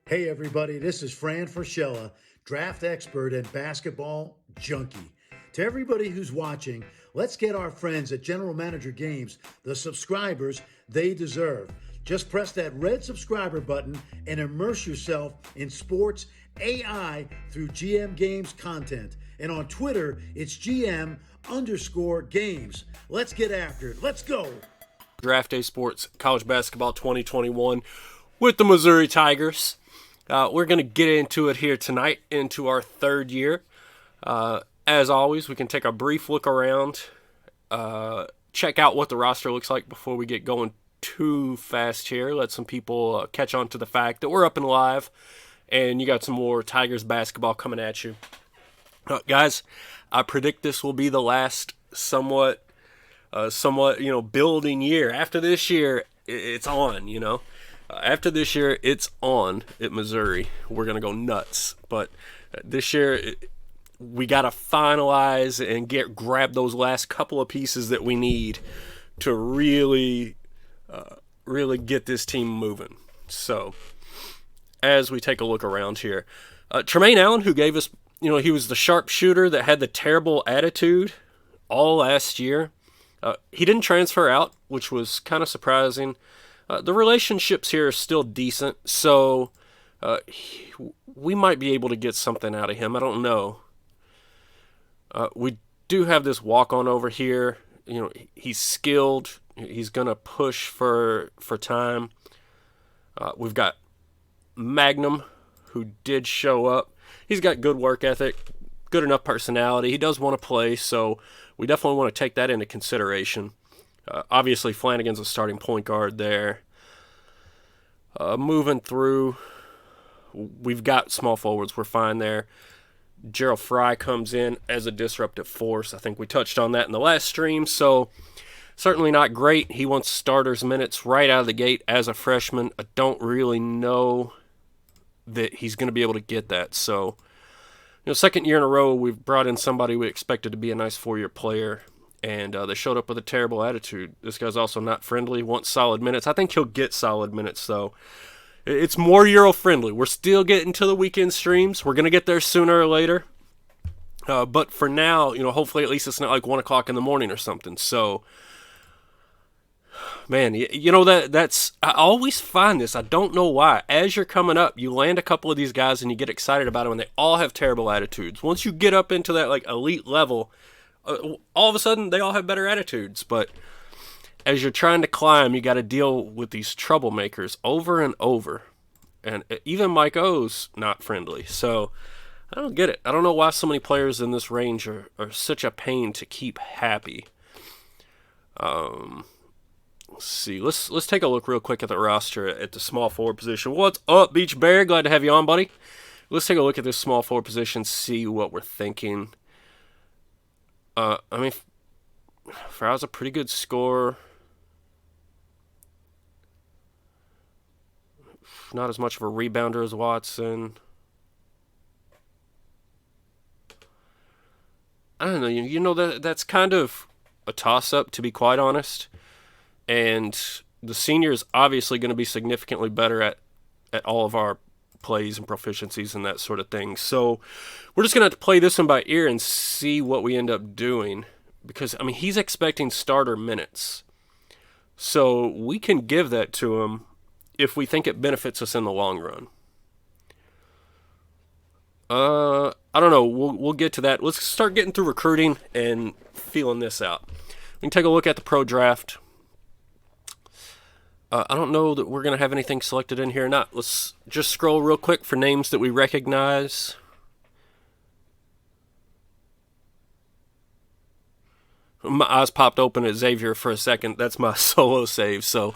Hey everybody, this is Fran Fraschella, draft expert and basketball junkie. To everybody who's watching, let's get our friends at General Manager Games the subscribers they deserve. Just press that red subscriber button and immerse yourself in sports AI through GM Games content. And on Twitter, it's GM_games. Let's get after it. Let's go. Draft Day Sports College Basketball 2021 with the Missouri Tigers. We're going to get into it here tonight, into our third year. As always, we can take a brief look around, check out what the roster looks like before we get going too fast here. Let some people catch on to the fact that we're up and live, and you got some more Tigers basketball coming at you. Guys, I predict this will be the last somewhat, building year. After this year, it's on, After this year, it's on at Missouri. We're going to go nuts. But this year, we got to finalize and grab those last couple of pieces that we need to really get this team moving. So, as we take a look around here, Tremaine Allen, who gave us, he was the sharpshooter that had the terrible attitude all last year. He didn't transfer out, which was kind of surprising. The relationships here are still decent, so we might be able to get something out of him. I don't know. We do have this walk-on over here. He's skilled. He's going to push for time. We've got Magnum, who did show up. He's got good work ethic, good enough personality. He does want to play, so we definitely want to take that into consideration. Obviously, Flanagan's a starting point guard there. Moving through, we've got small forwards. We're fine there. Gerald Fry comes in as a disruptive force. I think we touched on that in the last stream, so certainly not great. He wants starters minutes right out of the gate as a freshman. I don't really know that he's going to be able to get that. So, second year in a row, we've brought in somebody we expected to be a nice 4-year player. And they showed up with a terrible attitude. This guy's also not friendly, wants solid minutes. I think he'll get solid minutes, though. It's more Euro-friendly. We're still getting to the weekend streams. We're going to get there sooner or later. But for now, hopefully at least it's not like 1 o'clock in the morning or something. So, man, that's... I always find this. I don't know why. As you're coming up, you land a couple of these guys and you get excited about them, and they all have terrible attitudes. Once you get up into that elite level... all of a sudden, they all have better attitudes. But as you're trying to climb, you got to deal with these troublemakers over and over. And even Mike O's not friendly. So, I don't get it. I don't know why so many players in this range are such a pain to keep happy. Let's see. Let's take a look real quick at the roster at the small forward position. What's up, Beach Bear? Glad to have you on, buddy. Let's take a look at this small forward position, see what we're thinking. Farrell's a pretty good scorer. Not as much of a rebounder as Watson. I don't know. That's kind of a toss-up, to be quite honest. And the senior is obviously going to be significantly better at all of our plays and proficiencies and that sort of thing. So we're just going to have to play this one by ear and see what we end up doing. Because, he's expecting starter minutes. So we can give that to him if we think it benefits us in the long run. I don't know. We'll get to that. Let's start getting through recruiting and feeling this out. We can take a look at the pro draft. I don't know that we're going to have anything selected in here or not. Let's just scroll real quick for names that we recognize. My eyes popped open at Xavier for a second. That's my solo save. So,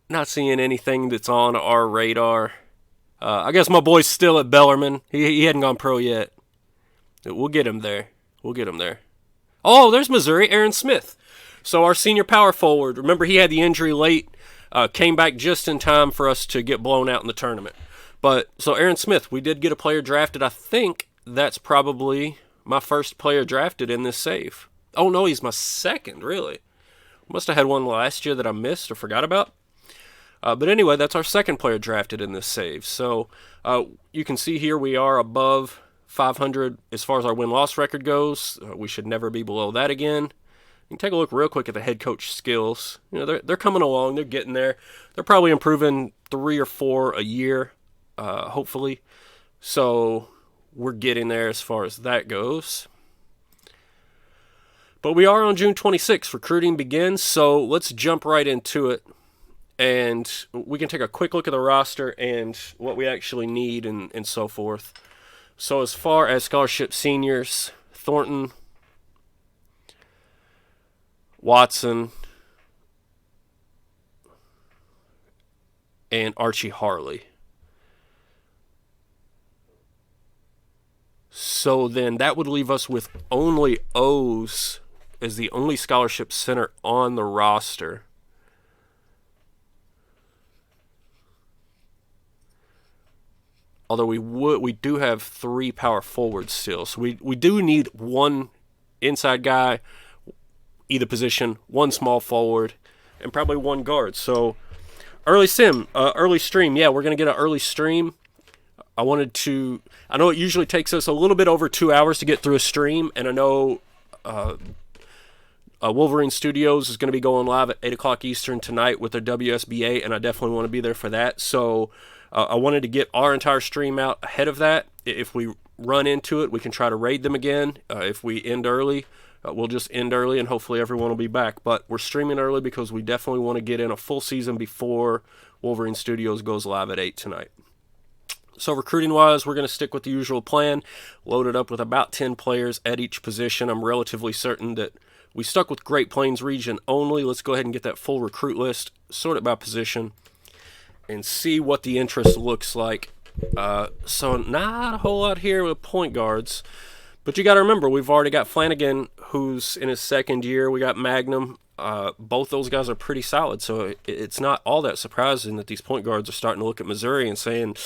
not seeing anything that's on our radar. I guess my boy's still at Bellarmine. He hadn't gone pro yet. We'll get him there. Oh, there's Missouri, Aaron Smith. So our senior power forward, remember he had the injury late, came back just in time for us to get blown out in the tournament. But, so Aaron Smith, we did get a player drafted. I think that's probably my first player drafted in this save. Oh no, he's my second, really. Must have had one last year that I missed or forgot about. But anyway, that's our second player drafted in this save. So you can see here we are above 500 as far as our win-loss record goes. We should never be below that again. You can take a look real quick at the head coach skills. You know, they're coming along. They're getting there. They're probably improving 3 or 4 a year, hopefully. So we're getting there as far as that goes. But we are on June 26th. Recruiting begins, so let's jump right into it. And we can take a quick look at the roster and what we actually need and so forth. So as far as scholarship seniors, Thornton, Watson, and Archie Harley. So then that would leave us with only O's as the only scholarship center on the roster. Although we do have 3 power forwards still. So we do need 1 inside guy, either position, 1 small forward, and probably 1 guard. So early stream. Yeah, we're going to get an early stream. I know it usually takes us a little bit over 2 hours to get through a stream, and I know Wolverine Studios is going to be going live at 8 o'clock Eastern tonight with their WSBA, and I definitely want to be there for that. So I wanted to get our entire stream out ahead of that. If we run into it, we can try to raid them again. If we end early, we'll just end early, and hopefully everyone will be back. But we're streaming early because we definitely want to get in a full season before Wolverine Studios goes live at 8 tonight. So recruiting-wise, we're going to stick with the usual plan, load it up with about 10 players at each position. I'm relatively certain that we stuck with Great Plains region only. Let's go ahead and get that full recruit list, sort it by position, and see what the interest looks like. So not a whole lot here with point guards. But you got to remember, we've already got Flanagan, who's in his second year. We got Magnum. Both those guys are pretty solid. So it's not all that surprising that these point guards are starting to look at Missouri and saying,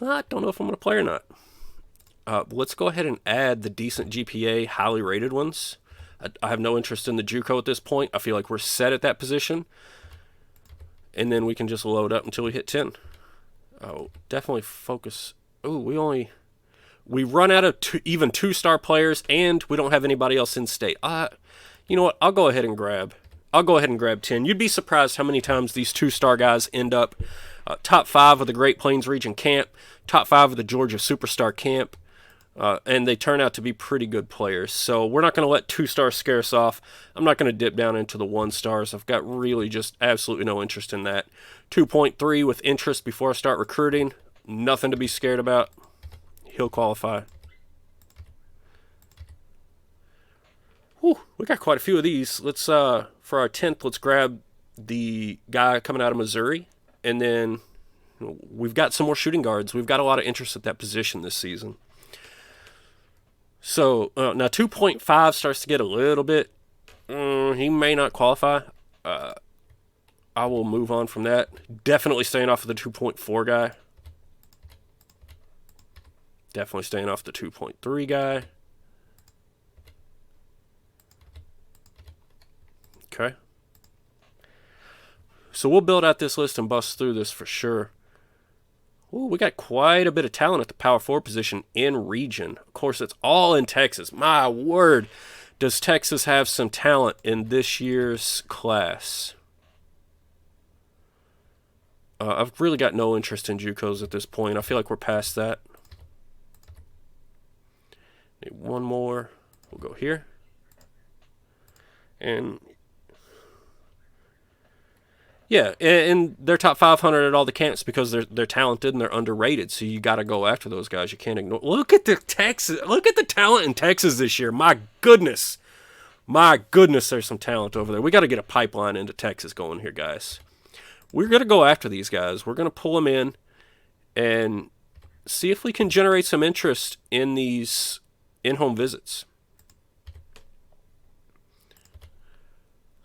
I don't know if I'm going to play or not. Let's go ahead and add the decent GPA, highly rated ones. I have no interest in the JUCO at this point. I feel like we're set at that position. And then we can just load up until we hit 10. Oh, definitely focus. Oh, we run out of even 2-star players, and we don't have anybody else in state. You know what? I'll go ahead and grab 10. You'd be surprised how many times these 2-star guys end up top 5 of the Great Plains region camp, top 5 of the Georgia Superstar camp, and they turn out to be pretty good players. So we're not going to let 2-stars scare us off. I'm not going to dip down into the 1-stars. I've got really just absolutely no interest in that. 2.3 with interest before I start recruiting. Nothing to be scared about. He'll qualify. Whew, we got quite a few of these. Let's for our 10th, let's grab the guy coming out of Missouri, and then we've got some more shooting guards. We've got a lot of interest at that position this season. So now 2.5 starts to get a little bit. He may not qualify. I will move on from that. Definitely staying off of the 2.4 guy. Definitely staying off the 2.3 guy. Okay. So we'll build out this list and bust through this for sure. Ooh, we got quite a bit of talent at the power forward position in region. Of course, it's all in Texas. My word, does Texas have some talent in this year's class? I've really got no interest in JUCOs at this point. I feel like we're past that. Need one more. We'll go here. And yeah, and they're top 500 at all the camps because they're talented and they're underrated. So you got to go after those guys. You can't ignore. Look at the talent in Texas this year. My goodness, there's some talent over there. We got to get a pipeline into Texas going here, guys. We're gonna go after these guys. We're gonna pull them in and see if we can generate some interest in these in-home visits.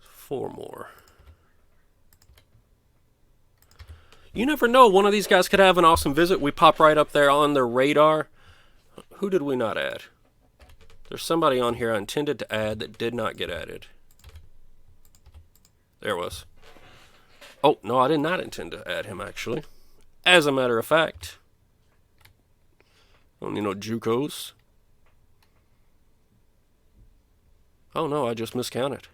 4 more. You never know. One of these guys could have an awesome visit. We pop right up there on their radar. Who did we not add? There's somebody on here I intended to add that did not get added. There it was. Oh, no, I did not intend to add him, actually. As a matter of fact. I don't need no JUCOs. Oh, no, I just miscounted.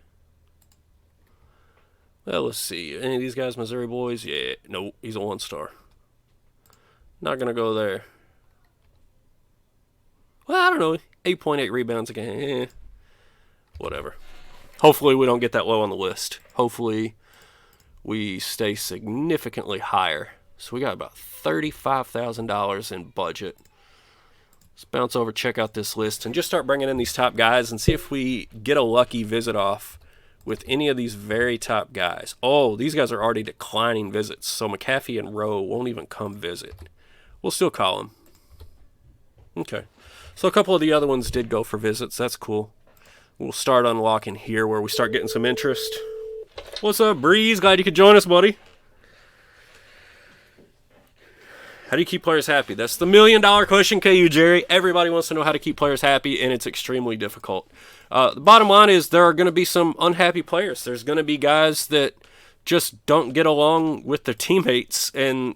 Well, let's see. Any of these guys Missouri boys? Yeah, no, he's a 1-star. Not going to go there. Well, I don't know. 8.8 rebounds a game. Whatever. Hopefully we don't get that low on the list. Hopefully we stay significantly higher. So we got about $35,000 in budget. Let's bounce over, check out this list, and just start bringing in these top guys and see if we get a lucky visit off with any of these very top guys. Oh, these guys are already declining visits, so McAfee and Rowe won't even come visit. We'll still call them. Okay. So a couple of the other ones did go for visits. That's cool. We'll start unlocking here where we start getting some interest. What's up, Breeze? Glad you could join us, buddy. How do you keep players happy? That's the $1 million question, KU Jerry. Everybody wants to know how to keep players happy, and it's extremely difficult. The bottom line is there are going to be some unhappy players. There's going to be guys that just don't get along with their teammates, and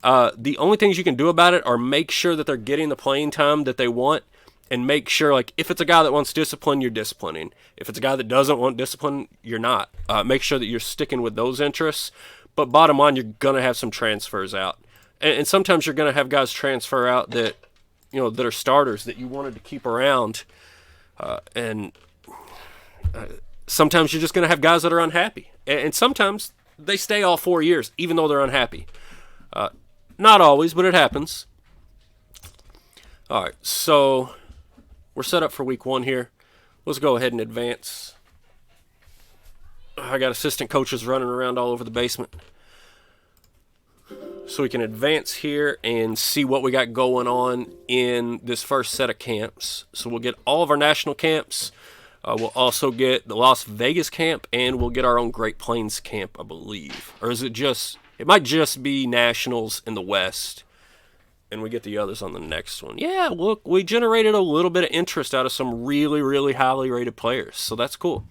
the only things you can do about it are make sure that they're getting the playing time that they want, and make sure, like, if it's a guy that wants discipline, you're disciplining. If it's a guy that doesn't want discipline, you're not. Make sure that you're sticking with those interests. But bottom line, you're going to have some transfers out. And sometimes you're going to have guys transfer out that, you know, that are starters that you wanted to keep around. Sometimes you're just going to have guys that are unhappy. And sometimes they stay all 4 years, even though they're unhappy. Not always, but it happens. All right, so we're set up for week 1 here. Let's go ahead and advance. I got assistant coaches running around all over the basement. So we can advance here and see what we got going on in this first set of camps. So we'll get all of our national camps. We'll also get the Las Vegas camp, and we'll get our own Great Plains camp, I believe. Or is it just, it might just be nationals in the West, and we get the others on the next one. Yeah, look, we generated a little bit of interest out of some really, really highly rated players, so that's cool.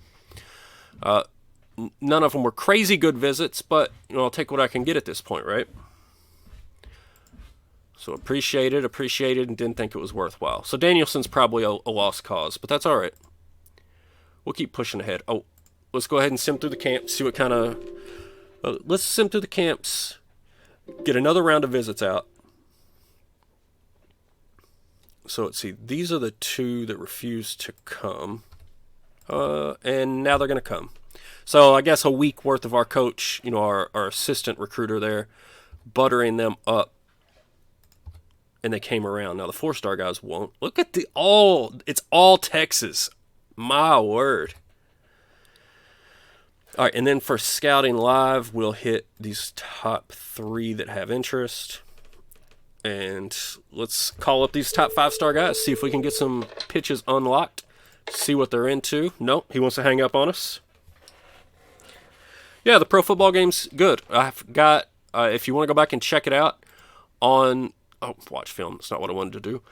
None of them were crazy good visits, but you know, I'll take what I can get at this point, right? So appreciated, and didn't think it was worthwhile. So Danielson's probably a lost cause, but that's all right. We'll keep pushing ahead. Oh, let's go ahead and sim through the camps, see what kind of... let's sim through the camps, get another round of visits out. So let's see, these are the 2 that refused to come. And now they're going to come. So I guess a week worth of our coach, you know, our assistant recruiter there, buttering them up. And they came around. Now the 4-star guys won't. Look at it's all Texas. My word. All right, and then for Scouting Live, we'll hit these top 3 that have interest. And let's call up these top 5-star guys, see if we can get some pitches unlocked, see what they're into. Nope, he wants to hang up on us. Yeah, the pro football game's good. I've got, if you want to go back and check it out on... Oh, watch film. It's not what I wanted to do.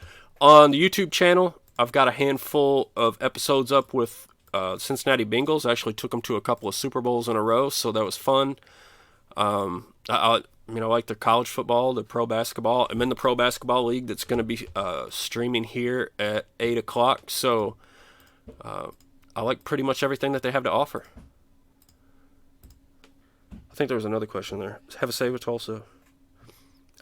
On the YouTube channel, I've got a handful of episodes up with Cincinnati Bengals. I actually took them to a couple of Super Bowls in a row, so that was fun. I like the college football, the pro basketball. I'm in the pro basketball league that's going to be streaming here at 8 o'clock, so I like pretty much everything that they have to offer. I think there was another question there. Have a save with Tulsa.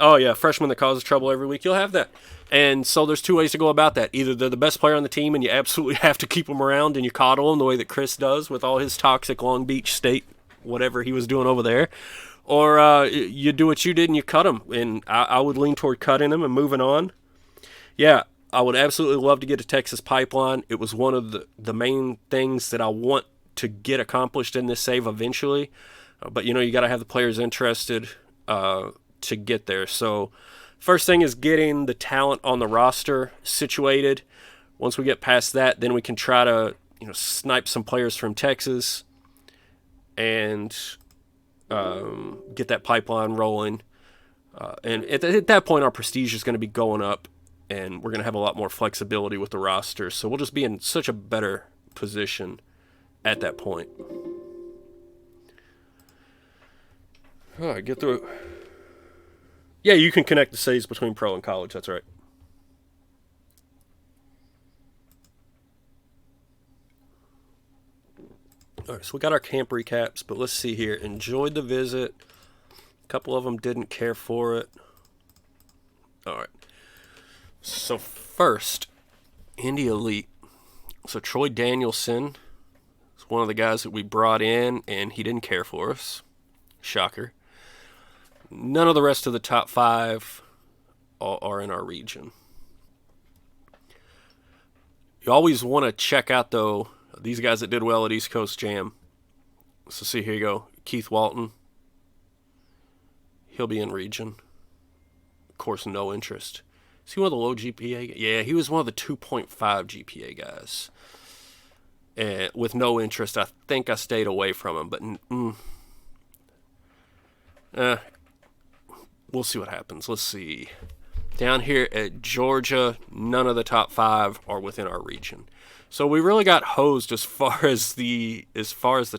Oh, yeah, freshman that causes trouble every week, you'll have that. And so there's 2 ways to go about that. Either they're the best player on the team and you absolutely have to keep them around and you coddle them the way that Chris does with all his toxic Long Beach State, whatever he was doing over there. Or you do what you did and you cut them. And I would lean toward cutting them and moving on. Yeah, I would absolutely love to get a Texas pipeline. It was one of the main things that I want to get accomplished in this save eventually. But, you know, you got to have the players interested to get there. So first thing is getting the talent on the roster situated. Once we get past that, then we can try to, you know, snipe some players from Texas and get that pipeline rolling. And at that point, our prestige is going to be going up, and we're going to have a lot more flexibility with the roster. So we'll just be in such a better position at that point. All right, get through. Yeah, you can connect the saves between pro and college. That's right. All right, so we got our camp recaps, but let's see here. Enjoyed the visit. A couple of them didn't care for it. All right. So first, Indy Elite. So Troy Danielson is one of the guys that we brought in, and he didn't care for us. Shocker. None of the rest of the top 5 are in our region. You always want to check out, though, these guys that did well at East Coast Jam. So see, here you go. Keith Walton. He'll be in region. Of course, no interest. Is he one of the low GPA? Yeah, he was one of the 2.5 GPA guys. And with no interest, I think I stayed away from him. But we'll see what happens. Let's see. Down here at Georgia, none of the top 5 are within our region. So we really got hosed as far as the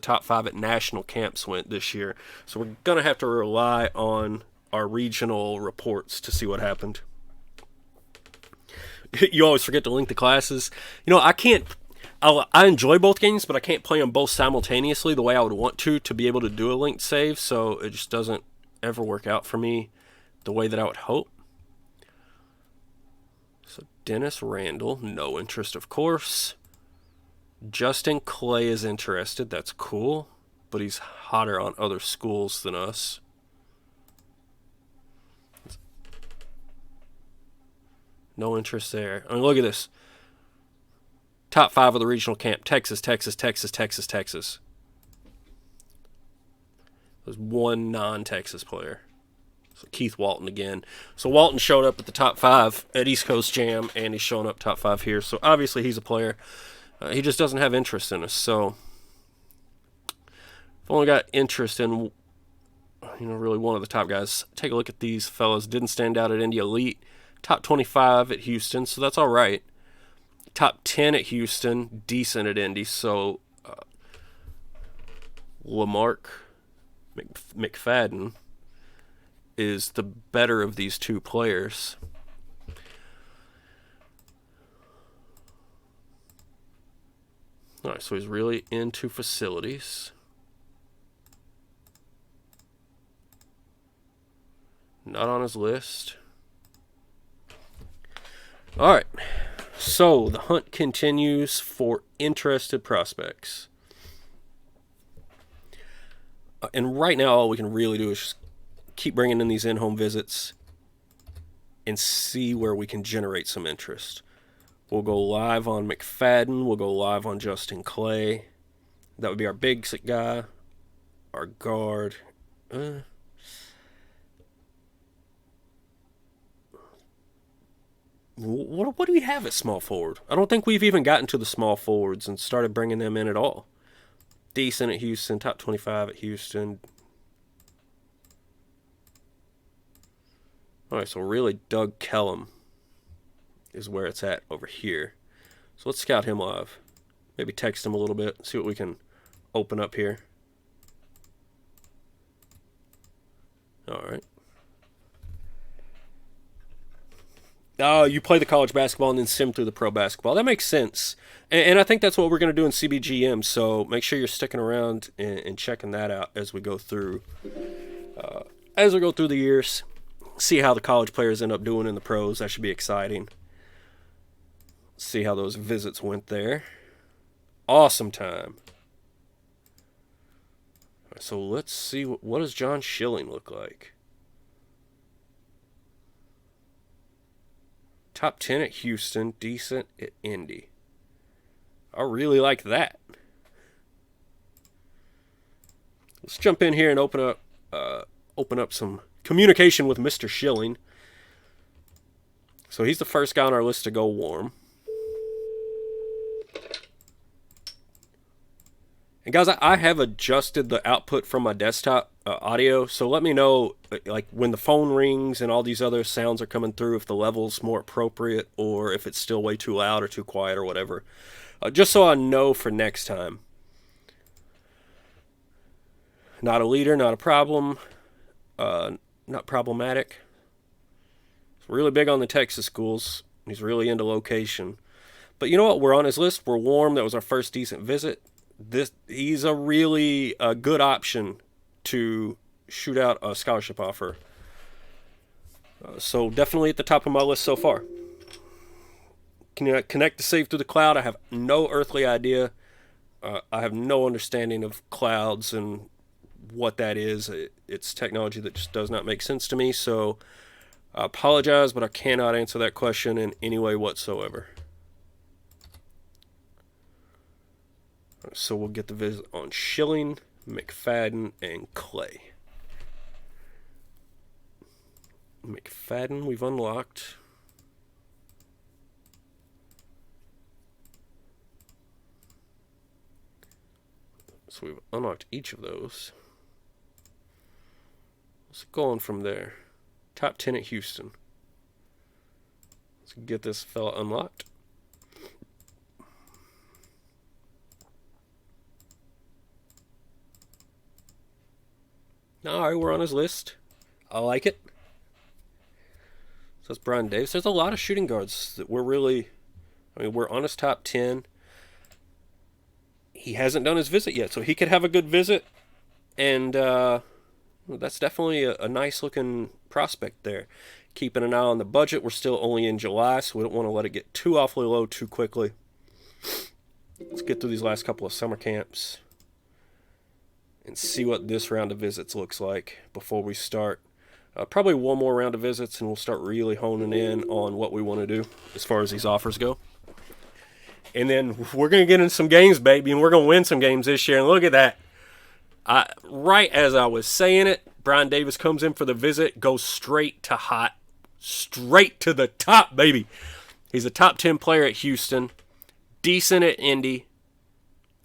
top 5 at national camps went this year. So we're gonna have to rely on our regional reports to see what happened. You always forget to link the classes. I enjoy both games, but I can't play them both simultaneously the way I would want to be able to do a linked save. So it just doesn't ever work out for me the way that I would hope. So Dennis Randall, no interest, of course. Justin Clay is interested. That's cool, but he's hotter on other schools than us. No interest there. I mean, look at this. Top 5 of the regional camp. Texas, Texas, Texas, Texas, Texas. There's one non-Texas player. So Keith Walton again. So Walton showed up at the top 5 at East Coast Jam, and he's showing up top 5 here. So obviously he's a player. He just doesn't have interest in us. So I've only got interest in, really one of the top guys. Take a look at these fellas. Didn't stand out at Indy Elite. Top 25 at Houston, so that's all right. Top 10 at Houston, decent at Indy. So Lamarck McFadden is the better of these two players. All right, so he's really into facilities. Not on his list. All right, so the hunt continues for interested prospects. And right now, all we can really do is just keep bringing in these in-home visits and see where we can generate some interest. We'll go live on McFadden. We'll go live on Justin Clay. That would be our big guy, our guard. What do we have at small forward? I don't think we've even gotten to the small forwards and started bringing them in at all. Decent at Houston, top 25 at Houston. All right, so really Doug Kellum is where it's at over here. So let's scout him live. Maybe text him a little bit, see what we can open up here. All right. Oh, you play the college basketball and then sim through the pro basketball. That makes sense. And I think that's what we're going to do in CBGM. So make sure you're sticking around and checking that out as we go through the years. See how the college players end up doing in the pros. That should be exciting. See how those visits went there. Awesome time. So let's see, what does John Schilling look like? Top 10 at Houston, decent at Indy. I really like that. Let's jump in here and open up some communication with Mr. Schilling. So he's the first guy on our list to go warm. And guys, I have adjusted the output from my desktop audio, so let me know like when the phone rings and all these other sounds are coming through, if the level's more appropriate or if it's still way too loud or too quiet or whatever. Just so I know for next time. Not a leader, not a problem. not problematic. He's really big on the Texas schools. He's really into location. But you know what? We're on his list. We're warm. That was our first decent visit. He's a really good option to shoot out a scholarship offer. So definitely at the top of my list so far. Can you connect to save through the cloud? I have no earthly idea. I have no understanding of clouds and what that is. It's technology that just does not make sense to me. So I apologize, but I cannot answer that question in any way whatsoever. So we'll get the visit on Schilling, McFadden, and Clay. McFadden we've unlocked. So we've unlocked each of those. Let's go on from there. Top 10 at Houston. Let's get this fella unlocked. Alright, we're on his list. I like it. So that's Brian Davis. There's a lot of shooting guards that we're really... we're on his top 10. He hasn't done his visit yet, so he could have a good visit. And that's definitely a nice-looking prospect there. Keeping an eye on the budget. We're still only in July, so we don't want to let it get too awfully low too quickly. Let's get through these last couple of summer camps and see what this round of visits looks like before we start. Probably one more round of visits, and we'll start really honing in on what we want to do as far as these offers go. And then we're going to get in some games, baby, and we're going to win some games this year. And look at that. Right as I was saying it, Brian Davis comes in for the visit, goes straight to hot, straight to the top, baby. He's a top 10 player at Houston, decent at Indy.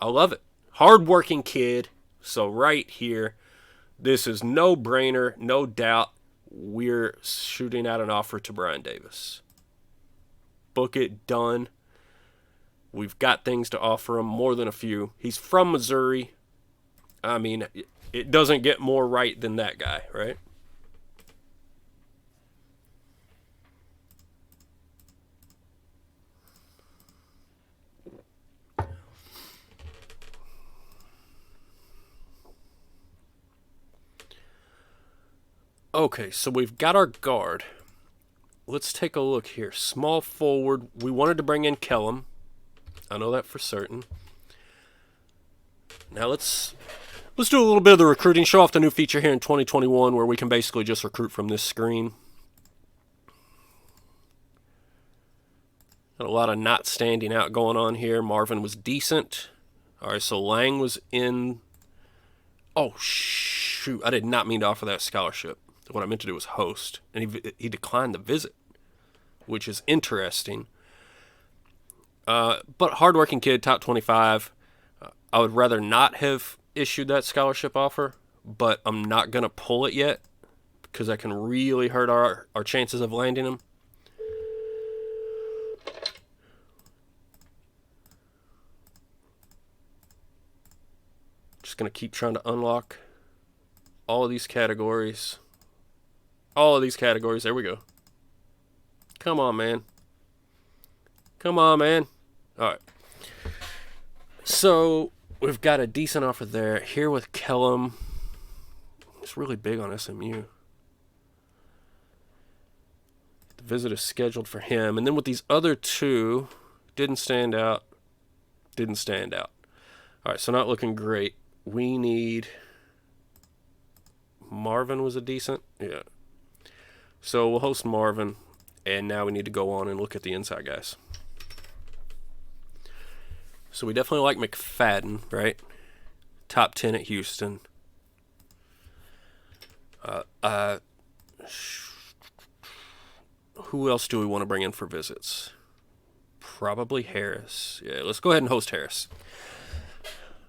I love it. Hardworking kid. So right here, this is no brainer, no doubt. We're shooting out an offer to Brian Davis. Book it, done. We've got things to offer him, more than a few. He's from Missouri. I mean, it doesn't get more right than that guy, right? Okay, so we've got our guard. Let's take a look here. Small forward. We wanted to bring in Kellum. I know that for certain. Now let's do a little bit of the recruiting. Show off the new feature here in 2021 where we can basically just recruit from this screen. Got a lot of not standing out going on here. Marvin was decent. All right, so Lang was in. Oh, shoot. I did not mean to offer that scholarship. What I meant to do was host. And he declined the visit, which is interesting. But hardworking kid, top 25. I would rather not have issued that scholarship offer, but I'm not going to pull it yet because that can really hurt our chances of landing him. Just going to keep trying to unlock all of these categories. All of these categories. There we go. Come on, man. Come on, man. All right. So we've got a decent offer there. Here with Kellum. He's really big on SMU. The visit is scheduled for him. And then with these other two, didn't stand out. Didn't stand out. All right, so not looking great. We need... Marvin was a decent? Yeah. So we'll host Marvin. And now we need to go on and look at the inside guys. So we definitely like McFadden, right? Top 10 at Houston. Who else do we want to bring in for visits? Probably Harris. Yeah, let's go ahead and host Harris.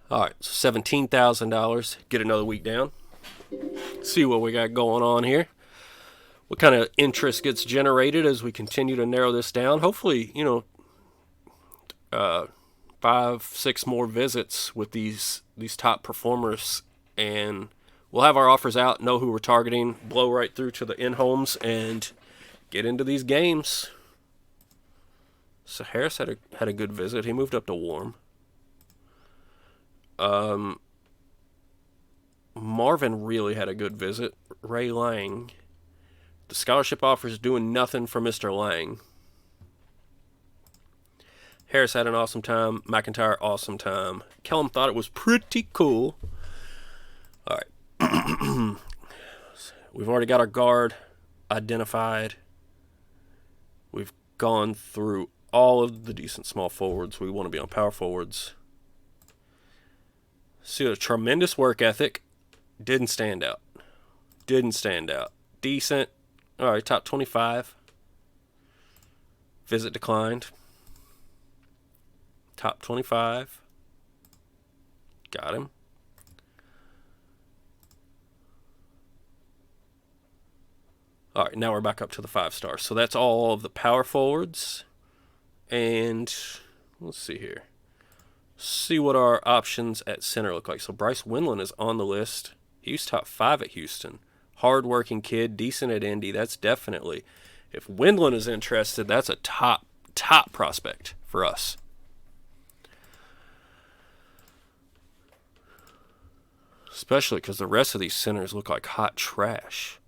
All right, so $17,000. Get another week down. See what we got going on here. What kind of interest gets generated as we continue to narrow this down. Hopefully, 5-6 more visits with these top performers, and we'll have our offers out, know who we're targeting, blow right through to the in-homes, and get into these games. So Harris had a good visit. He moved up to warm. Marvin really had a good visit. Ray Lang. The scholarship offer is doing nothing for Mr. Lang. Harris had an awesome time. McIntyre, awesome time. Kellum thought it was pretty cool. All right. We've already got our guard identified. We've gone through all of the decent small forwards. We want to be on power forwards. See, a tremendous work ethic. Didn't stand out. Decent. All right, top 25. Visit declined. Top 25. Got him. All right, now we're back up to the 5 stars. So that's all of the power forwards. And let's see here. See what our options at center look like. So Bryce Windland is on the list. He was top 5 at Houston. Hard-working kid, decent at Indy. That's definitely, if Windland is interested, that's a top prospect for us. Especially because the rest of these centers look like hot trash.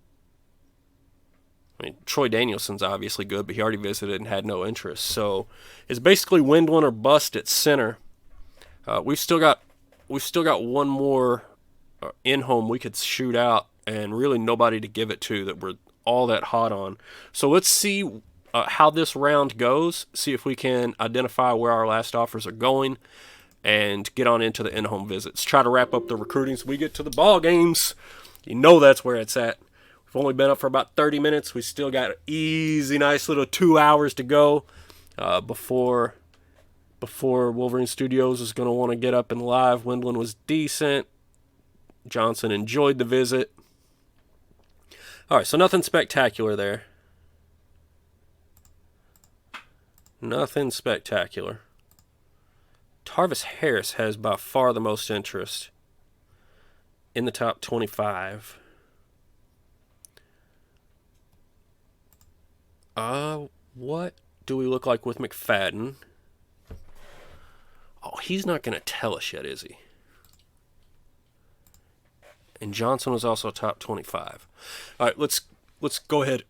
I mean, Troy Danielson's obviously good, but he already visited and had no interest. So it's basically Windland or bust at center. We've still got one more in-home we could shoot out, and really nobody to give it to that we're all that hot on. So let's see how this round goes, see if we can identify where our last offers are going, and get on into the in-home visits. Try to wrap up the recruiting so we get to the ball games. You know that's where it's at. We've only been up for about 30 minutes. We still got an easy, nice little 2 hours to go before Wolverine Studios is going to want to get up and live. Windland was decent. Johnson enjoyed the visit. All right, so nothing spectacular there. Nothing spectacular. Tarvis Harris has by far the most interest in the top 25. What do we look like with McFadden? Oh, he's not going to tell us yet, is he? And Johnson was also top 25. All right, let's go ahead,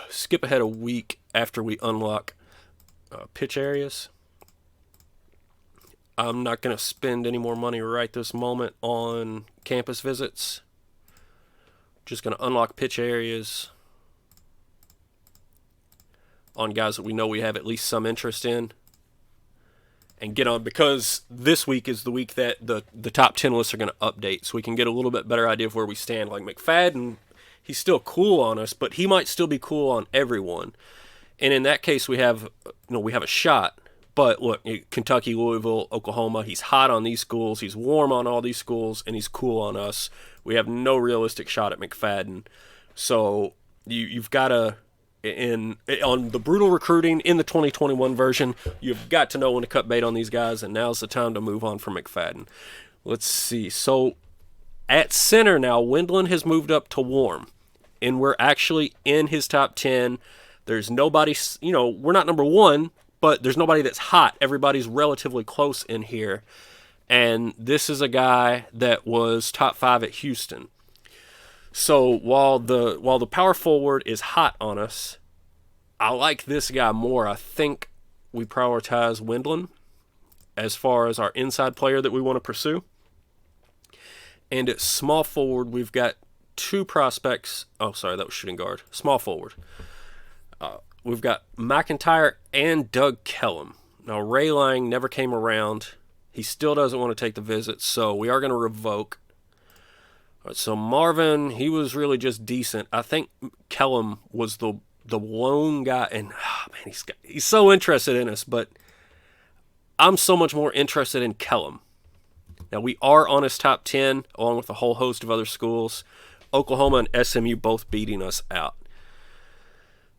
skip ahead a week after we unlock pitch areas. I'm not going to spend any more money right this moment on campus visits. Just going to unlock pitch areas on guys that we know we have at least some interest in, and get on, because this week is the week that the top 10 lists are going to update, so we can get a little bit better idea of where we stand. Like McFadden, he's still cool on us, but he might still be cool on everyone. And in that case, we have a shot. But look, Kentucky, Louisville, Oklahoma, he's hot on these schools, he's warm on all these schools, and he's cool on us. We have no realistic shot at McFadden. So you've got to, on the brutal recruiting in the 2021 version, you've got to know when to cut bait on these guys, and now's the time to move on from McFadden. Let's see. So at center now, Windland has moved up to warm, and we're actually in his top 10. There's nobody, we're not number 1, but there's nobody that's hot. Everybody's relatively close in here. And this is a guy that was top 5 at Houston. So while the power forward is hot on us, I like this guy more. I think we prioritize Windland as far as our inside player that we want to pursue. And at small forward, we've got 2 prospects. Oh, sorry, that was shooting guard. Small forward. We've got McIntyre and Doug Kellum. Now, Ray Lang never came around. He still doesn't want to take the visit, so we are going to revoke. All right, so Marvin, he was really just decent. I think Kellum was the lone guy, and man, he's so interested in us, but I'm so much more interested in Kellum. Now, we are on his top 10, along with a whole host of other schools. Oklahoma and SMU both beating us out.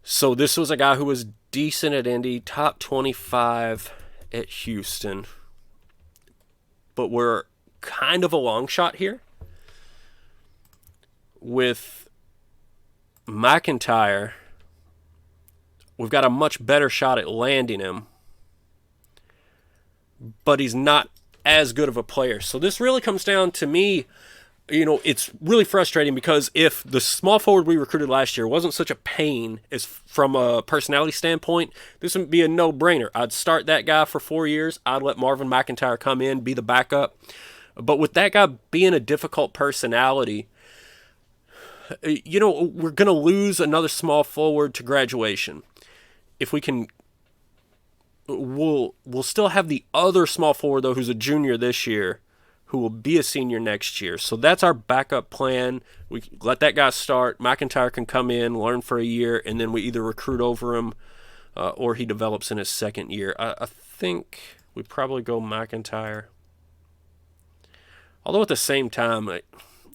So this was a guy who was decent at Indy, top 25 at Houston. But we're kind of a long shot here. with McIntyre, we've got a much better shot at landing him, but he's not as good of a player. So this really comes down to me, it's really frustrating because if the small forward we recruited last year wasn't such a pain as from a personality standpoint, this would be a no-brainer. I'd start that guy for 4 years. I'd let Marvin McIntyre come in, be the backup. But with that guy being a difficult personality, we're going to lose another small forward to graduation. If we can, we'll still have the other small forward, though, who's a junior this year, who will be a senior next year. So that's our backup plan. We let that guy start. McIntyre can come in, learn for a year, and then we either recruit over him or he develops in his second year. I think we probably go McIntyre. Although at the same time,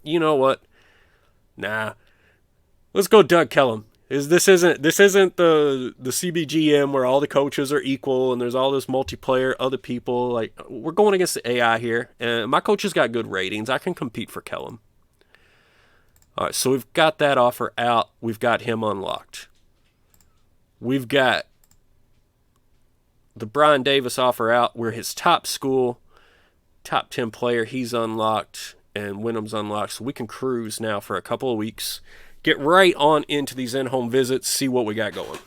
you know what? Nah. Let's go Doug Kellum. This isn't the CBGM where all the coaches are equal and there's all this multiplayer, other people. Like, we're going against the AI here, and my coach has got good ratings. I can compete for Kellum. All right, so we've got that offer out. We've got him unlocked. We've got the Brian Davis offer out. We're his top school, top 10 player. He's unlocked, and Wyndham's unlocked. So we can cruise now for a couple of weeks. Get right on into these in-home visits, see what we got going.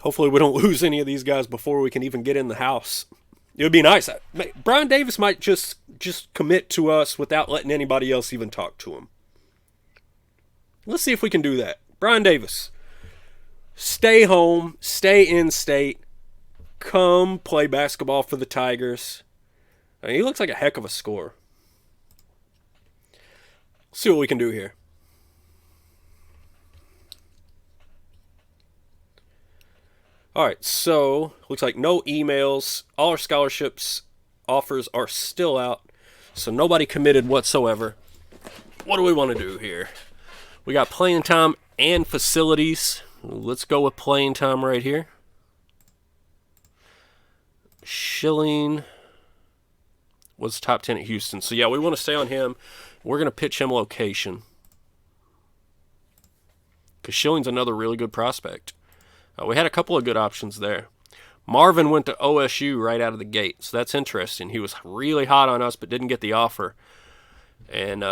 Hopefully we don't lose any of these guys before we can even get in the house. It would be nice. Brian Davis might just commit to us without letting anybody else even talk to him. Let's see if we can do that. Brian Davis. Stay home, stay in state, come play basketball for the Tigers. I mean, he looks like a heck of a scorer. Let's see what we can do here. All right, so looks like no emails. All our scholarships offers are still out, so nobody committed whatsoever. What do we want to do here? We got playing time and facilities. Let's go with playing time right here. Schilling was top 10 at Houston. So, yeah, we want to stay on him. We're going to pitch him location. Because Schilling's another really good prospect. We had a couple of good options there. Marvin went to OSU right out of the gate. So that's interesting. He was really hot on us but didn't get the offer. And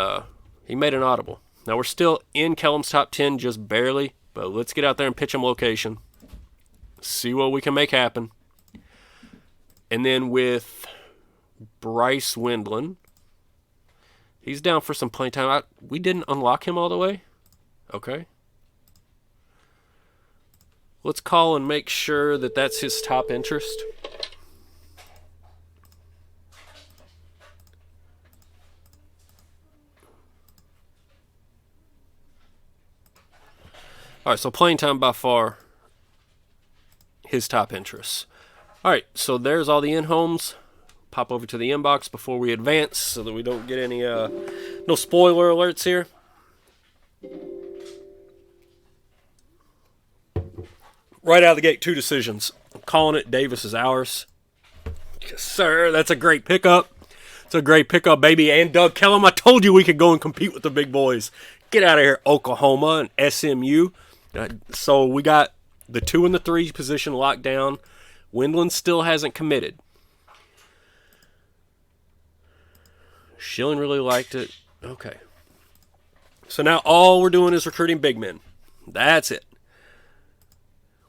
he made an audible. Now, we're still in Kellum's top 10, just barely. But let's get out there and pitch him location. See what we can make happen. And then with Bryce Windland, he's down for some playing time. We didn't unlock him all the way? Okay. Let's call and make sure that that's his top interest. All right, so playing time by far, his top interests. All right, so there's all the in-homes. Pop over to the inbox before we advance so that we don't get any, no spoiler alerts here. Right out of the gate, 2 decisions. I'm calling it. Davis is ours. Yes, sir. That's a great pickup. It's a great pickup, baby. And Doug Kellum, I told you we could go and compete with the big boys. Get out of here, Oklahoma and SMU. So we got the 2 and the 3 position locked down. Windland still hasn't committed. Schilling really liked it. Okay. So now all we're doing is recruiting big men. That's it.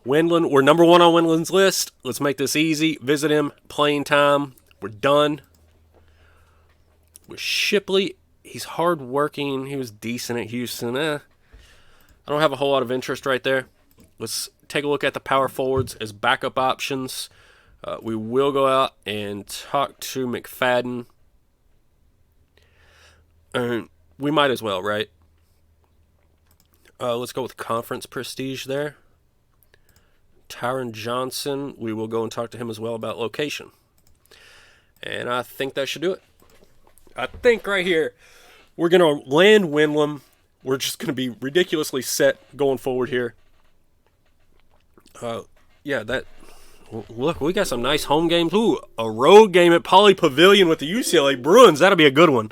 Windland, we're number 1 on Windland's list. Let's make this easy. Visit him. Playing time. We're done. With Shipley, he's hard-working. He was decent at Houston. I don't have a whole lot of interest right there. Let's take a look at the power forwards as backup options. We will go out and talk to McFadden. We might as well, right? Let's go with conference prestige there. Tyron Johnson, we will go and talk to him as well about location. And I think that should do it. I think right here, we're going to land Windlam. We're just going to be ridiculously set going forward here. Yeah, that. Look, we got some nice home games. Ooh, a road game at Poly Pavilion with the UCLA Bruins. That'll be a good one.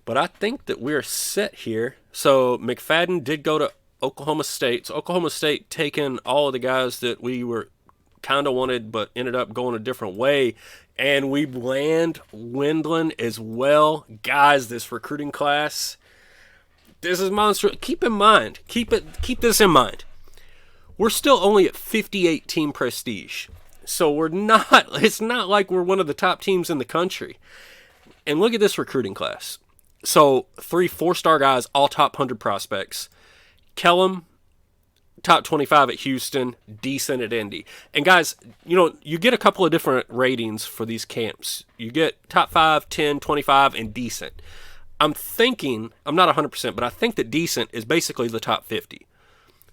But I think that we're set here. So McFadden did go to Oklahoma State. So Oklahoma State taking all of the guys that we were kind of wanted but ended up going a different way. And we land Windland as well. Guys, this recruiting class, this is monstrous. Keep in mind, keep this in mind. We're still only at 58 team prestige. So it's not like we're one of the top teams in the country. And look at this recruiting class. So 3 4-star guys, all top 100 prospects. Kellum, top 25 at Houston, decent at Indy. And guys, you get a couple of different ratings for these camps. You get top 5, 10, 25, and decent. I'm not 100%, but I think that decent is basically the top 50.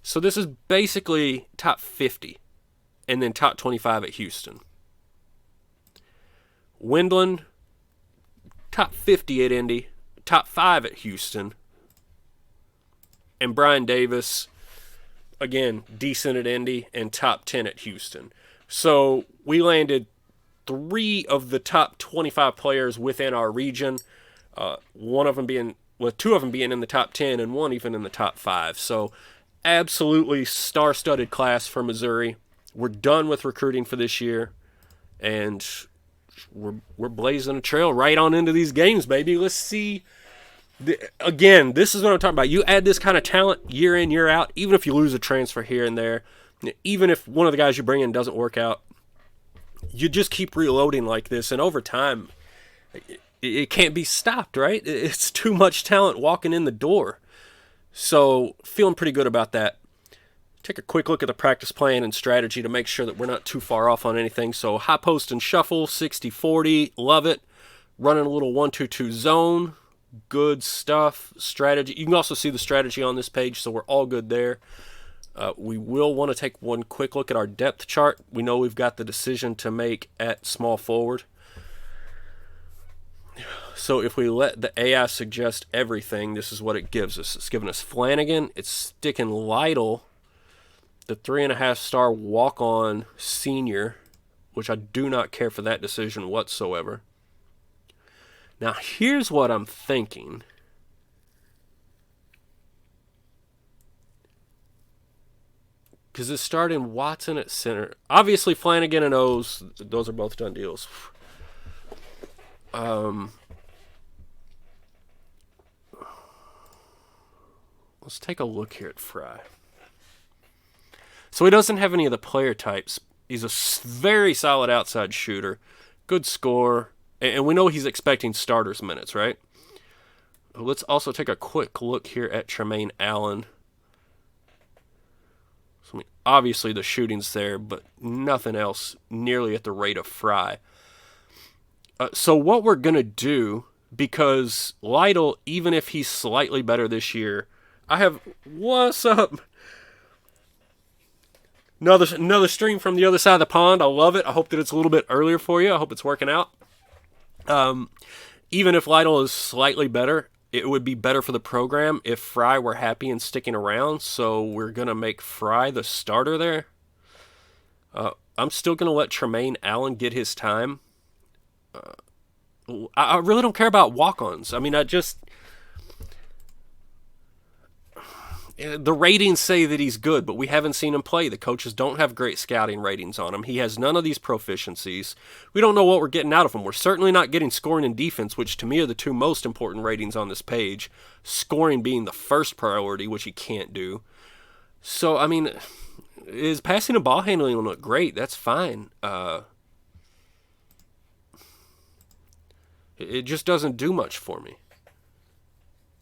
So this is basically top 50 and then top 25 at Houston. Windland, top 50 at Indy, top 5 at Houston. And Brian Davis, again, decent at Indy and top 10 at Houston. So we landed 3 of the top 25 players within our region, 2 of them being in the top 10 and 1 even in the top 5. So absolutely star-studded class for Missouri. We're done with recruiting for this year, and we're blazing a trail right on into these games, baby. Let's see. Again, this is what I'm talking about. You add this kind of talent year in, year out, even if you lose a transfer here and there, even if one of the guys you bring in doesn't work out, you just keep reloading like this, and over time, it can't be stopped, right? It's too much talent walking in the door. So, feeling pretty good about that. Take a quick look at the practice plan and strategy to make sure that we're not too far off on anything. So, high post and shuffle, 60-40, love it. Running a little 1-2-2 zone, good stuff. Strategy, you can also see the strategy on this page, so we're all good there. We will want to take one quick look at our depth chart. We know we've got the decision to make at small forward. So if we let the AI suggest everything, this is what it gives us. It's giving us Flanagan. It's sticking Lytle, the 3.5-star walk-on senior, which I do not care for that decision whatsoever. Now, here's what I'm thinking. Because it's starting Watson at center. Obviously, Flanagan and O's, those are both done deals. Let's take a look here at Fry. So he doesn't have any of the player types. He's a very solid outside shooter, good scorer, and we know he's expecting starters minutes, right? Let's also take a quick look here at Tremaine Allen. So, obviously the shooting's there, but nothing else nearly at the rate of Fry. So what we're going to do, because Lytle, even if he's slightly better this year, what's up? Another stream from the other side of the pond. I love it. I hope that it's a little bit earlier for you. I hope it's working out. Even if Lytle is slightly better, it would be better for the program if Fry were happy and sticking around. So we're going to make Fry the starter there. I'm still going to let Tremaine Allen get his time. I really don't care about walk-ons. I mean, the ratings say that he's good, but we haven't seen him play. The coaches don't have great scouting ratings on him. He has none of these proficiencies. We don't know what we're getting out of him. We're certainly not getting scoring and defense, which to me are the 2 most important ratings on this page. Scoring being the first priority, which he can't do. So, I mean, his passing and ball handling will look great. That's fine. It just doesn't do much for me.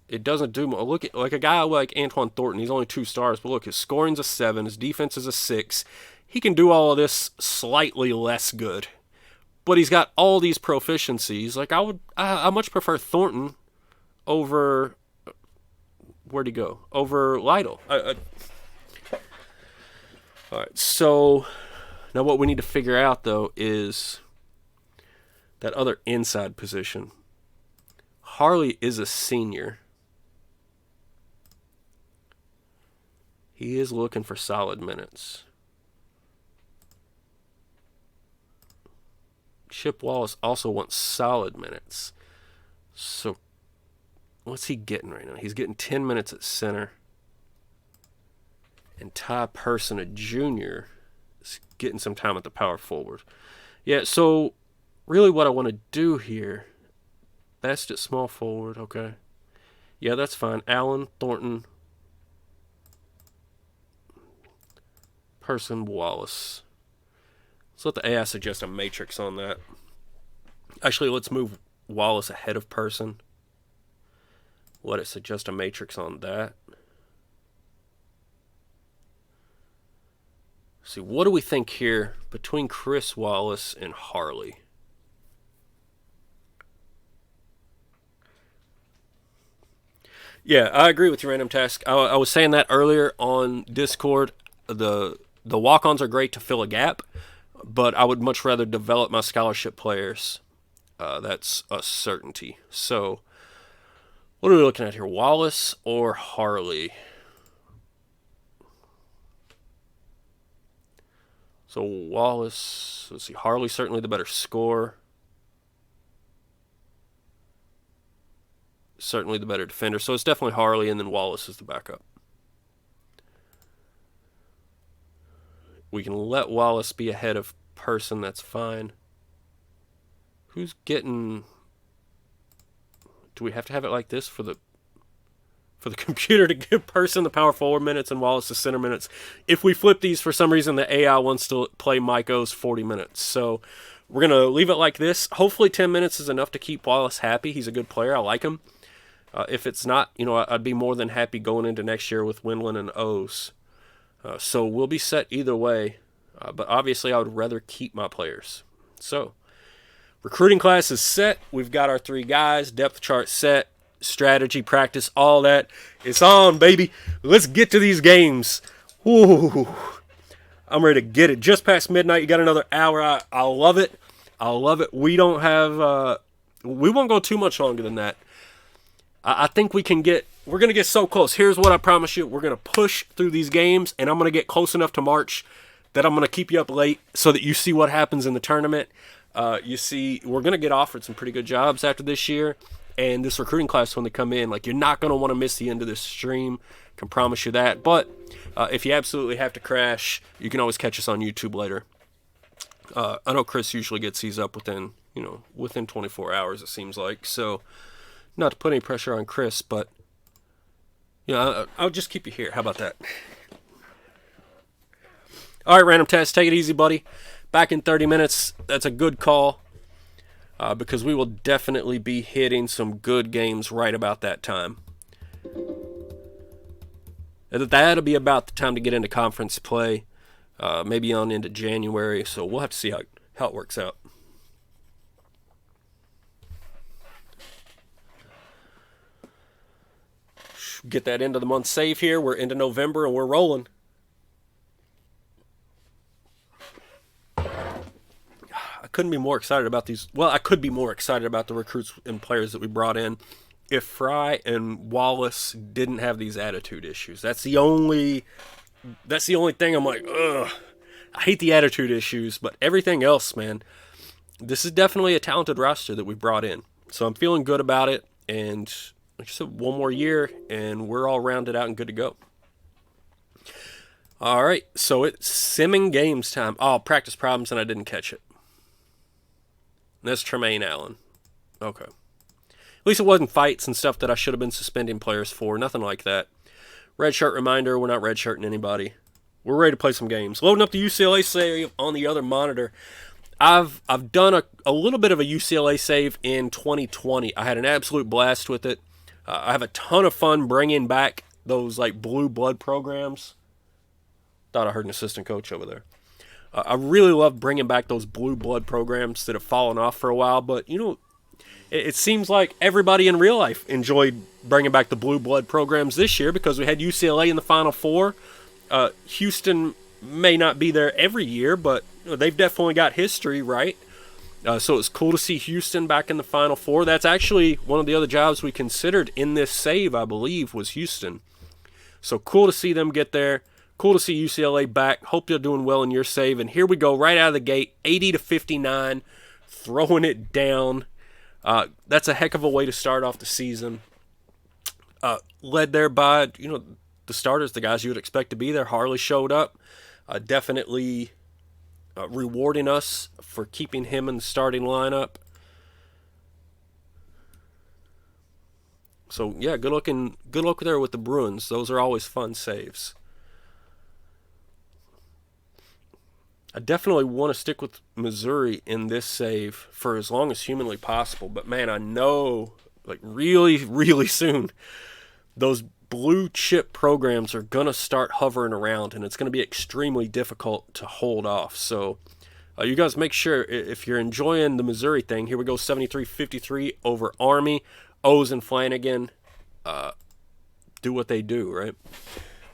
It doesn't do much. Look at like a guy like Antoine Thornton. He's only 2 stars, but look, his scoring's a 7, his defense is a 6. He can do all of this slightly less good, but he's got all these proficiencies. Like I much prefer Thornton over. Where'd he go? Over Lytle. All right. So now what we need to figure out though is that other inside position. Harley is a senior. He is looking for solid minutes. Chip Wallace also wants solid minutes. So what's he getting right now? He's getting 10 minutes at center. And Ty Person, a junior, is getting some time at the power forward. Yeah, so really what I want to do here, best at small forward, okay. Yeah, that's fine. Allen, Thornton, Person, Wallace. Let's let the AI suggest a matrix on that. Actually, let's move Wallace ahead of Person. Let it suggest a matrix on that. See, what do we think here between Chris Wallace and Harley? Yeah, I agree with you, Random Task. I was saying that earlier on Discord. The walk-ons are great to fill a gap, but I would much rather develop my scholarship players. That's a certainty. So, what are we looking at here? Wallace or Harley? So Wallace, let's see, Harley certainly the better scorer. Certainly the better defender. So it's definitely Harley, and then Wallace is the backup. We can let Wallace be ahead of Person, that's fine. Who's getting... Do we have to have it like this for the computer to give Person the power forward minutes and Wallace the center minutes? If we flip these, for some reason the AI wants to play Mike O's 40 minutes. So we're going to leave it like this. Hopefully 10 minutes is enough to keep Wallace happy. He's a good player. I like him. If it's not, I'd be more than happy going into next year with Wendland and O's. So we'll be set either way. But obviously I would rather keep my players. So recruiting class is set. We've got our 3 guys. Depth chart set. Strategy, practice, all that. It's on, baby. Let's get to these games. Ooh, I'm ready to get it. Just past midnight. You got another hour. I love it. I love it. We don't have... we won't go too much longer than that. I think we're going to get so close. Here's what I promise you. We're going to push through these games, and I'm going to get close enough to March that I'm going to keep you up late so that you see what happens in the tournament. You see, we're going to get offered some pretty good jobs after this year. And this recruiting class, when they come in, you're not going to want to miss the end of this stream. Can promise you that. But if you absolutely have to crash, you can always catch us on YouTube later. I know Chris usually gets these up within 24 hours, it seems like. So, not to put any pressure on Chris, but, I'll just keep you here. How about that? All right, Random Test, take it easy, buddy. Back in 30 minutes. That's a good call. Because we will definitely be hitting some good games right about that time. That'll be about the time to get into conference play, maybe on into January, so we'll have to see how it works out. Get that end of the month save here. We're into November and we're rolling. I couldn't be more excited about these. Well, I could be more excited about the recruits and players that we brought in if Fry and Wallace didn't have these attitude issues. That's the only thing I'm like, ugh. I hate the attitude issues, but everything else, man, this is definitely a talented roster that we brought in. So I'm feeling good about it, and like I said, one more year, and we're all rounded out and good to go. All right, so it's simming games time. Oh, practice problems, and I didn't catch it. That's Tremaine Allen. Okay. At least it wasn't fights and stuff that I should have been suspending players for. Nothing like that. Red shirt reminder, we're not red shirting anybody. We're ready to play some games. Loading up the UCLA save on the other monitor. I've done a little bit of a UCLA save in 2020. I had an absolute blast with it. I have a ton of fun bringing back those blue blood programs. Thought I heard an assistant coach over there. I really love bringing back those blue blood programs that have fallen off for a while, but it seems like everybody in real life enjoyed bringing back the blue blood programs this year because we had UCLA in the Final Four. Houston may not be there every year, but they've definitely got history, right? So it's cool to see Houston back in the Final Four. That's actually one of the other jobs we considered in this save, I believe, was Houston. So cool to see them get there. Cool to see UCLA back. Hope you're doing well in your save. And here we go right out of the gate, 80-59. throwing it down. That's a heck of a way to start off the season. Led there by, the starters, the guys you would expect to be there. Harley showed up, definitely rewarding us for keeping him in the starting lineup. So yeah, good luck there with the Bruins. Those are always fun saves. I definitely want to stick with Missouri in this save for as long as humanly possible. But man, I know, like, really, really soon, those blue chip programs are going to start hovering around, and it's going to be extremely difficult to hold off. So you guys make sure, if you're enjoying the Missouri thing, here we go, 73-53 over Army. O's and Flanagan do what they do, right?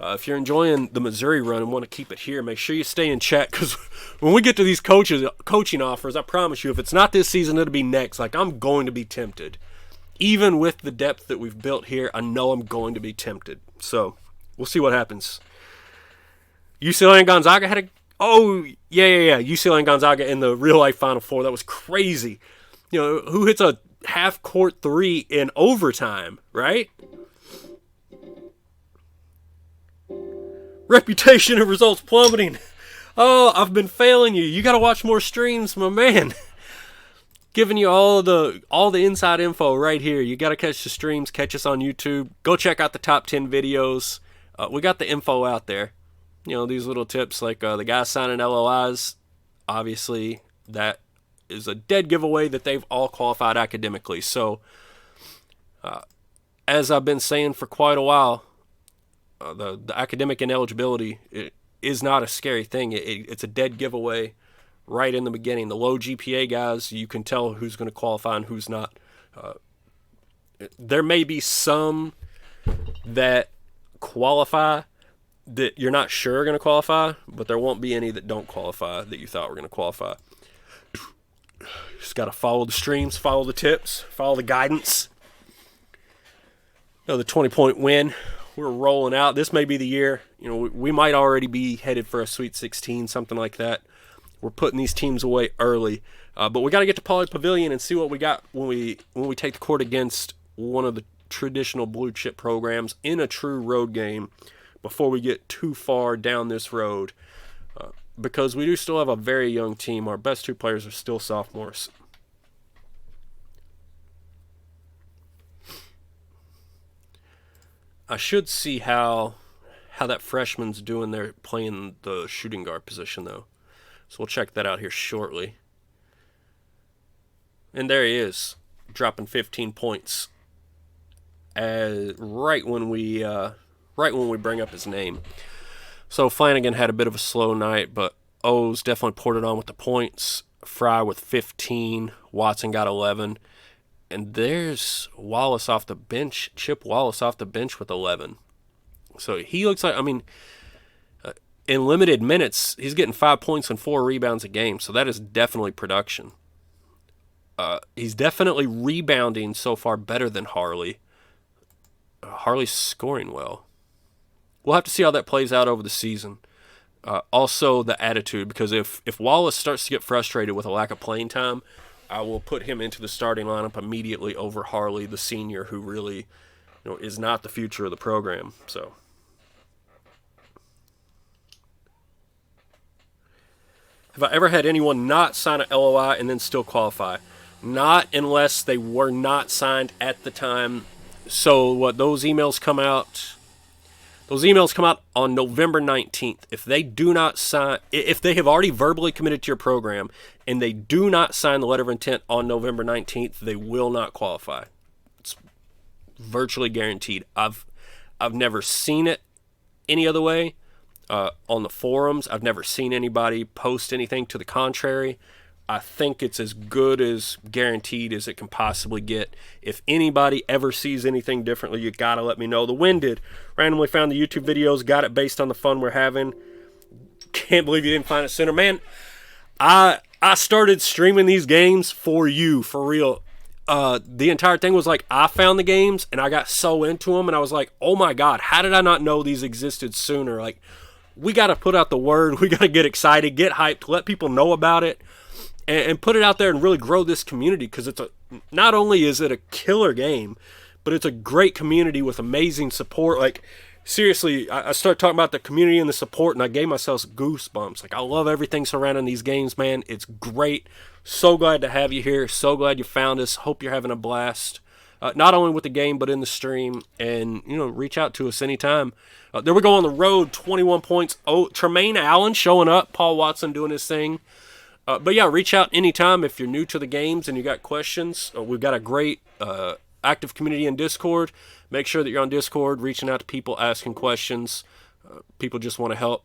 If you're enjoying the Missouri run and want to keep it here, make sure you stay in chat, because when we get to these coaching offers, I promise you, if it's not this season, it'll be next. Like, I'm going to be tempted. Even with the depth that we've built here, I know I'm going to be tempted. So, we'll see what happens. UCLA and Gonzaga had a... Oh, yeah. UCLA and Gonzaga in the real-life Final Four. That was crazy. Who hits a half-court three in overtime, right? Reputation and results plummeting. Oh, I've been failing you. You got to watch more streams, my man. Giving you all the inside info right here. You got to catch the streams, catch us on YouTube. Go check out the top 10 videos. We got the info out there. These little tips like the guys signing LOIs. Obviously, that is a dead giveaway that they've all qualified academically. So, as I've been saying for quite a while, the academic ineligibility is not a scary thing. It's a dead giveaway right in the beginning. The low GPA guys, you can tell who's going to qualify and who's not. There may be some that qualify that you're not sure are going to qualify, but there won't be any that don't qualify that you thought were going to qualify. Just got to follow the streams, follow the tips, follow the guidance. The 20-point win. We're rolling out. This may be the year. We might already be headed for a Sweet 16, something like that. We're putting these teams away early. But we got to get to Poly Pavilion and see what we got when we take the court against one of the traditional blue chip programs in a true road game before we get too far down this road. Because we do still have a very young team. Our best two players are still sophomores. I should see how that freshman's doing there playing the shooting guard position, though. So we'll check that out here shortly. And there he is, dropping 15 points. Right when we bring up his name. So Flanagan had a bit of a slow night, but O's definitely poured it on with the points. Fry with 15, Watson got 11. And there's Wallace off the bench, Chip Wallace off the bench with 11. So he looks like, in limited minutes, he's getting 5 points and 4 rebounds a game. So that is definitely production. He's definitely rebounding so far better than Harley. Harley's scoring well. We'll have to see how that plays out over the season. Also, the attitude, because if Wallace starts to get frustrated with a lack of playing time, I will put him into the starting lineup immediately over Harley, the senior, who really, is not the future of the program. So, have I ever had anyone not sign an LOI and then still qualify? Not unless they were not signed at the time. So, those emails come out. Those emails come out on November 19th. If they do not sign, if they have already verbally committed to your program and they do not sign the letter of intent on November 19th, they will not qualify. It's virtually guaranteed. I've never seen it any other way. On the forums, I've never seen anybody post anything to the contrary. I think it's as good as guaranteed as it can possibly get. If anybody ever sees anything differently, you gotta let me know. The Winded randomly found the YouTube videos, got it based on the fun we're having. Can't believe you didn't find it sooner. Man, I started streaming these games for you, for real. The entire thing was like, I found the games and I got so into them and I was like, oh my God, how did I not know these existed sooner? Like, we gotta put out the word, we gotta get excited, get hyped, let people know about it. and put it out there and really grow this community, because not only is it a killer game, but it's a great community with amazing support. Like, seriously, I started talking about the community and the support, and I gave myself goosebumps. Like, I love everything surrounding these games, man. It's great. So glad to have you here. So glad you found us. Hope you're having a blast. Not only with the game, but in the stream. And, reach out to us anytime. There we go on the road, 21 points. Oh, Tremaine Allen showing up. Paul Watson doing his thing. But yeah, reach out anytime if you're new to the games and you got questions. We've got a great active community in Discord. Make sure that you're on Discord, reaching out to people, asking questions. People just want to help.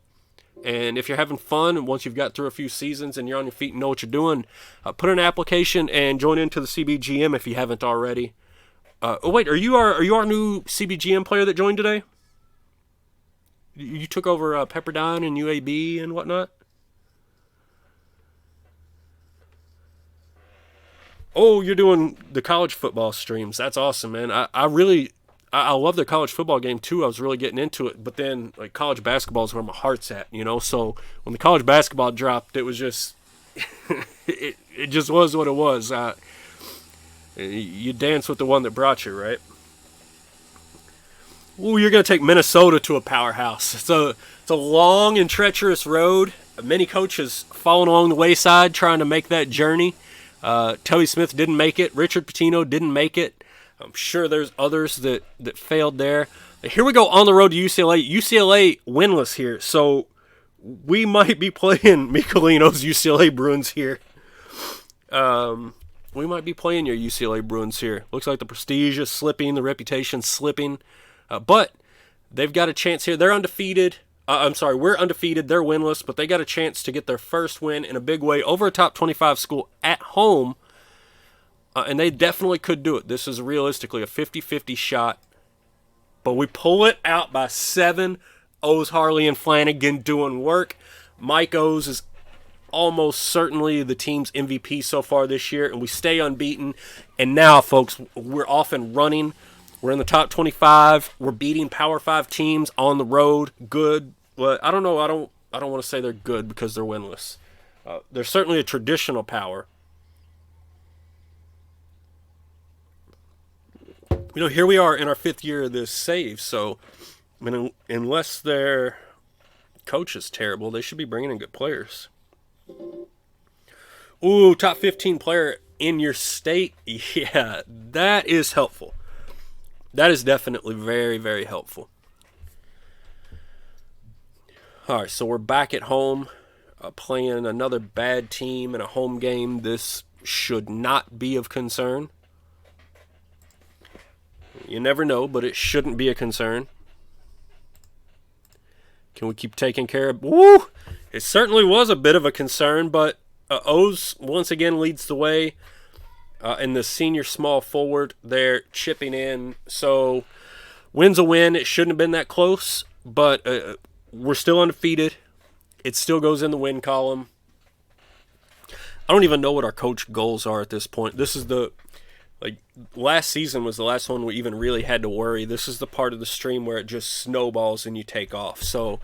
And if you're having fun, and once you've got through a few seasons and you're on your feet and know what you're doing, put in an application and join into the CBGM if you haven't already. Wait, are you our new CBGM player that joined today? You took over Pepperdine and UAB and whatnot? Oh, you're doing the college football streams. That's awesome, man. I love the college football game too. I was really getting into it, but then like college basketball is where my heart's at, So when the college basketball dropped, it was just it just was what it was. You dance with the one that brought you, right? Ooh, you're going to take Minnesota to a powerhouse. It's a long and treacherous road. Many coaches falling along the wayside trying to make that journey. Tubby Smith didn't make it. Richard Pitino didn't make it. I'm sure there's others that failed there. Here we go on the road to UCLA. UCLA winless here. So we might be playing Michelino's UCLA Bruins here. We might be playing your UCLA Bruins here. Looks like the prestige is slipping, the reputation slipping. But they've got a chance here. They're undefeated. We're undefeated. They're winless, but they got a chance to get their first win in a big way over a top 25 school at home. And they definitely could do it. This is realistically a 50-50 shot. But we pull it out by 7. O's, Harley, and Flanagan doing work. Mike O's is almost certainly the team's MVP so far this year, and we stay unbeaten. And now, folks, we're off and running. We're in the top 25. We're beating Power 5 teams on the road. Good. Well, I don't know. I don't want to say they're good because they're winless. They're certainly a traditional power. Here we are in our 5th year of this save. So, unless their coach is terrible, they should be bringing in good players. Ooh, top 15 player in your state. Yeah, that is helpful. That is definitely very, very helpful. All right, so we're back at home playing another bad team in a home game. This should not be of concern. You never know, but it shouldn't be a concern. Can we keep taking care of... Woo! It certainly was a bit of a concern, but O's once again leads the way. And the senior small forward there chipping in. So, win's a win. It shouldn't have been that close, but we're still undefeated. It still goes in the win column. I don't even know what our coach goals are at this point. This is last season was the last one we even really had to worry. This is the part of the stream where it just snowballs and you take off. So,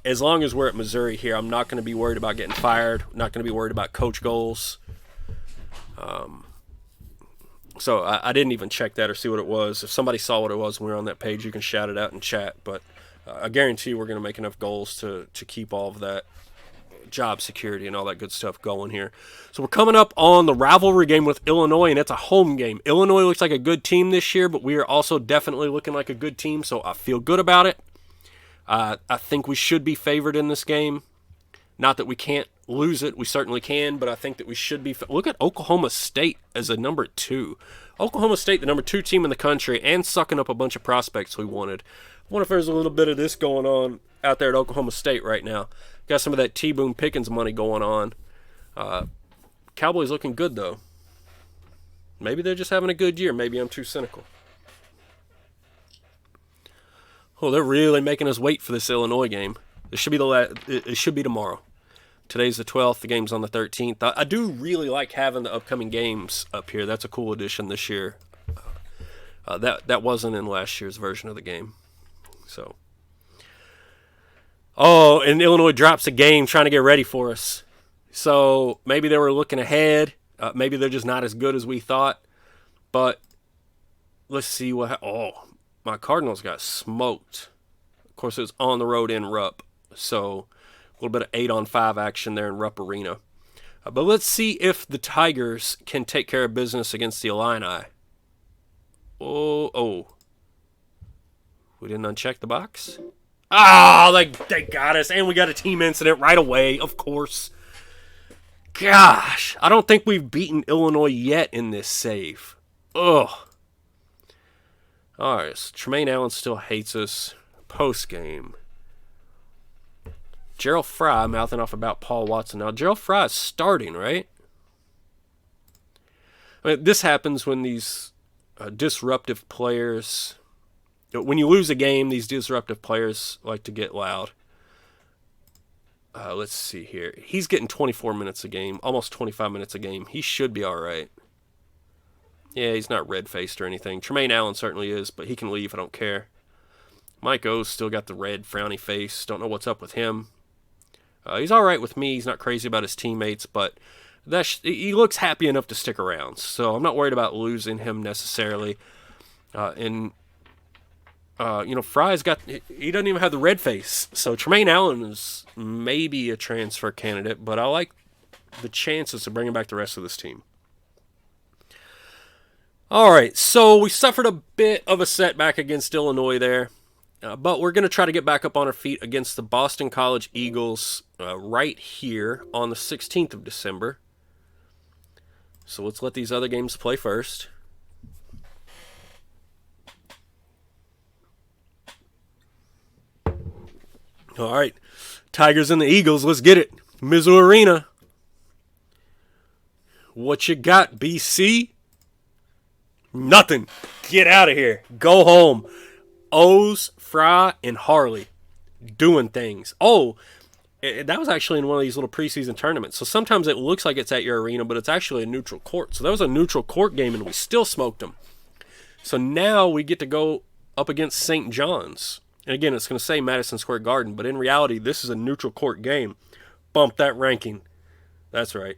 as long as we're at Missouri here, I'm not going to be worried about getting fired. I'm not going to be worried about coach goals. So I didn't even check that or see what it was. If somebody saw what it was when we were on that page, you can shout it out in chat. But I guarantee we're going to make enough goals to keep all of that job security and all that good stuff going here. So we're coming up on the rivalry game with Illinois, and it's a home game. Illinois looks like a good team this year, but we are also definitely looking like a good team, so I feel good about it. I think we should be favored in this game. Not that we can't lose it. We certainly can, but I think that we should be. Look at Oklahoma State as a number 2. Oklahoma State, the number 2 team in the country, and sucking up a bunch of prospects we wanted. I wonder if there's a little bit of this going on out there at Oklahoma State right now. Got some of that T-Boone Pickens money going on. Cowboys looking good, though. Maybe they're just having a good year. Maybe I'm too cynical. Oh, they're really making us wait for this Illinois game. It should be it should be tomorrow. Today's the 12th. The game's on the 13th. I do really like having the upcoming games up here. That's a cool addition this year. That wasn't in last year's version of the game. So. Oh, and Illinois drops a game trying to get ready for us. So maybe they were looking ahead. Maybe they're just not as good as we thought. But let's see what... Oh, my Cardinals got smoked. Of course, it was on the road in Rupp. So a little bit of 8-on-5 action there in Rupp Arena. But let's see if the Tigers can take care of business against the Illini. Oh. We didn't uncheck the box? Oh, they got us. And we got a team incident right away, of course. Gosh, I don't think we've beaten Illinois yet in this save. Ugh. All right, so Tremaine Allen still hates us. Post-game. Gerald Fry mouthing off about Paul Watson. Now, Gerald Fry is starting, right? I mean, this happens when these disruptive players... When you lose a game, these disruptive players like to get loud. Let's see here. He's getting 24 minutes a game, almost 25 minutes a game. He should be all right. Yeah, he's not red-faced or anything. Tremaine Allen certainly is, but he can leave. I don't care. Mike O's still got the red, frowny face. Don't know what's up with him. He's all right with me. He's not crazy about his teammates, but he looks happy enough to stick around. So I'm not worried about losing him necessarily. Fry's he doesn't even have the red face. So Tremaine Allen is maybe a transfer candidate, but I like the chances of bringing back the rest of this team. All right, so we suffered a bit of a setback against Illinois there, but we're going to try to get back up on our feet against the Boston College Eagles right here on the 16th of December. So let's let these other games play first. All right, Tigers and the Eagles, let's get it. Mizzou Arena. What you got, BC? Nothing. Get out of here. Go home. O's, Fry, and Harley doing things. Oh, that was actually in one of these little preseason tournaments. So sometimes it looks like it's at your arena, but it's actually a neutral court. So that was a neutral court game, and we still smoked them. So now we get to go up against St. John's. And again, it's going to say Madison Square Garden, but in reality, this is a neutral court game. Bump that ranking. That's right.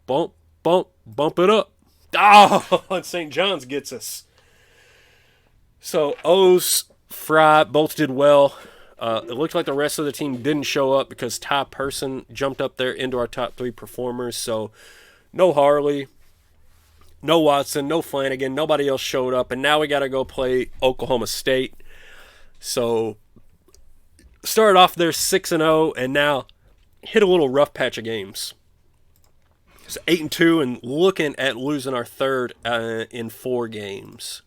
Bump it up. Oh, and St. John's gets us. So O's, Fry both did well. It looked like the rest of the team didn't show up because Ty Person jumped up there into our top 3 performers. So no Harley, no Watson, no Flanagan. Nobody else showed up. And now we got to go play Oklahoma State. So started off there 6-0 and now hit a little rough patch of games. It's 8-2 and looking at losing our third in 4 games.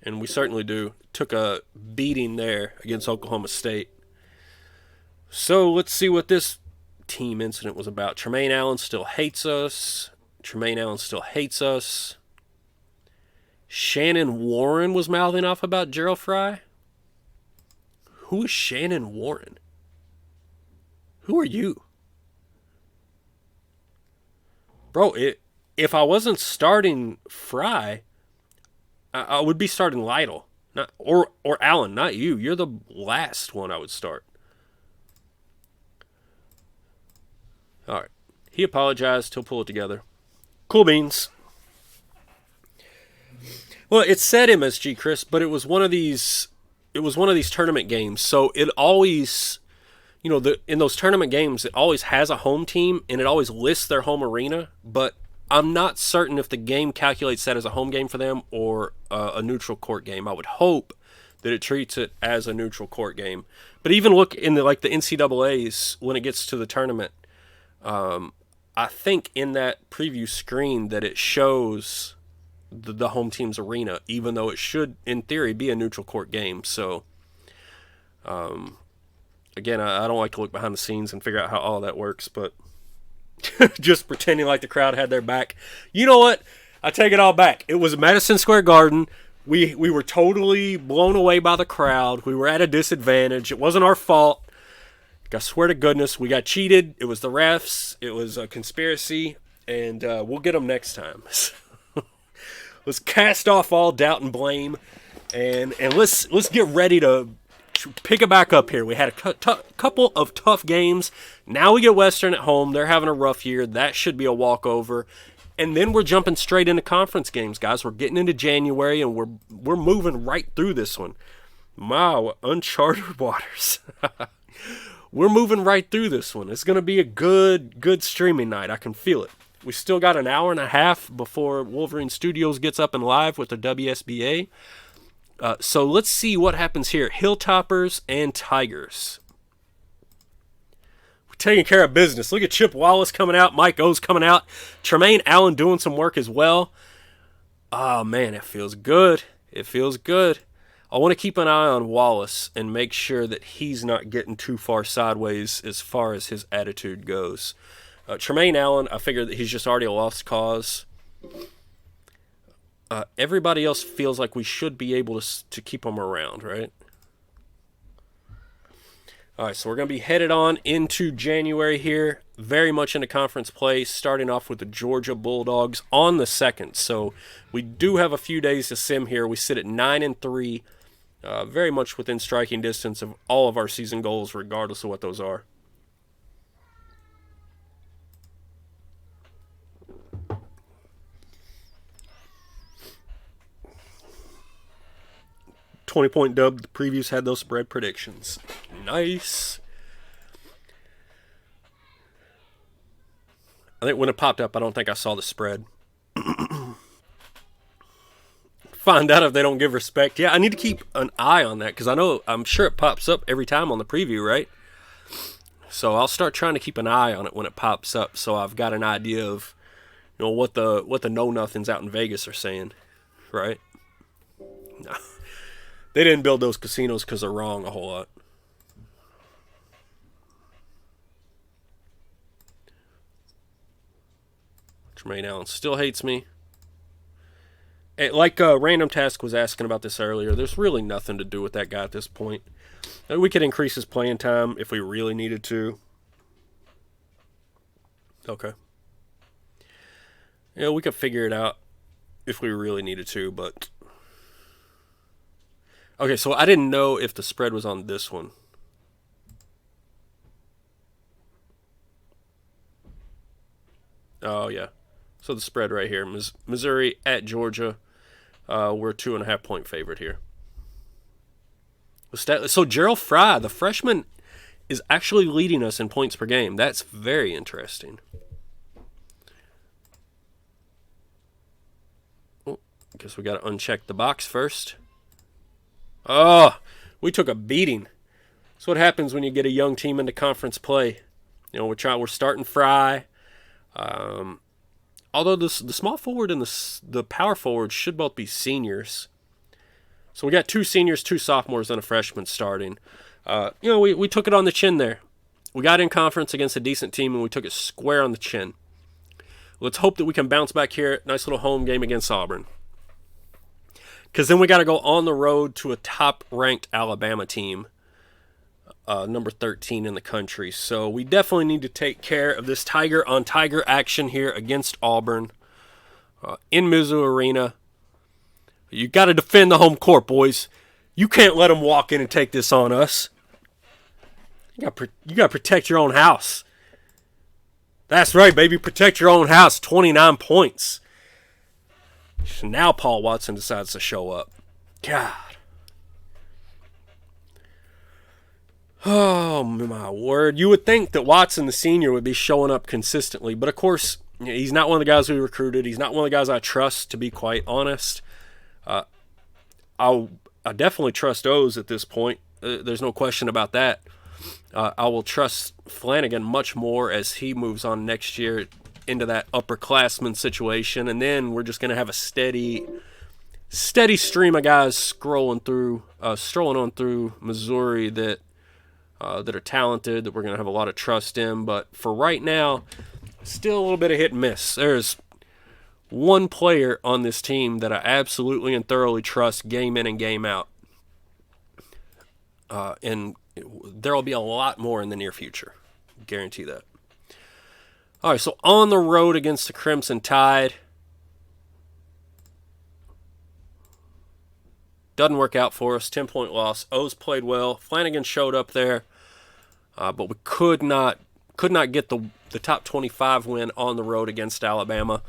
And we certainly do. Took a beating there against Oklahoma State. So let's see what this team incident was about. Tremaine Allen still hates us. Shannon Warren was mouthing off about Gerald Fry. Who is Shannon Warren? Who are you? Bro, if I wasn't starting Fry, I would be starting Lytle. Or Allen, not you. You're the last one I would start. All right. He apologized. He'll pull it together. Cool beans. Well, it said MSG, Chris, but it was one of these tournament games. So it always, in those tournament games, it always has a home team and it always lists their home arena. But I'm not certain if the game calculates that as a home game for them or a neutral court game. I would hope that it treats it as a neutral court game. But even look in the NCAAs when it gets to the tournament. I think in that preview screen that it shows the home team's arena, even though it should, in theory, be a neutral court game. So, again, I don't like to look behind the scenes and figure out how all that works, but just pretending like the crowd had their back. You know what? I take it all back. It was Madison Square Garden. We were totally blown away by the crowd. We were at a disadvantage. It wasn't our fault. I swear to goodness, we got cheated. It was the refs. It was a conspiracy, and we'll get them next time. Let's cast off all doubt and blame, and let's get ready to pick it back up here. We had a couple of tough games. Now we get Western at home. They're having a rough year. That should be a walkover. And then we're jumping straight into conference games, guys. We're getting into January, and we're moving right through this one. Wow, uncharted waters. We're moving right through this one. It's going to be a good streaming night. I can feel it. We still got an hour and a half before Wolverine Studios gets up and live with the WSBA. So let's see what happens here. Hilltoppers and Tigers. We're taking care of business. Look at Chip Wallace coming out. Mike O's coming out. Tremaine Allen doing some work as well. Oh, man, it feels good. It feels good. I want to keep an eye on Wallace and make sure that he's not getting too far sideways as far as his attitude goes. Tremaine Allen, I figure that he's just already a lost cause. Everybody else feels like we should be able to keep him around, right? All right, so we're going to be headed on into January here, very much into conference play, starting off with the Georgia Bulldogs on the 2nd. So we do have a few days to sim here. We sit at 9-3, very much within striking distance of all of our season goals, regardless of what those are. $20-point dub. The previews had those spread predictions. Nice. I think when it popped up, I don't think I saw the spread. Find out if they don't give respect. Yeah, I need to keep an eye on that because I'm sure it pops up every time on the preview, right? So I'll start trying to keep an eye on it when it pops up, so I've got an idea of, what the know nothings out in Vegas are saying, right? No. They didn't build those casinos because they're wrong a whole lot. Tremaine Allen still hates me. Like Random Task was asking about this earlier, there's really nothing to do with that guy at this point. We could increase his playing time if we really needed to. Okay. We could figure it out if we really needed to, but... Okay, so I didn't know if the spread was on this one. Oh, yeah. So the spread right here. Missouri at Georgia. We're a 2.5-point favorite here. So Gerald Fry, the freshman, is actually leading us in points per game. That's very interesting. Oh, I guess we got to uncheck the box first. Oh, we took a beating. That's what happens when you get a young team into conference play. We're starting Fry. Although the small forward and the power forward should both be seniors. So we got 2 seniors, 2 sophomores, and a freshman starting. We took it on the chin there. We got in conference against a decent team, and we took it square on the chin. Let's hope that we can bounce back here. Nice little home game against Auburn. Because then we got to go on the road to a top-ranked Alabama team, number 13 in the country. So we definitely need to take care of this tiger-on-tiger action here against Auburn in Mizzou Arena. You got to defend the home court, boys. You can't let them walk in and take this on us. You got to protect your own house. That's right, baby. Protect your own house. 29 points. Now Paul Watson decides to show up. God. Oh, my word. You would think that Watson, the senior, would be showing up consistently. But, of course, he's not one of the guys we recruited. He's not one of the guys I trust, to be quite honest. I definitely trust O's at this point. There's no question about that. I will trust Flanagan much more as he moves on next year into that upperclassman situation, and then we're just going to have a steady stream of guys strolling on through Missouri that are talented, that we're going to have a lot of trust in. But for right now, still a little bit of hit and miss. There's one player on this team that I absolutely and thoroughly trust game in and game out. And there will be a lot more in the near future. Guarantee that. All right, so on the road against the Crimson Tide. Doesn't work out for us. 10-point loss. O's played well. Flanagan showed up there, but we could not get the top 25 win on the road against Alabama.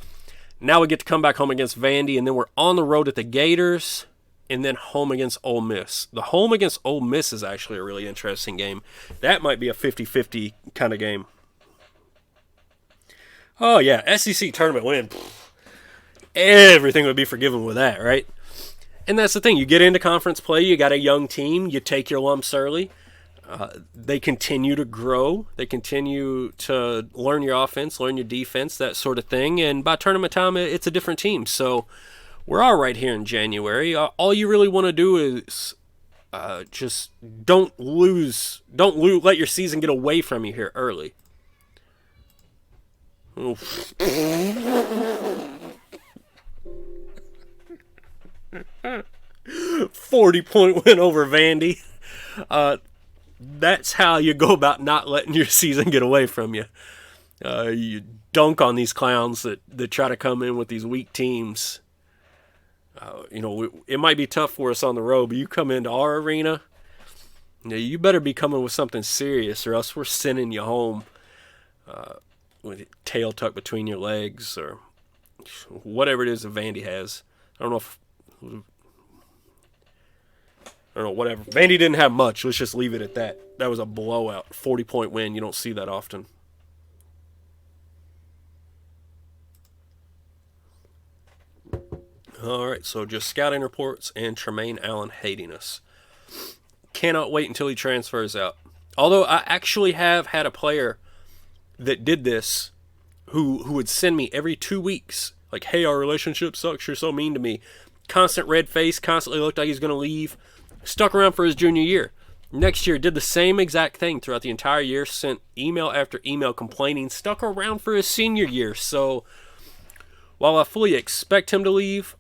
Now we get to come back home against Vandy, and then we're on the road at the Gators, and then home against Ole Miss. The home against Ole Miss is actually a really interesting game. That might be a 50-50 kind of game. Oh, yeah, SEC tournament win. Everything would be forgiven with that, right? And that's the thing. You get into conference play, you got a young team, you take your lumps early. They continue to grow. They continue to learn your offense, learn your defense, that sort of thing. And by tournament time, it's a different team. So we're all right here in January. All you really want to do is just don't let your season get away from you here early. 40-point win over Vandy. That's how you go about not letting your season get away from you. You dunk on these clowns that try to come in with these weak teams. It might be tough for us on the road, but you come into our arena, you better be coming with something serious, or else we're sending you home with your tail tucked between your legs, or whatever it is that Vandy has. I don't know, whatever. Vandy didn't have much. Let's just leave it at that. That was a blowout. 40-point win. You don't see that often. All right, so just scouting reports and Tremaine Allen hating us. Cannot wait until he transfers out. Although I actually have had a player that did this who would send me every 2 weeks, like, hey, our relationship sucks. You're so mean to me. Constant red face, constantly looked like he's going to leave. Stuck around for his junior year. Next year, did the same exact thing throughout the entire year, sent email after email complaining, stuck around for his senior year. So, while I fully expect him to leave,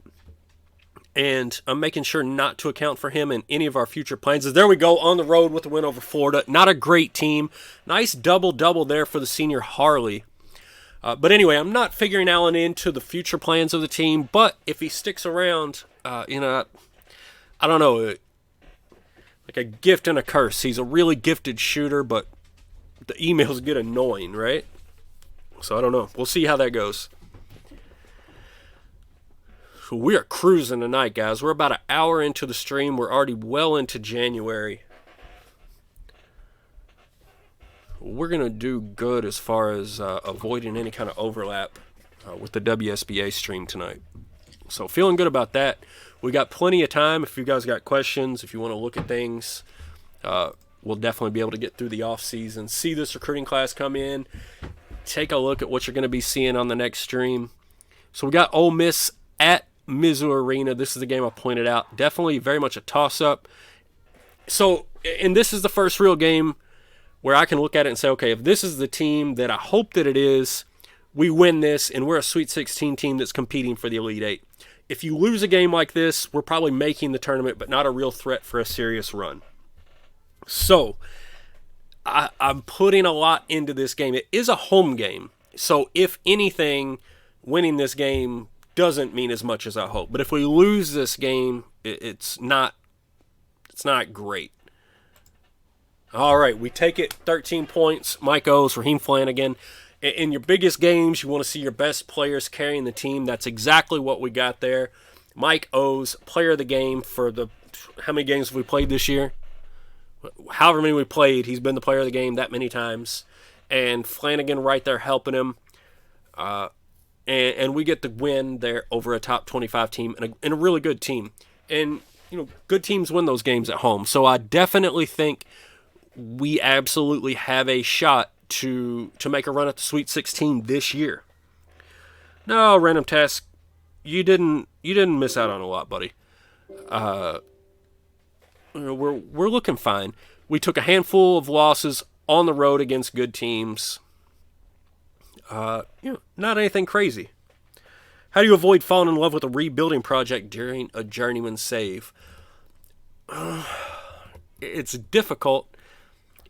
and I'm making sure not to account for him in any of our future plans, as there we go, on the road with the win over Florida. Not a great team. Nice double-double there for the senior Harley. But anyway, I'm not figuring Allen into the future plans of the team, but if he sticks around, I don't know, like a gift and a curse. He's a really gifted shooter, but the emails get annoying, right? So I don't know. We'll see how that goes. So we are cruising tonight, guys. We're about an hour into the stream. We're already well into January. We're going to do good as far as avoiding any kind of overlap with the WSBA stream tonight. So feeling good about that. We got plenty of time. If you guys got questions, if you want to look at things, we'll definitely be able to get through the off season, see this recruiting class come in, take a look at what you're going to be seeing on the next stream. So we got Ole Miss at Mizzou Arena. This is the game I pointed out. Definitely very much a toss-up. So, and this is the first real game where I can look at it and say, okay, if this is the team that I hope that it is, we win this, and we're a Sweet 16 team that's competing for the Elite Eight. If you lose a game like this, we're probably making the tournament, but not a real threat for a serious run. So, I'm putting a lot into this game. It is a home game. So, if anything, winning this game doesn't mean as much as I hope. But if we lose this game, it's not great. All right, we take it 13 points. Mike O's, Raheem Flanagan. In your biggest games, you want to see your best players carrying the team. That's exactly what we got there. Mike O's, player of the game for how many games have we played this year? However many we played, he's been the player of the game that many times. And Flanagan right there helping him. And we get the win there over a top 25 team and a really good team. And, good teams win those games at home. So I definitely think we absolutely have a shot to make a run at the Sweet 16 this year. No, random task. You didn't miss out on a lot, buddy. We're looking fine. We took a handful of losses on the road against good teams. Not anything crazy. How do you avoid falling in love with a rebuilding project during a Journeyman save? It's difficult.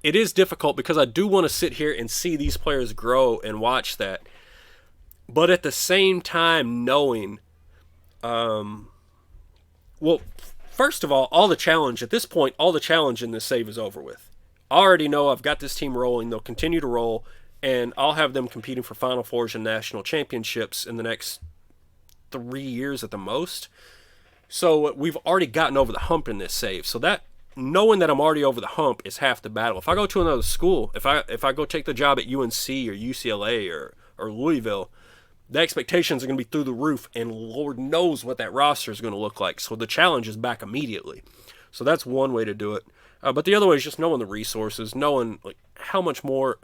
It is difficult because I do want to sit here and see these players grow and watch that. But at the same time, knowing, first first of all the challenge at this point, all the challenge in this save is over with. I already know I've got this team rolling. They'll continue to roll, and I'll have them competing for Final Fours and national championships in the next 3 years at the most. So we've already gotten over the hump in this save. So that knowing that I'm already over the hump is half the battle. If I go to another school, if I go take the job at UNC or UCLA or Louisville, the expectations are going to be through the roof, and Lord knows what that roster is going to look like. So the challenge is back immediately. So that's one way to do it. But the other way is just knowing the resources, knowing like how much more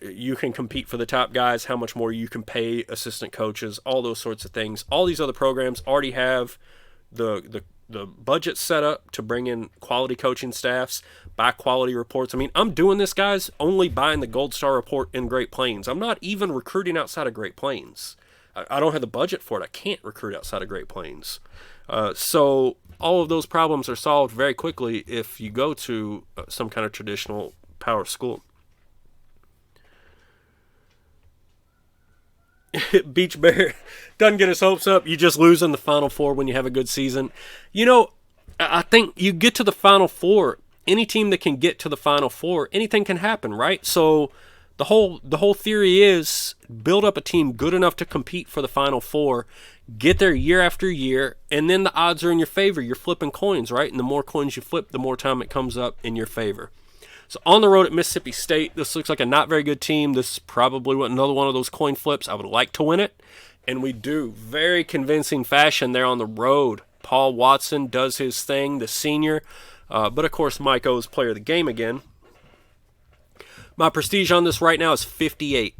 you can compete for the top guys, how much more you can pay assistant coaches, all those sorts of things. All these other programs already have the budget set up to bring in quality coaching staffs, buy quality reports. I mean, I'm doing this, guys, only buying the Gold Star report in Great Plains. I'm not even recruiting outside of Great Plains. I don't have the budget for it. I can't recruit outside of Great Plains. So all of those problems are solved very quickly if you go to some kind of traditional power school. Beach Bear doesn't get his hopes up. You just lose in the Final Four when you have a good season. You know, I think you get to the Final Four. Any team that can get to the Final Four, anything can happen, right? So the whole theory is build up a team good enough to compete for the Final Four, get there year after year, and then the odds are in your favor. You're flipping coins, right? And the more coins you flip, the more time it comes up in your favor. So on the road at Mississippi State, this looks like a not very good team. This is probably another one of those coin flips. I would like to win it, and we do. Very convincing fashion there on the road. Paul Watson does his thing, the senior. But, of course, Mike O's player of the game again. My prestige on this right now is 58.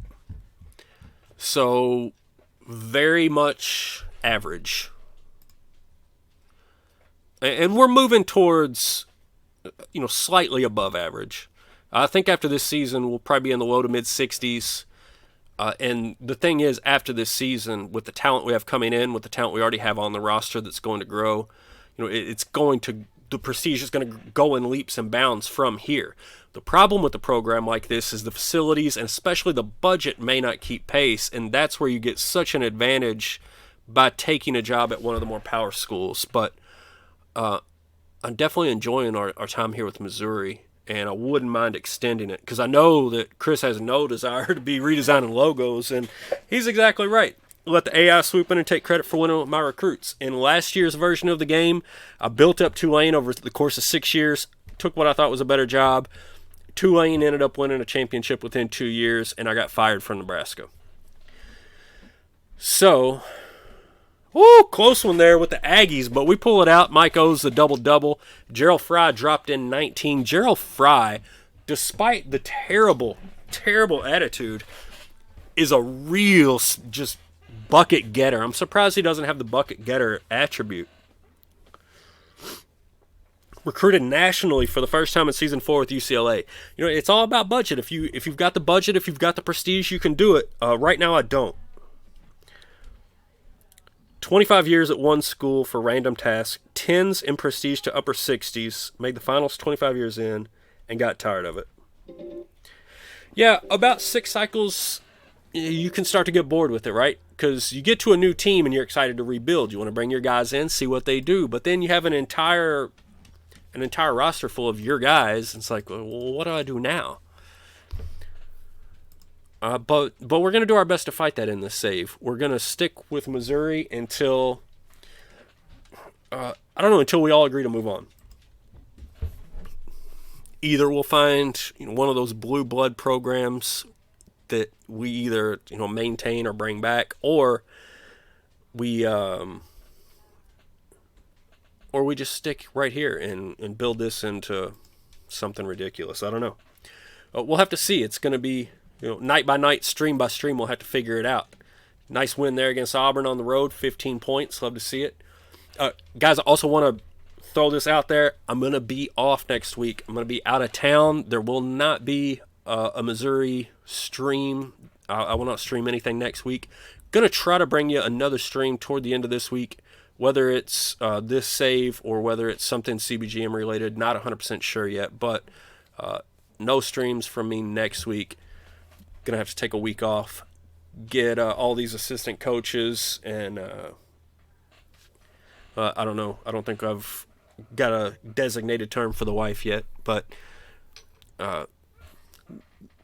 So, very much average. And we're moving towards, slightly above average. I think after this season, we'll probably be in the low to mid-60s. And the thing is, after this season, with the talent we have coming in, with the talent we already have on the roster that's going to grow, the prestige is going to go in leaps and bounds from here. The problem with the program like this is the facilities and especially the budget may not keep pace, and that's where you get such an advantage by taking a job at one of the more power schools. But I'm definitely enjoying our time here with Missouri, and I wouldn't mind extending it because I know that Chris has no desire to be redesigning logos, and he's exactly right. Let the AI swoop in and take credit for winning with my recruits. In last year's version of the game, I built up Tulane over the course of 6 years, took what I thought was a better job. Tulane ended up winning a championship within 2 years, and I got fired from Nebraska. So, close one there with the Aggies, but we pull it out. Mike O's the double-double. Gerald Fry dropped in 19. Gerald Fry, despite the terrible, terrible attitude, is a real just bucket getter. I'm surprised he doesn't have the bucket getter attribute. Recruited nationally for the first time in season 4 with UCLA. It's all about budget. If you've got the budget, if you've got the prestige, you can do it. Right now, I don't. 25 years at one school for random task, 10s in prestige to upper 60s, made the finals 25 years in, and got tired of it. Yeah, about 6 cycles, you can start to get bored with it, right? Because you get to a new team and you're excited to rebuild. You want to bring your guys in, see what they do. But then you have an entire roster full of your guys. It's like, well, what do I do now? But we're going to do our best to fight that in this save. We're going to stick with Missouri until, until we all agree to move on. Either we'll find one of those blue blood programs that we either maintain or bring back, or we just stick right here and build this into something ridiculous. I don't know. We'll have to see. It's going to be night by night, stream by stream. We'll have to figure it out. Nice win there against Auburn on the road, 15 points. Love to see it. Guys, I also want to throw this out there. I'm going to be off next week. I'm going to be out of town. There will not be a Missouri stream. I will not stream anything next week. Going to try to bring you another stream toward the end of this week, whether it's this save or whether it's something CBGM related. Not 100% sure yet, but no streams from me next week. Going to have to take a week off, get all these assistant coaches and I don't know. I don't think I've got a designated term for the wife yet, but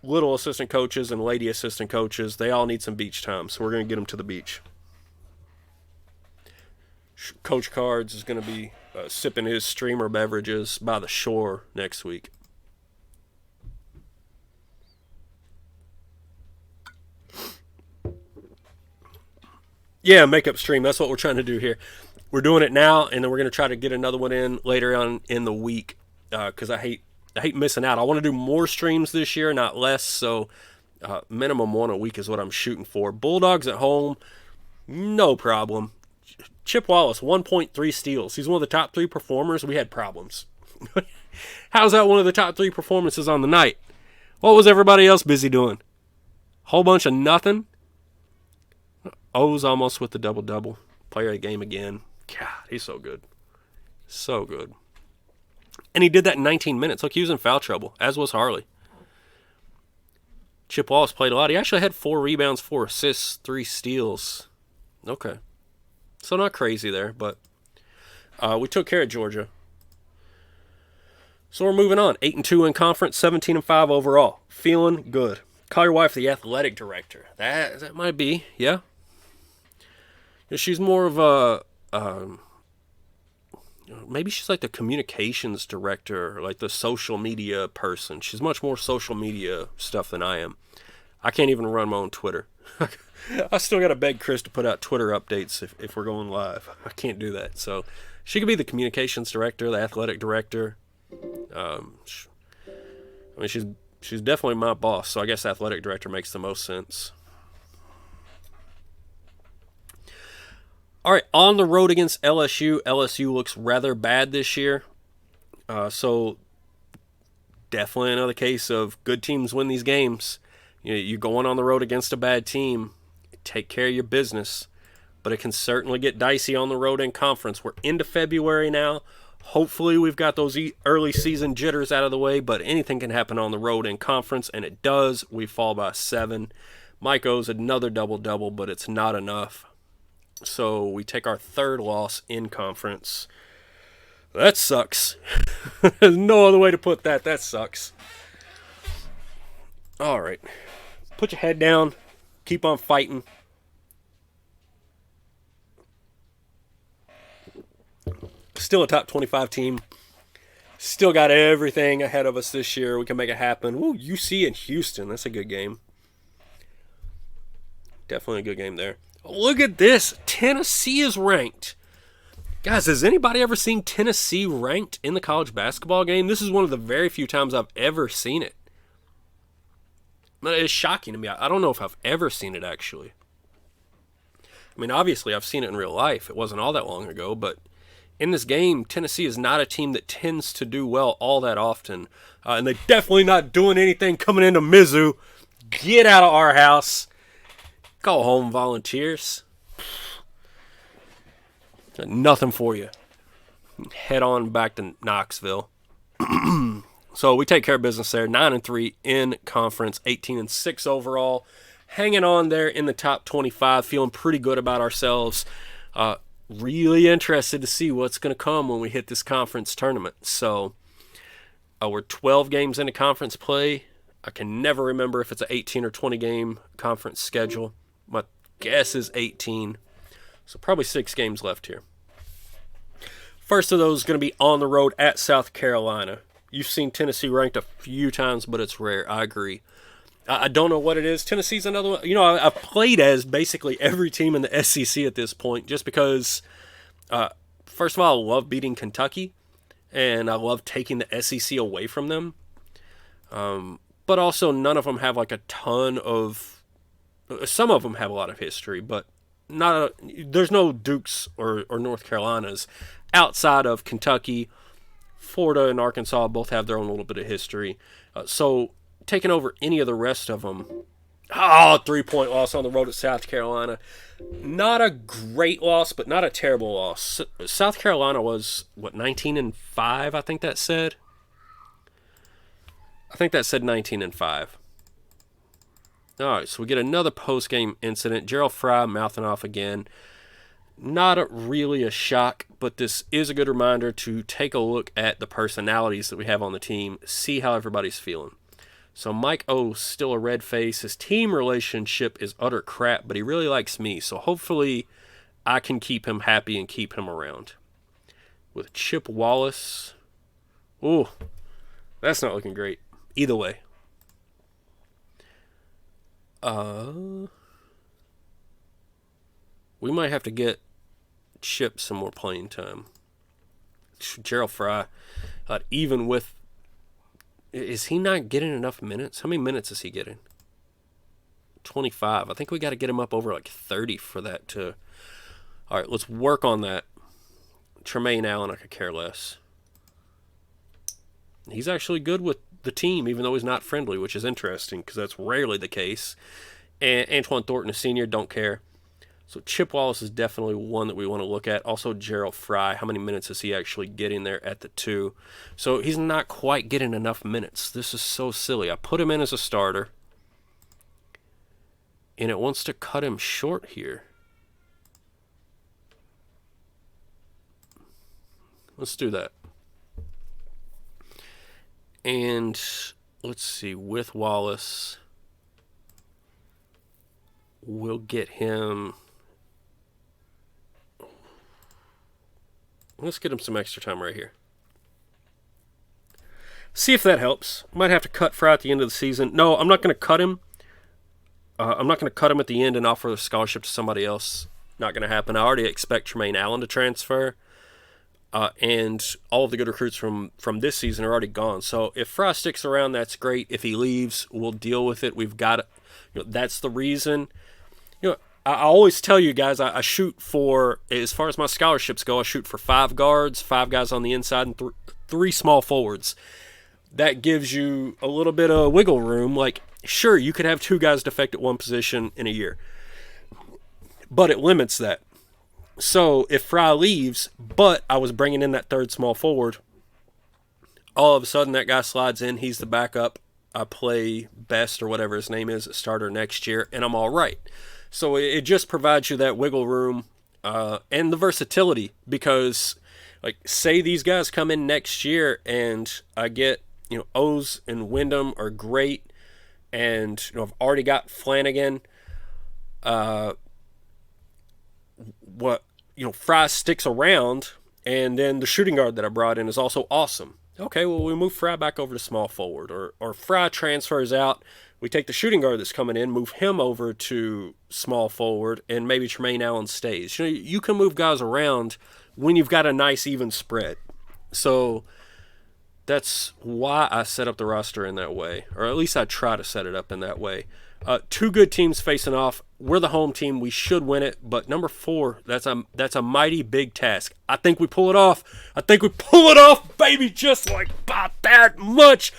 little assistant coaches and lady assistant coaches, they all need some beach time, so we're going to get them to the beach. Coach Cards is going to be sipping his streamer beverages by the shore next week. Yeah, makeup stream. That's what we're trying to do here. We're doing it now, and then we're going to try to get another one in later on in the week because I hate missing out. I want to do more streams this year, not less, so minimum one a week is what I'm shooting for. Bulldogs at home, no problem. Chip Wallace, 1.3 steals. He's one of the top 3 performers. We had problems. How's that one of the top 3 performances on the night? What was everybody else busy doing? Whole bunch of nothing? O's almost with the double-double. Player of the game again. God, he's so good. So good. And he did that in 19 minutes. Look, he was in foul trouble, as was Harley. Chip Wallace played a lot. He actually had 4 rebounds, 4 assists, 3 steals. Okay. So not crazy there, but we took care of Georgia. So we're moving on. 8-2 in conference, 17-5 overall. Feeling good. Call your wife the athletic director. That might be, yeah. She's more of a, maybe she's like the communications director, like the social media person. She's much more social media stuff than I am. I can't even run my own Twitter. I still got to beg Chris to put out Twitter updates if we're going live. I can't do that. So she could be the communications director, the athletic director. I mean, she's definitely my boss, so I guess athletic director makes the most sense. All right, on the road against LSU. LSU looks rather bad this year. So definitely another case of good teams win these games. You're going on the road against a bad team. Take care of your business. But it can certainly get dicey on the road in conference. We're into February now. Hopefully we've got those early season jitters out of the way, but anything can happen on the road in conference, and it does. We fall by 7. Mike owes another double-double, but it's not enough. So we take our 3rd loss in conference. That sucks. There's no other way to put that. That sucks. All right. Put your head down. Keep on fighting. Still a top 25 team. Still got everything ahead of us this year. We can make it happen. Ooh, UC and Houston. That's a good game. Definitely a good game there. Look at this. Tennessee is ranked. Guys, has anybody ever seen Tennessee ranked in the college basketball game? This is one of the very few times I've ever seen it. It's shocking to me. I don't know if I've ever seen it, actually. I mean, obviously, I've seen it in real life. It wasn't all that long ago, but in this game, Tennessee is not a team that tends to do well all that often. And they're definitely not doing anything coming into Mizzou. Get out of our house. Go home, Volunteers. Nothing for you. Head on back to Knoxville. So we take care of business there. 9-3 in conference, 18-6 overall. Hanging on there in the top 25. Feeling pretty good about ourselves. Really interested to see what's going to come when we hit this conference tournament. So we're 12 games into conference play. I can never remember if it's an 18 or 20 game conference schedule. My guess is 18. So probably 6 games left here. First of those is going to be on the road at South Carolina. You've seen Tennessee ranked a few times, but it's rare. I agree. I don't know what it is. Tennessee's another one. I've played as basically every team in the SEC at this point just because, first of all, I love beating Kentucky, and I love taking the SEC away from them. But also none of them have like a ton of... Some of them have a lot of history, but there's no Dukes or North Carolinas outside of Kentucky. Florida and Arkansas both have their own little bit of history. So taking over any of the rest of them. 3-point loss on the road at South Carolina. Not a great loss, but not a terrible loss. South Carolina was, 19-5, I think that said? I think that said 19-5. All right, so we get another post-game incident. Gerald Fry mouthing off again. Not really a shock, but this is a good reminder to take a look at the personalities that we have on the team, see how everybody's feeling. So Mike O's still a red face. His team relationship is utter crap, but he really likes me. So hopefully I can keep him happy and keep him around. With Chip Wallace, ooh, that's not looking great. Either way. We might have to get Chip some more playing time. Gerald Fry, even with... Is he not getting enough minutes? How many minutes is he getting? 25. I think we got to get him up over like 30 for that to... All right, let's work on that. Tremaine Allen, I could care less. He's actually good with the team, even though he's not friendly, which is interesting because that's rarely the case. And Antoine Thornton, a senior, don't care. So Chip Wallace is definitely one that we want to look at. Also Gerald Fry, how many minutes is he actually getting there at the 2? So he's not quite getting enough minutes. This is so silly. I put him in as a starter, and it wants to cut him short here. Let's do that. And let's see, with Wallace, we'll get him... Let's get him some extra time right here. See if that helps. Might have to cut Fry at the end of the season. No, I'm not going to cut him. I'm not going to cut him at the end and offer a scholarship to somebody else. Not going to happen. I already expect Tremaine Allen to transfer. And all of the good recruits from this season are already gone. So if Fry sticks around, that's great. If he leaves, we'll deal with it. We've got it. That's the reason. I always tell you guys, I shoot for, as far as my scholarships go, I shoot for 5 guards, 5 guys on the inside, and 3 small forwards. That gives you a little bit of wiggle room. Like, sure, you could have 2 guys defect at one position in a year, but it limits that. So if Fry leaves, but I was bringing in that 3rd small forward, all of a sudden that guy slides in, he's the backup. I play Best or whatever his name is at starter next year, and I'm all right. So it just provides you that wiggle room and the versatility because, like, say these guys come in next year and I get, O's and Wyndham are great, and I've already got Flanagan. Fry sticks around, and then the shooting guard that I brought in is also awesome. Okay, well, we move Fry back over to small forward, or Fry transfers out. We take the shooting guard that's coming in, move him over to small forward, and maybe Tremaine Allen stays. You can move guys around when you've got a nice even spread. So that's why I set up the roster in that way, or at least I try to set it up in that way. 2 good teams facing off. We're the home team. We should win it, but number 4, that's a mighty big task. I think we pull it off. Baby, just like by that much.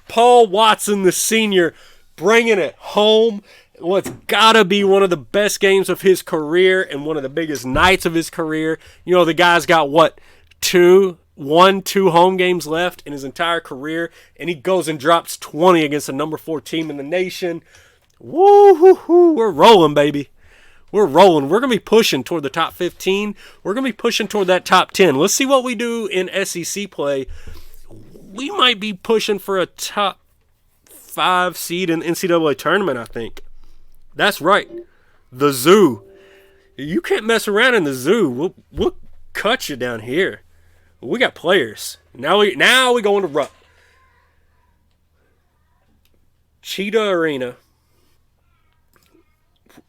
Paul Watson, the senior, bringing it home. What's got to be one of the best games of his career and one of the biggest nights of his career. The guy's got, 2 home games left in his entire career, and he goes and drops 20 against the number 4 team in the nation. Woo-hoo-hoo. We're rolling, baby. We're rolling. We're going to be pushing toward the top 15. We're going to be pushing toward that top 10. Let's see what we do in SEC play. We might be pushing for a top 5 seed in the NCAA Tournament, I think. That's right. The zoo. You can't mess around in the zoo. We'll cut you down here. We got players. Now we go into Rupp. Cheetah Arena.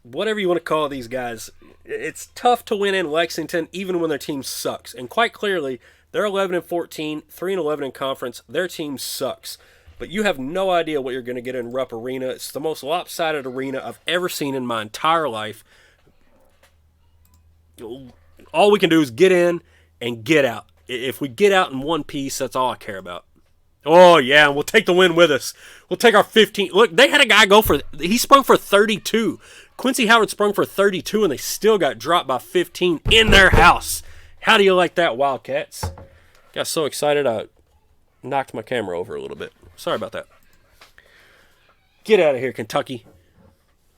Whatever you want to call these guys. It's tough to win in Lexington even when their team sucks. And quite clearly, they're 11-14, 3-11 in conference. Their team sucks. But you have no idea what you're going to get in Rupp Arena. It's the most lopsided arena I've ever seen in my entire life. All we can do is get in and get out. If we get out in one piece, that's all I care about. Oh, yeah, we'll take the win with us. We'll take our 15. Look, they had a guy he sprung for 32. Quincy Howard sprung for 32, and they still got dropped by 15 in their house. How do you like that, Wildcats? Got so excited I knocked my camera over a little bit. Sorry about that. Get out of here, Kentucky.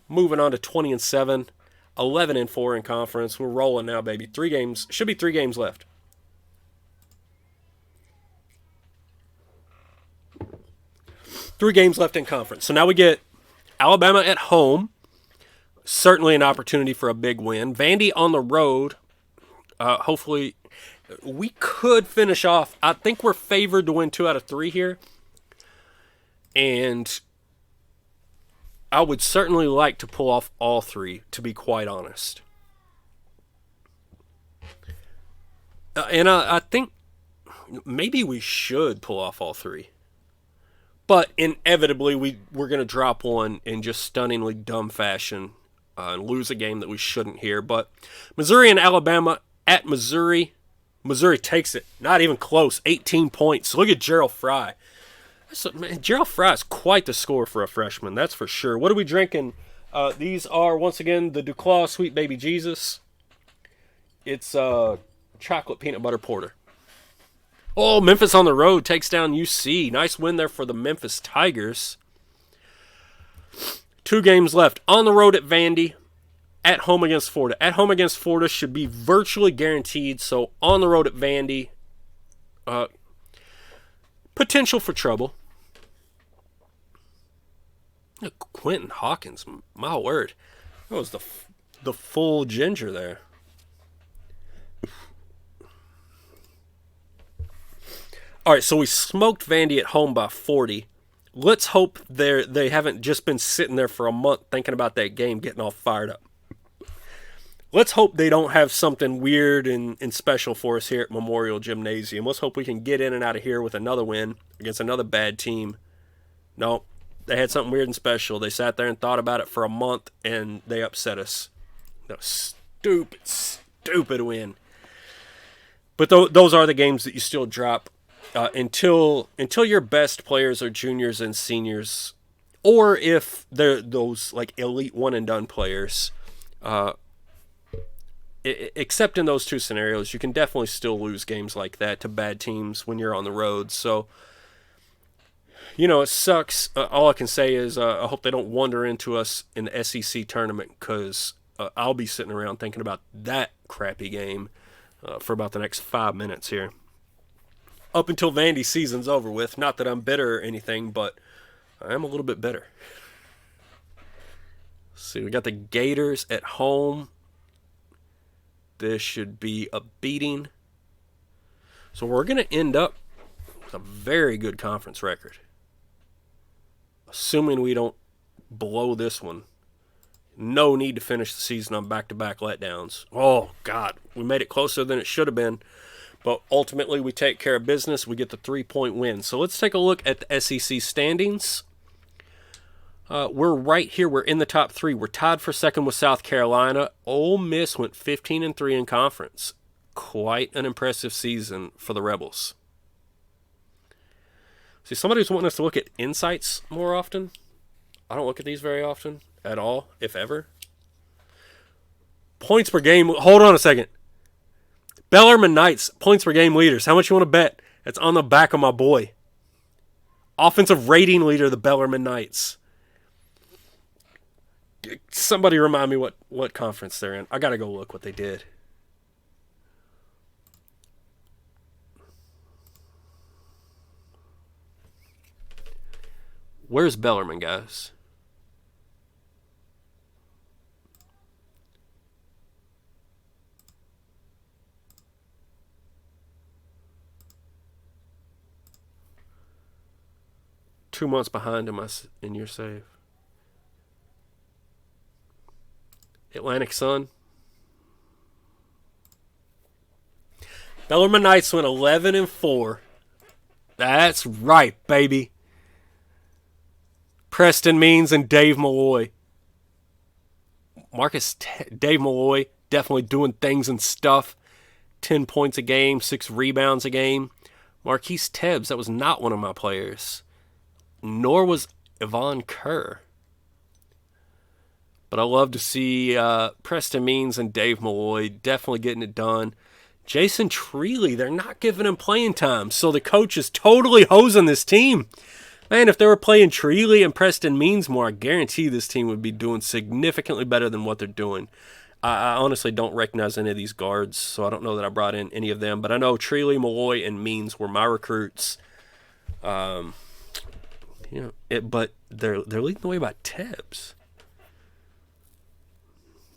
Moving on to 20-7. 11-4 in conference. We're rolling now, baby. 3 games. Should be 3 games left. Three games left in conference. So now we get Alabama at home. Certainly an opportunity for a big win. Vandy on the road. Hopefully, we could finish off. I think we're favored to win 2 out of 3 here. And I would certainly like to pull off all 3, to be quite honest. And I think maybe we should pull off all 3. But inevitably, we're going to drop one in just stunningly dumb fashion and lose a game that we shouldn't here. But Missouri and Alabama at Missouri. Missouri takes it. Not even close. 18 points. Look at Gerald Fry. Gerald Fry is quite the scorer for a freshman. That's for sure. What are we drinking? These are, once again, the Duclaw Sweet Baby Jesus. It's chocolate peanut butter porter. Oh, Memphis on the road takes down UC. Nice win there for the Memphis Tigers. 2 games left. On the road at Vandy. At home against Florida. At home against Florida should be virtually guaranteed. So on the road at Vandy. Potential for trouble. Quentin Hawkins. My word. That was the full ginger there. All right, so we smoked Vandy at home by 40. Let's hope they haven't just been sitting there for a month thinking about that game, getting all fired up. Let's hope they don't have something weird and special for us here at Memorial Gymnasium. Let's hope we can get in and out of here with another win against another bad team. No, they had something weird and special. They sat there and thought about it for a month, and they upset us. No, stupid win. But those are the games that you still drop. Until your best players are juniors and seniors, or if they're those like elite one and done players, except in those 2 scenarios, you can definitely still lose games like that to bad teams when you're on the road. So, it sucks. All I can say is I hope they don't wander into us in the SEC tournament, because I'll be sitting around thinking about that crappy game for about the next 5 minutes here. Up until Vandy's season's over with. Not that I'm bitter or anything, but I am a little bit bitter. Let's see, we got the Gators at home. This should be a beating. So we're going to end up with a very good conference record. Assuming we don't blow this one. No need to finish the season on back-to-back letdowns. Oh, God. We made it closer than it should have been. But ultimately, we take care of business. We get the 3-point win. So let's take a look at the SEC standings. We're right here. We're in the top 3. We're tied for second with South Carolina. Ole Miss went 15-3 in conference. Quite an impressive season for the Rebels. See, somebody's wanting us to look at insights more often. I don't look at these very often at all, if ever. Points per game. Hold on a second. Bellarmine Knights, points per game leaders. How much you want to bet? It's on the back of my boy. Offensive rating leader, the Bellarmine Knights. Somebody remind me what conference they're in. I got to go look what they did. Where's Bellarmine, guys? Two months behind him, and you're safe. Atlantic Sun. Bellarmine Knights went 11-4. That's right, baby. Preston Means and Dave Malloy. Dave Malloy definitely doing things and stuff. 10 points a game, 6 rebounds a game. Marquise Tebbs, that was not one of my players. Nor was Yvonne Kerr. But I love to see Preston Means and Dave Malloy definitely getting it done. Jason Treeley, they're not giving him playing time, so the coach is totally hosing this team. Man, if they were playing Treeley and Preston Means more, I guarantee this team would be doing significantly better than what they're doing. I honestly don't recognize any of these guards, so I don't know that I brought in any of them. But I know Treeley, Malloy, and Means were my recruits. But they're leading the way by Tibbs.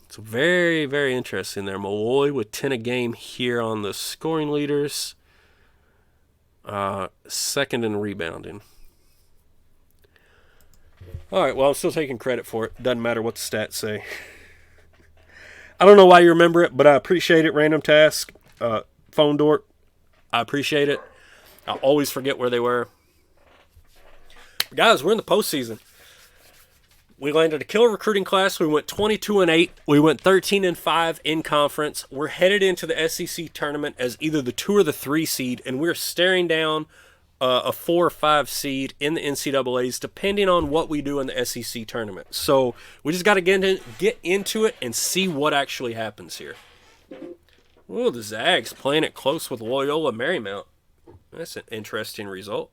So very, very interesting there. Malloy with 10 a game here on the scoring leaders. Second in rebounding. All right, well, I'm still taking credit for it. Doesn't matter what the stats say. I don't know why you remember it, but I appreciate it. Random task, phone dork. I appreciate it. I always forget where they were. Guys, we're in the postseason. We landed a killer recruiting class. We went 22-8. We went 13-5 in conference. We're headed into the SEC tournament as either the 2 or the 3 seed, and we're staring down a 4 or 5 seed in the NCAAs, depending on what we do in the SEC tournament. So we just got to get into it and see what actually happens here. Ooh, the Zags playing it close with Loyola Marymount. That's an interesting result.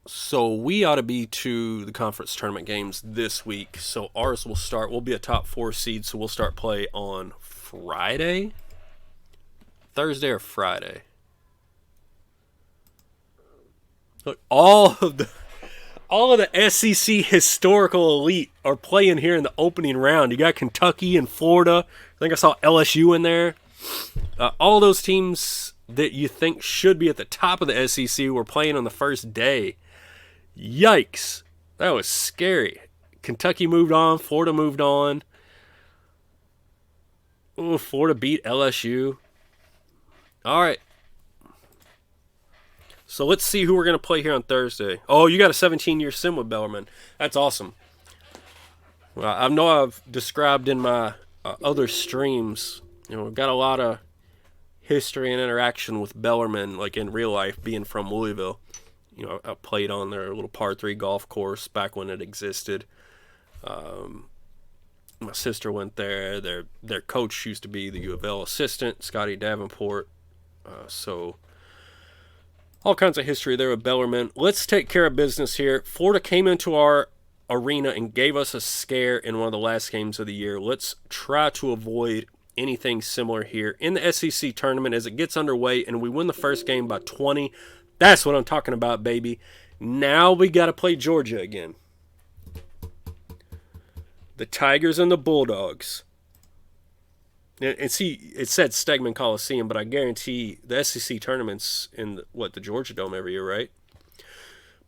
So we ought to be to the conference tournament games this week. So ours will start. We'll be a top 4 seed, so we'll start play on Friday, Thursday or Friday. Look, all of the SEC historical elite are playing here in the opening round. You got Kentucky and Florida. I think I saw LSU in there. All those teams that you think should be at the top of the SEC were playing on the first day. Yikes. That was scary. Kentucky moved on. Florida moved on. Ooh, Florida beat LSU. All right. So let's see who we're going to play here on Thursday. Oh, you got a 17-year sim with Bellarmine. That's awesome. Well, I know I've described in my other streams, we've got a lot of history and interaction with Bellarmine, like in real life, being from Louisville. I played on their little par 3 golf course back when it existed. My sister went there. Their coach used to be the U of L assistant, Scotty Davenport. So all kinds of history there with Bellarmine. Let's take care of business here. Florida came into our arena and gave us a scare in one of the last games of the year. Let's try to avoid anything similar here in the SEC tournament as it gets underway and we win the first game by 20. That's what I'm talking about, baby. Now we got to play Georgia again. The Tigers and the Bulldogs. And see, it said Stegman Coliseum, but I guarantee the SEC tournament's in the Georgia Dome every year, right?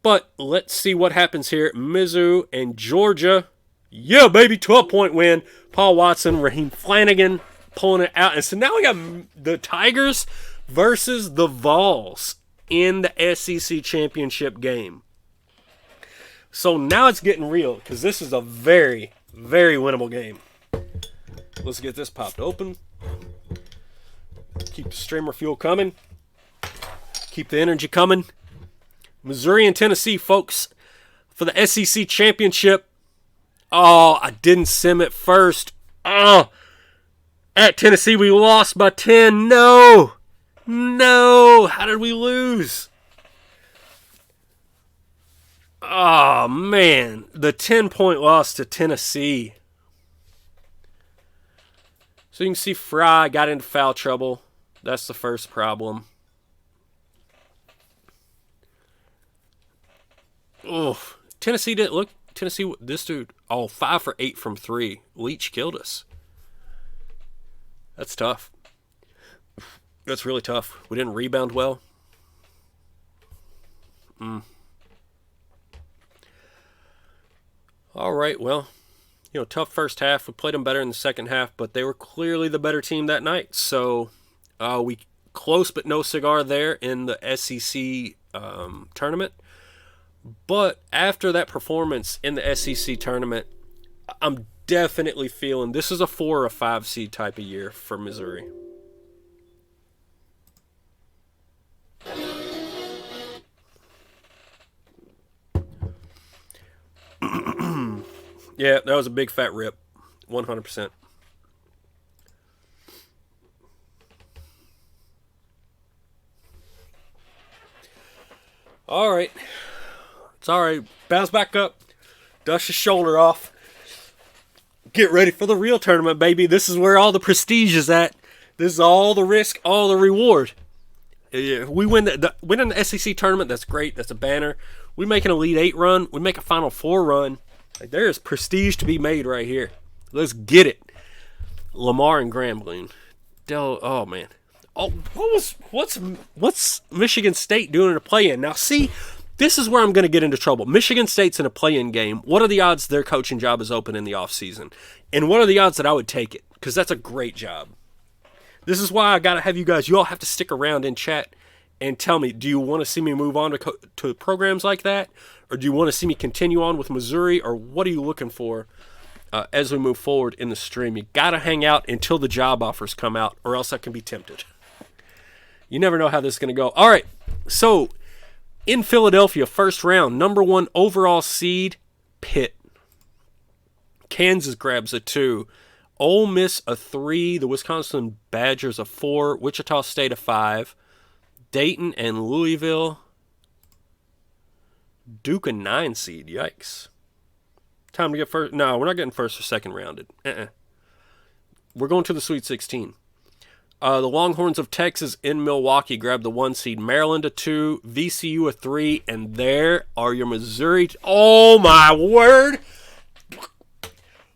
But let's see what happens here. Mizzou and Georgia. Yeah, baby, 12-point win. Paul Watson, Raheem Flanagan pulling it out. And so now we got the Tigers versus the Vols in the SEC championship game. So now it's getting real because this is a very, very winnable game. Let's get this popped open. Keep the streamer fuel coming. Keep the energy coming. Missouri and Tennessee, folks, for the SEC championship. Oh, I didn't sim it first. Oh, at Tennessee, we lost by 10. No. How did we lose? Oh, man. The 10-point loss to Tennessee. So you can see Fry got into foul trouble. That's the first problem. Oh, Tennessee didn't look. Tennessee, this dude, 5 for 8 from 3. Leach killed us. That's tough. That's really tough. We didn't rebound well. All right, well, tough first half. We played them better in the second half, but they were clearly the better team that night. So we close but no cigar there in the SEC tournament. But after that performance in the SEC tournament, I'm definitely feeling this is a 4 or a 5 seed type of year for Missouri. Yeah, that was a big fat rip. 100%. All right. It's all right. Bounce back up. Dust your shoulder off. Get ready for the real tournament, baby. This is where all the prestige is at. This is all the risk, all the reward. If we win winning the SEC tournament, that's great. That's a banner. We make an Elite 8 run. We make a Final 4 run. Like, there is prestige to be made right here. Let's get it. Lamar and Grambling. Oh, man. Oh, what's Michigan State doing in a play-in? Now, see, this is where I'm going to get into trouble. Michigan State's in a play-in game. What are the odds their coaching job is open in the offseason? And what are the odds that I would take it? Because that's a great job. This is why I got to have you guys. You all have to stick around and chat and tell me, do you want to see me move on to programs like that? Or do you want to see me continue on with Missouri? Or what are you looking for as we move forward in the stream? You got to hang out until the job offers come out, or else I can be tempted. You never know how this is going to go. All right, so in Philadelphia, first round, number 1 overall seed, Pitt. Kansas grabs a 2. Ole Miss a 3. The Wisconsin Badgers a 4. Wichita State a 5. Dayton and Louisville. Duke a 9 seed. Yikes. Time to get first. No, we're not getting first or second rounded. We're going to the Sweet 16. The Longhorns of Texas in Milwaukee grabbed the 1 seed. Maryland a 2. VCU a 3. And there are your Missouri. Oh, my word.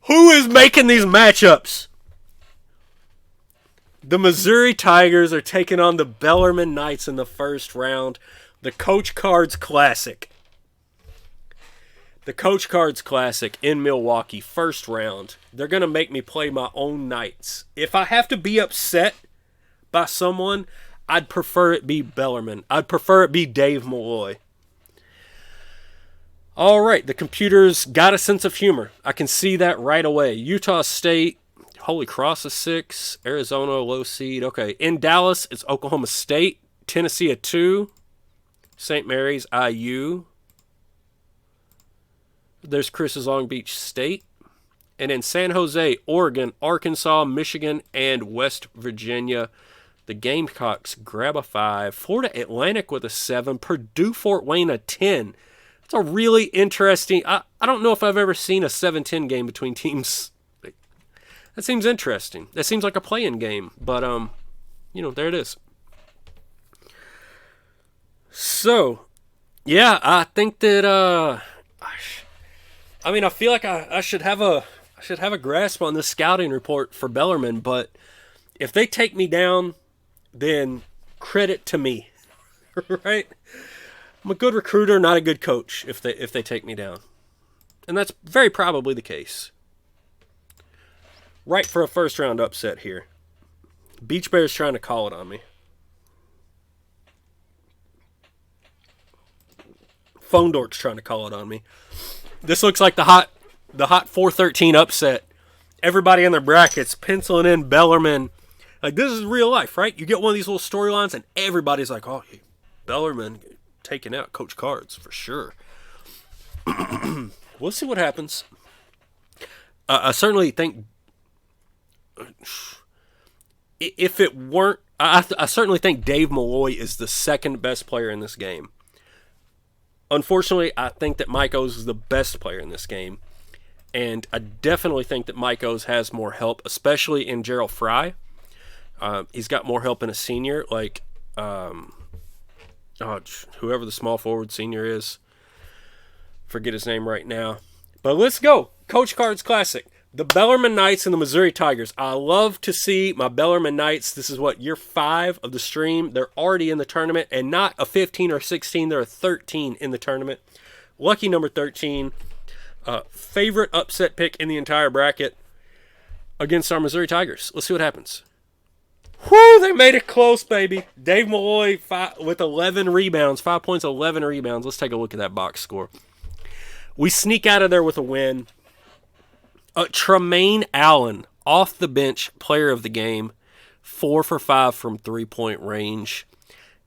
Who is making these matchups? The Missouri Tigers are taking on the Bellarmine Knights in the first round. The Coach Cards Classic. The Coach Cards Classic in Milwaukee, first round. They're going to make me play my own Knights. If I have to be upset by someone, I'd prefer it be Bellarmine. I'd prefer it be Dave Malloy. All right, the computer's got a sense of humor. I can see that right away. Utah State, Holy Cross is 6. Arizona, low seed. Okay, in Dallas, it's Oklahoma State. Tennessee, a 2. St. Mary's, IU. There's Chris's Long Beach State. And in San Jose, Oregon, Arkansas, Michigan, and West Virginia, the Gamecocks grab a 5. Florida Atlantic with a 7. Purdue Fort Wayne a 10. It's a really interesting. I don't know if I've ever seen a 7-10 game between teams. That seems interesting. That seems like a play-in game, but there it is. So, yeah, I think that I feel like I should have a grasp on this scouting report for Bellarmine, but if they take me down, then credit to me. Right? I'm a good recruiter, not a good coach if they take me down. And that's very probably the case. Right for a first round upset here. Beach Bear's trying to call it on me. Phone Dork's trying to call it on me. This looks like the hot 413 upset. Everybody in their brackets penciling in Bellarmine. Like, this is real life, right? You get one of these little storylines and everybody's like, oh, Bellarmine taking out Coach Cards for sure. We'll see what happens. I certainly think if it weren't, I certainly think Dave Malloy is the second best player in this game. Unfortunately, I think that Mike O's is the best player in this game. And I definitely think that Mike O's has more help, especially in Gerald Fry. He's got more help in a senior, like whoever the small forward senior is. Forget his name right now. But let's go. Coach Cards Classic. The Bellarmine Knights and the Missouri Tigers. I love to see my Bellarmine Knights. This is year 5 of the stream. They're already in the tournament, and not a 15 or 16. They're a 13 in the tournament. Lucky number 13. Favorite upset pick in the entire bracket against our Missouri Tigers. Let's see what happens. Whoo, they made it close, baby. Dave Malloy with 11 rebounds. 5 points, 11 rebounds. Let's take a look at that box score. We sneak out of there with a win. Tremaine Allen, off the bench, player of the game. 4 for 5 from 3-point range.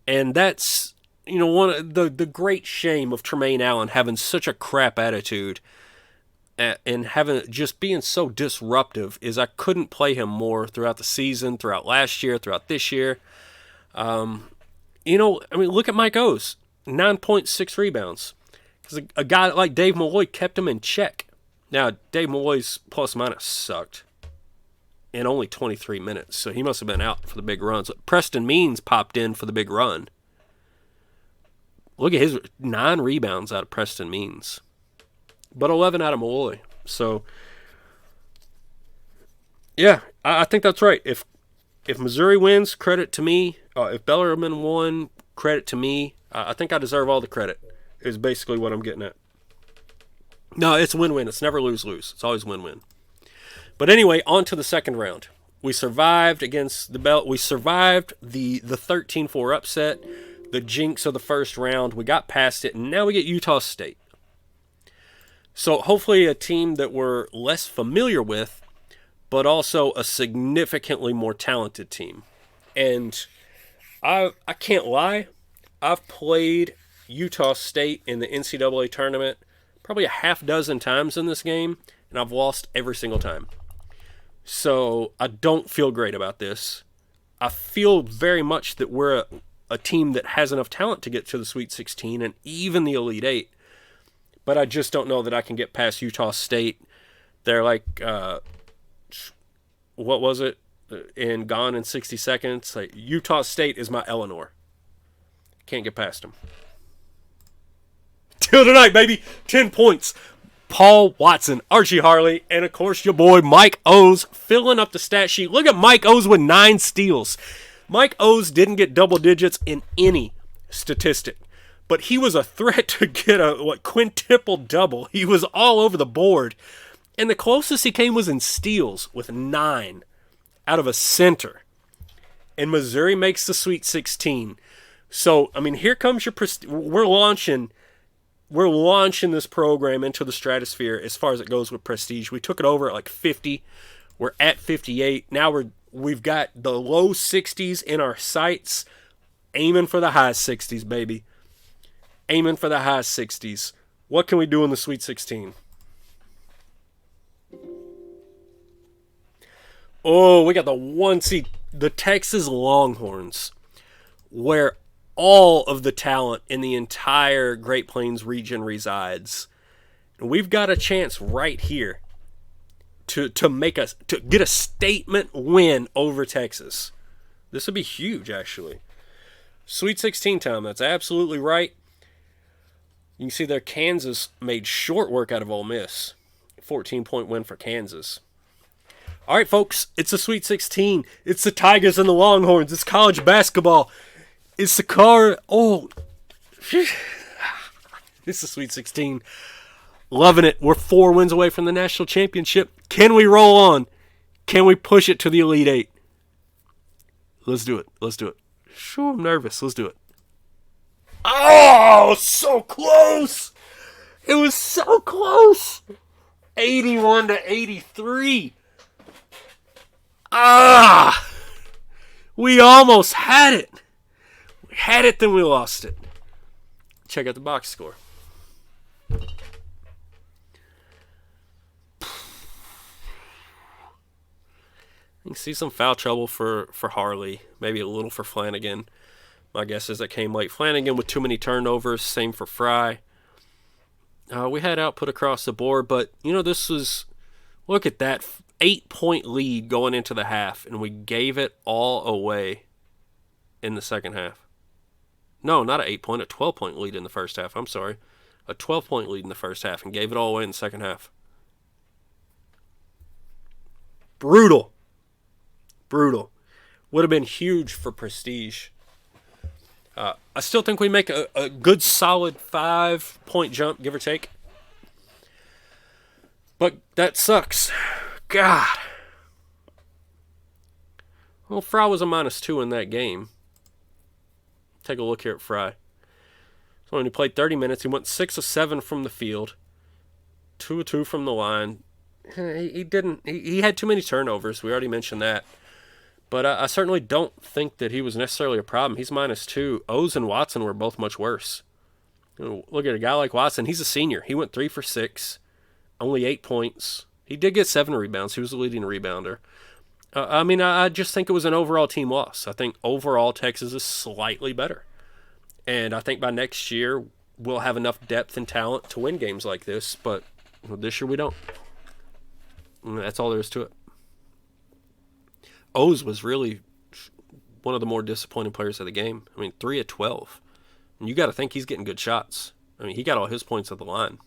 And that's, one of the great shame of Tremaine Allen having such a crap attitude. and just being so disruptive is I couldn't play him more throughout the season, throughout last year, throughout this year. Look at Mike O's, 9.6 rebounds. Because a guy like Dave Malloy kept him in check. Now, Dave Malloy's plus-minus sucked in only 23 minutes, so he must have been out for the big runs. Preston Means popped in for the big run. Look at his 9 rebounds out of Preston Means, but 11 out of Malloy. So, yeah, I think that's right. If Missouri wins, credit to me. If Bellarmine won, credit to me. I think I deserve all the credit, is basically what I'm getting at. No, it's win-win. It's never lose-lose. It's always win-win. But anyway, on to the second round. We survived against the belt. We survived the 13-4 upset, the jinx of the first round. We got past it, and now we get Utah State. So hopefully a team that we're less familiar with, but also a significantly more talented team. And I can't lie, I've played Utah State in the NCAA Tournament probably a half dozen times in this game, and I've lost every single time. So I don't feel great about this. I feel very much that we're a team that has enough talent to get to the Sweet 16 and even the Elite 8. But I just don't know that I can get past Utah State. They're like, what was it? In Gone in 60 Seconds. Like, Utah State is my Eleanor. Can't get past them. Till tonight, baby. 10 points. Paul Watson, Archie Harley, and of course your boy Mike O's filling up the stat sheet. Look at Mike O's with 9 steals. Mike O's didn't get double digits in any statistic, but he was a threat to get a quintuple double. He was all over the board, and the closest he came was in steals with 9 out of a center. And Missouri makes the Sweet 16. So, I mean, here comes your we're launching this program into the stratosphere as far as it goes with prestige. We took it over at like 50. We're at 58. Now we've got the low 60s in our sights, aiming for the high 60s, baby. Aiming for the high 60s. What can we do in the Sweet 16? Oh, we got the 1 seed, the Texas Longhorns, where all of the talent in the entire Great Plains region resides. And we've got a chance right here to get a statement win over Texas. This would be huge, actually. Sweet 16 time, that's absolutely right. You can see there Kansas made short work out of Ole Miss. 14-point win for Kansas. All right, folks, it's the Sweet 16. It's the Tigers and the Longhorns. It's college basketball. It's the car. Oh, it's the Sweet 16. Loving it. We're 4 wins away from the national championship. Can we roll on? Can we push it to the Elite 8? Let's do it. Let's do it. Sure, I'm nervous. Let's do it. Oh, so close. It was so close. 81 to 83. We almost had it. Had it, then we lost it. Check out the box score. You can see some foul trouble for Harley, maybe a little for Flanagan. My guess is that came late. Flanagan with too many turnovers, same for Fry. We had output across the board, but, this was, look at that, 8-point lead going into the half, and we gave it all away in the second half. No, not an 8-point, a 12-point lead in the first half. I'm sorry. A 12-point lead in the first half and gave it all away in the second half. Brutal. Brutal. Would have been huge for prestige. I still think we make a good solid 5-point jump, give or take. But that sucks. God. Well, Fry was a -2 in that game. Take a look here at Fry. So when he played 30 minutes, he went 6 of 7 from the field, 2 of 2 from the line. He had too many turnovers. We already mentioned that. But I certainly don't think that he was necessarily a problem. He's -2. O's and Watson were both much worse. Look at a guy like Watson. He's a senior. He went 3 for 6. only 8 points. He did get 7 rebounds. He was the leading rebounder. I just think it was an overall team loss. I think overall Texas is slightly better. And I think by next year, we'll have enough depth and talent to win games like this. But this year we don't. And that's all there is to it. O's was really one of the more disappointing players of the game. 3 of 12. And you got to think he's getting good shots. He got all his points at the line.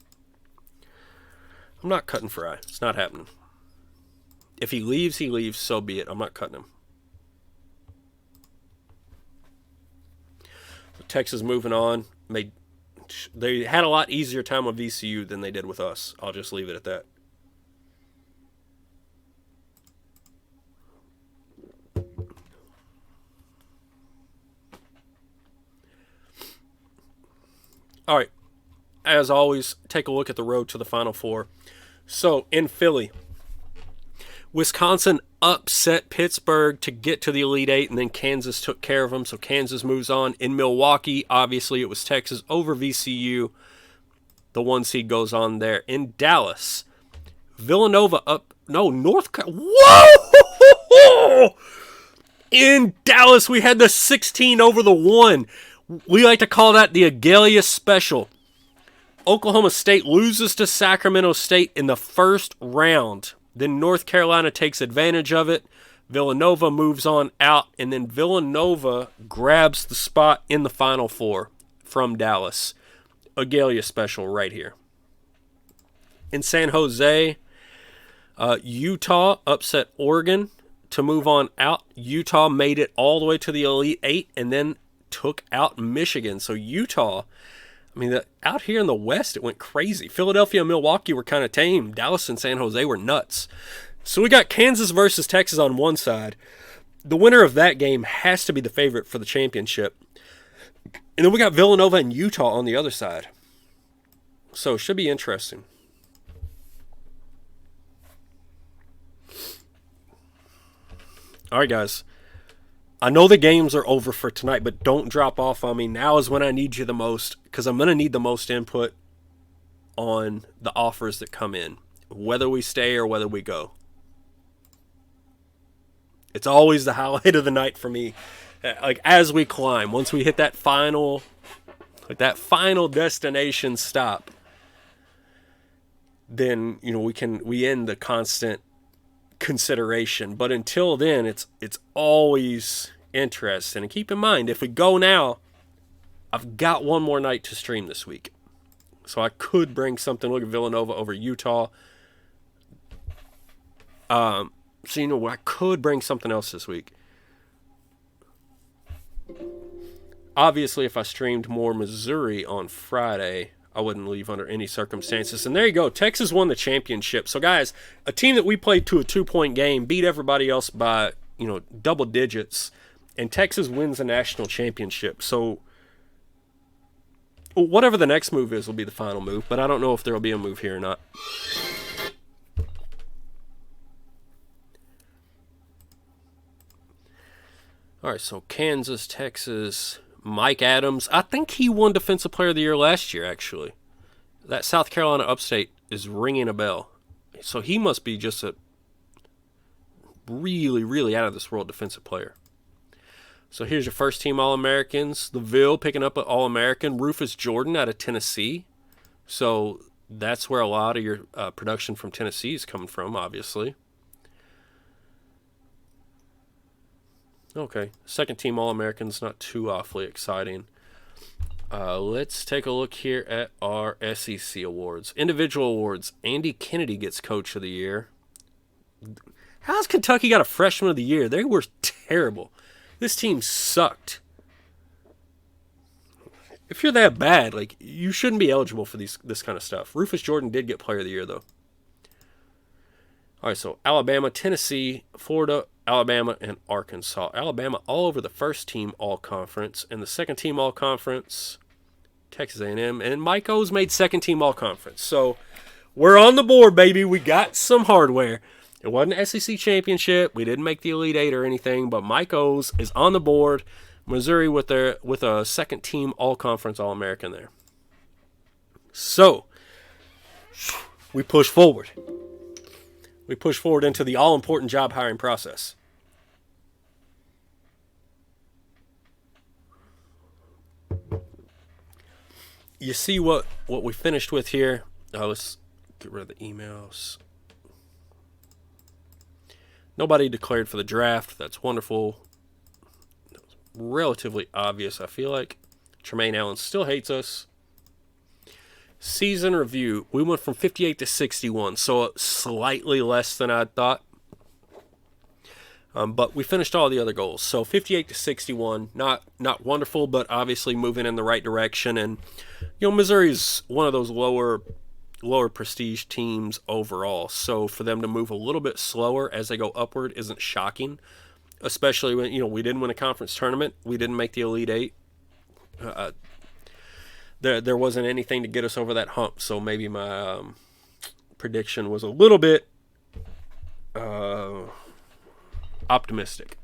I'm not cutting Fry. It's not happening. If he leaves, he leaves. So be it. I'm not cutting him. So Texas moving on. They had a lot easier time with VCU than they did with us. I'll just leave it at that. All right. As always, take a look at the road to the Final Four. So, in Philly, Wisconsin upset Pittsburgh to get to the Elite Eight, and then Kansas took care of them, so Kansas moves on. In Milwaukee, obviously, it was Texas over VCU. The 1 seed goes on there. In Dallas, Villanova North Carolina. Whoa! In Dallas, we had the 16 over the 1. We like to call that the Agalia Special. Oklahoma State loses to Sacramento State in the first round. Then North Carolina takes advantage of it. Villanova moves on out, and then Villanova grabs the spot in the Final Four from Dallas. Agalia Special right here. In San Jose, Utah upset Oregon to move on out. Utah made it all the way to the Elite Eight and then took out Michigan. So Utah, out here in the West, it went crazy. Philadelphia and Milwaukee were kind of tame. Dallas and San Jose were nuts. So we got Kansas versus Texas on one side. The winner of that game has to be the favorite for the championship. And then we got Villanova and Utah on the other side. So it should be interesting. All right, guys. I know the games are over for tonight, but don't drop off on me. Now is when I need you the most, because I'm going to need the most input on the offers that come in, whether we stay or whether we go. It's always the highlight of the night for me. Like, as we climb, once we hit that final destination stop, then, we end the constant consideration. But until then, it's always interesting. And keep in mind, if we go now, I've got one more night to stream this week, so I could bring something. Look at Villanova over Utah. I could bring something else this week. Obviously, if I streamed more Missouri on Friday, I wouldn't leave under any circumstances. And there you go. Texas won the championship. So, guys, a team that we played to a 2-point game beat everybody else by, double digits. And Texas wins the national championship. So, whatever the next move is will be the final move. But I don't know if there will be a move here or not. All right, so Kansas, Texas, Mike Adams. I think he won Defensive Player of the Year last year, actually. That South Carolina upstate is ringing a bell. So he must be just a really, really out-of-this-world defensive player. So here's your first-team All-Americans. The Ville picking up an All-American. Rufus Jordan out of Tennessee. So that's where a lot of your production from Tennessee is coming from, obviously. Okay, second-team All-Americans, not too awfully exciting. Let's take a look here at our SEC awards. Individual awards. Andy Kennedy gets Coach of the Year. How's Kentucky got a Freshman of the Year? They were terrible. This team sucked. If you're that bad, you shouldn't be eligible for this kind of stuff. Rufus Jordan did get Player of the Year, though. All right, so Alabama, Tennessee, Florida, Alabama, and Arkansas. Alabama all over the first-team All-Conference, and the second-team All-Conference, Texas A&M, and Mike O's made second-team All-Conference. So we're on the board, baby. We got some hardware. It wasn't an SEC championship. We didn't make the Elite Eight or anything, but Mike O's is on the board. Missouri with a second-team All-Conference All-American there. So we push forward. We push forward into the all-important job hiring process. You see what we finished with here? Let's get rid of the emails. Nobody declared for the draft. That's wonderful. That was relatively obvious, I feel like. Tremaine Allen still hates us. Season review. We went from 58 to 61, so slightly less than I thought. But we finished all the other goals. So 58 to 61, not wonderful, but obviously moving in the right direction. And Missouri's one of those lower prestige teams overall. So for them to move a little bit slower as they go upward isn't shocking, especially when we didn't win a conference tournament, we didn't make the Elite Eight. There wasn't anything to get us over that hump. So maybe my prediction was a little bit optimistic.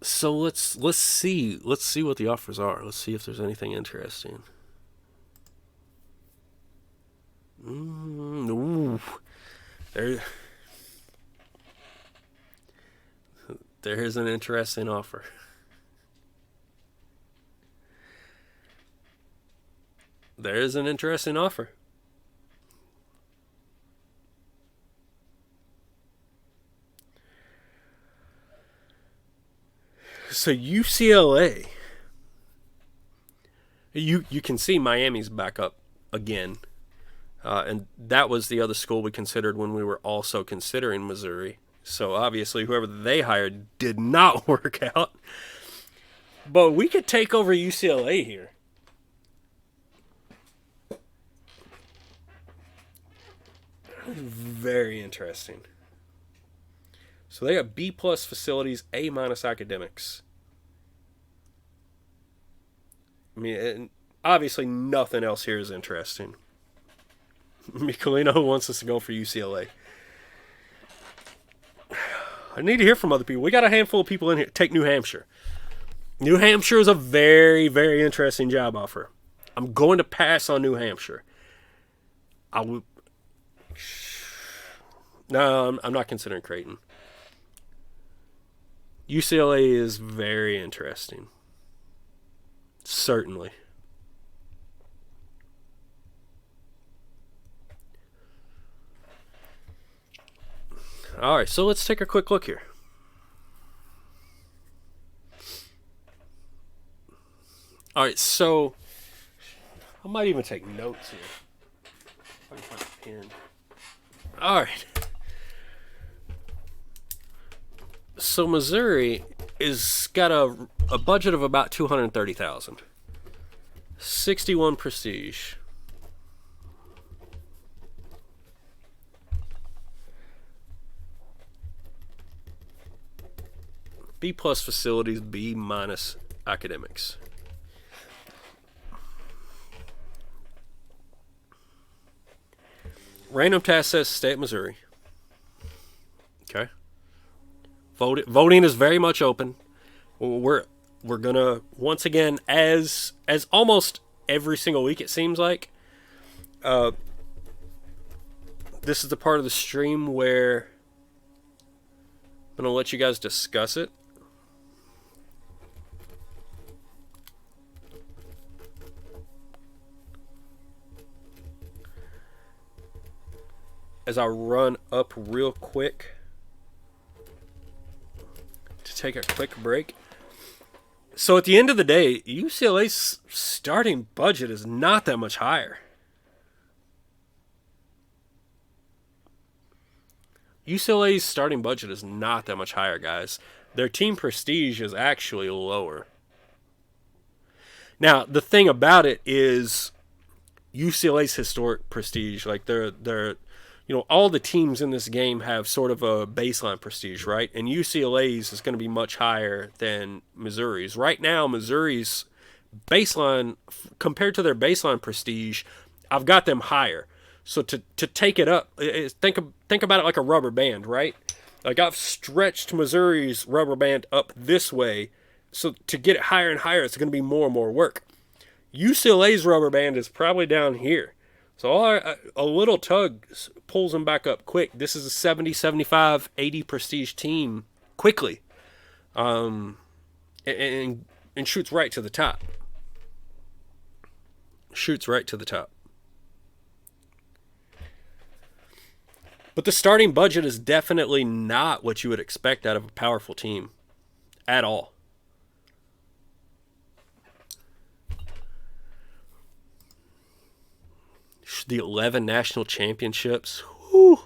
So let's see what the offers are. Let's see if there's anything interesting. Ooh, there's an interesting offer. There is an interesting offer. So UCLA, you can see Miami's back up again. And that was the other school we considered when we were also considering Missouri. So obviously whoever they hired did not work out. But we could take over UCLA here. Very interesting. So they got B+ facilities, A- academics. I mean, obviously nothing else here is interesting. Michelino wants us to go for UCLA. I need to hear from other people. We got a handful of people in here. Take New Hampshire. New Hampshire is a very, very interesting job offer. I'm going to pass on New Hampshire. No, I'm not considering Creighton. UCLA is very interesting. Certainly. All right, so let's take a quick look here. All right, so I might even take notes here. If I can find a pen. All right. So Missouri is got a budget of about $230,000. 61 prestige. B+ facilities, B- academics. Random task says stay at Missouri. Okay. Voting is very much open. We're gonna once again, as almost every single week it seems like. This is the part of the stream where I'm gonna let you guys discuss it. As I run up real quick to take a quick break. So at the end of the day, UCLA's starting budget is not that much higher. UCLA's starting budget is not that much higher, guys. Their team prestige is actually lower. Now, the thing about it is UCLA's historic prestige, like they're all the teams in this game have sort of a baseline prestige, right? And UCLA's is going to be much higher than Missouri's. Right now, Missouri's baseline, compared to their baseline prestige, I've got them higher. So to take it up, think about it like a rubber band, right? Like I've stretched Missouri's rubber band up this way, so to get it higher and higher, it's going to be more and more work. UCLA's rubber band is probably down here. So a little tug pulls them back up quick. This is a 70, 75, 80 prestige team quickly. And shoots right to the top. Shoots right to the top. But the starting budget is definitely not what you would expect out of a powerful team at all. The 11 national championships. Whew.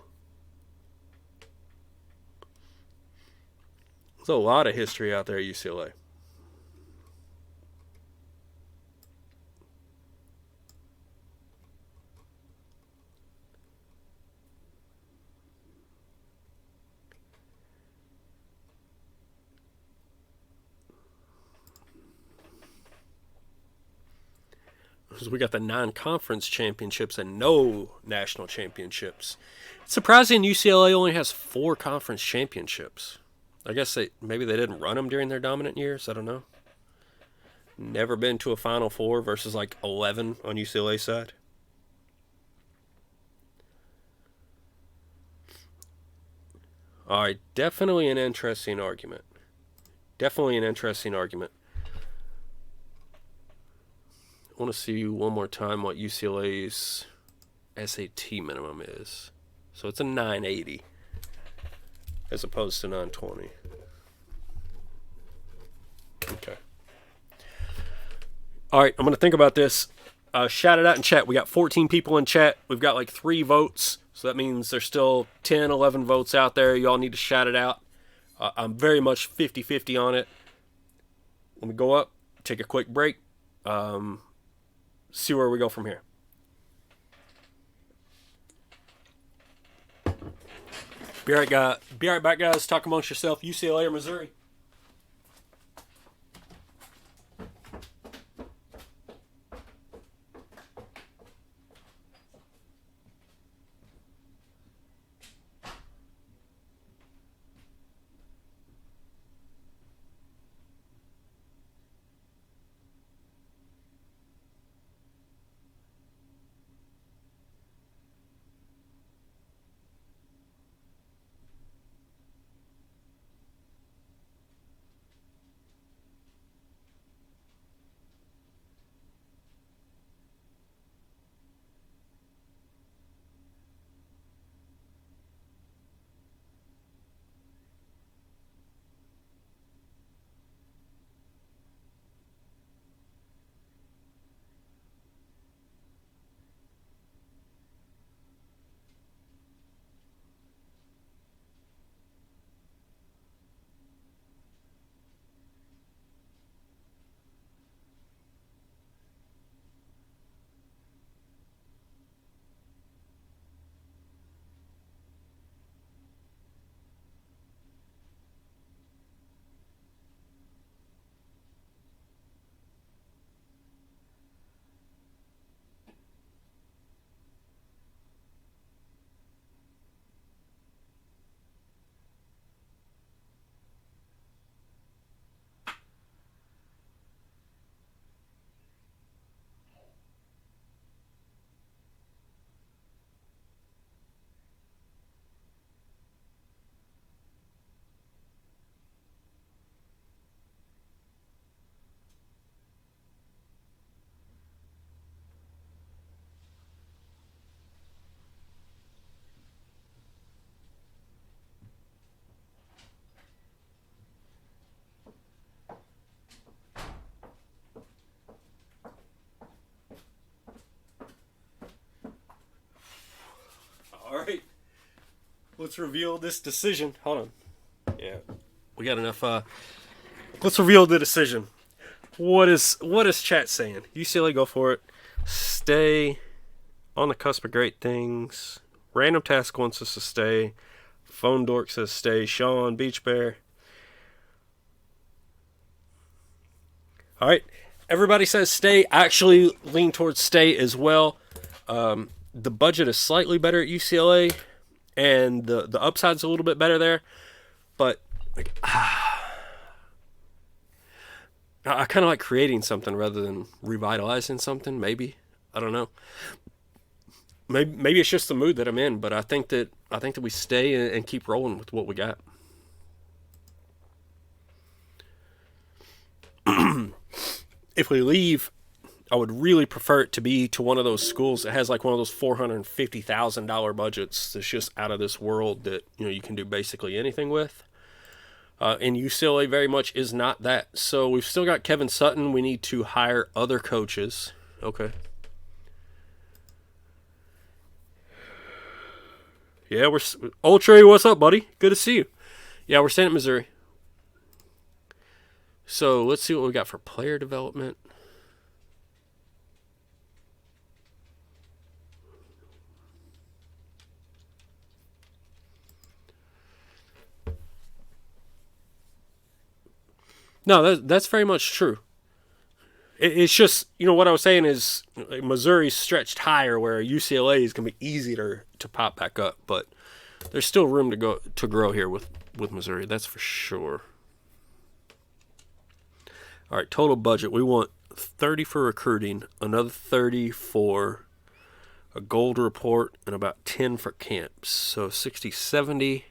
There's a lot of history out there at UCLA. We got the non-conference championships and no national championships. It's surprising UCLA only has 4 conference championships. I guess maybe they didn't run them during their dominant years. I don't know. Never been to a Final Four versus like 11 on UCLA side. All right, definitely an interesting argument. Definitely an interesting argument. I want to see one more time what UCLA's SAT minimum is. So it's a 980 as opposed to 920. Okay. All right, I'm going to think about this. Shout it out in chat. We got 14 people in chat. We've got like 3 votes. So that means there's still 10, 11 votes out there. Y'all need to shout it out. I'm very much 50-50 on it. Let me go up, take a quick break. See where we go from here. Be right back, guys. Talk amongst yourself. UCLA or Missouri? All right. Let's reveal this decision. Hold on. Yeah. We got enough. Let's reveal the decision. What is chat saying? UCLA, go for it. Stay. On the cusp of great things. Random Task wants us to stay. Phone Dork says stay. Sean, Beach Bear. All right. Everybody says stay. I actually lean towards stay as well. The budget is slightly better at UCLA, and the upside's a little bit better there. But like, I kind of like creating something rather than revitalizing something. Maybe, I don't know. Maybe it's just the mood that I'm in. But I think that we stay and keep rolling with what we got. If we leave, I would really prefer it to be to one of those schools that has like one of those $450,000 budgets that's just out of this world that you can do basically anything with. And UCLA very much is not that. So we've still got Kevin Sutton. We need to hire other coaches. Okay. Yeah, Old Trey, what's up, buddy? Good to see you. Yeah, we're staying at Missouri. So let's see what we got for player development. No, that's very much true. It's just, what I was saying is Missouri's stretched higher where UCLA is going to be easier to pop back up. But there's still room to grow here with Missouri. That's for sure. All right, total budget. We want 30 for recruiting, another 30 for a gold report, and about 10 for camps. So 60, 70,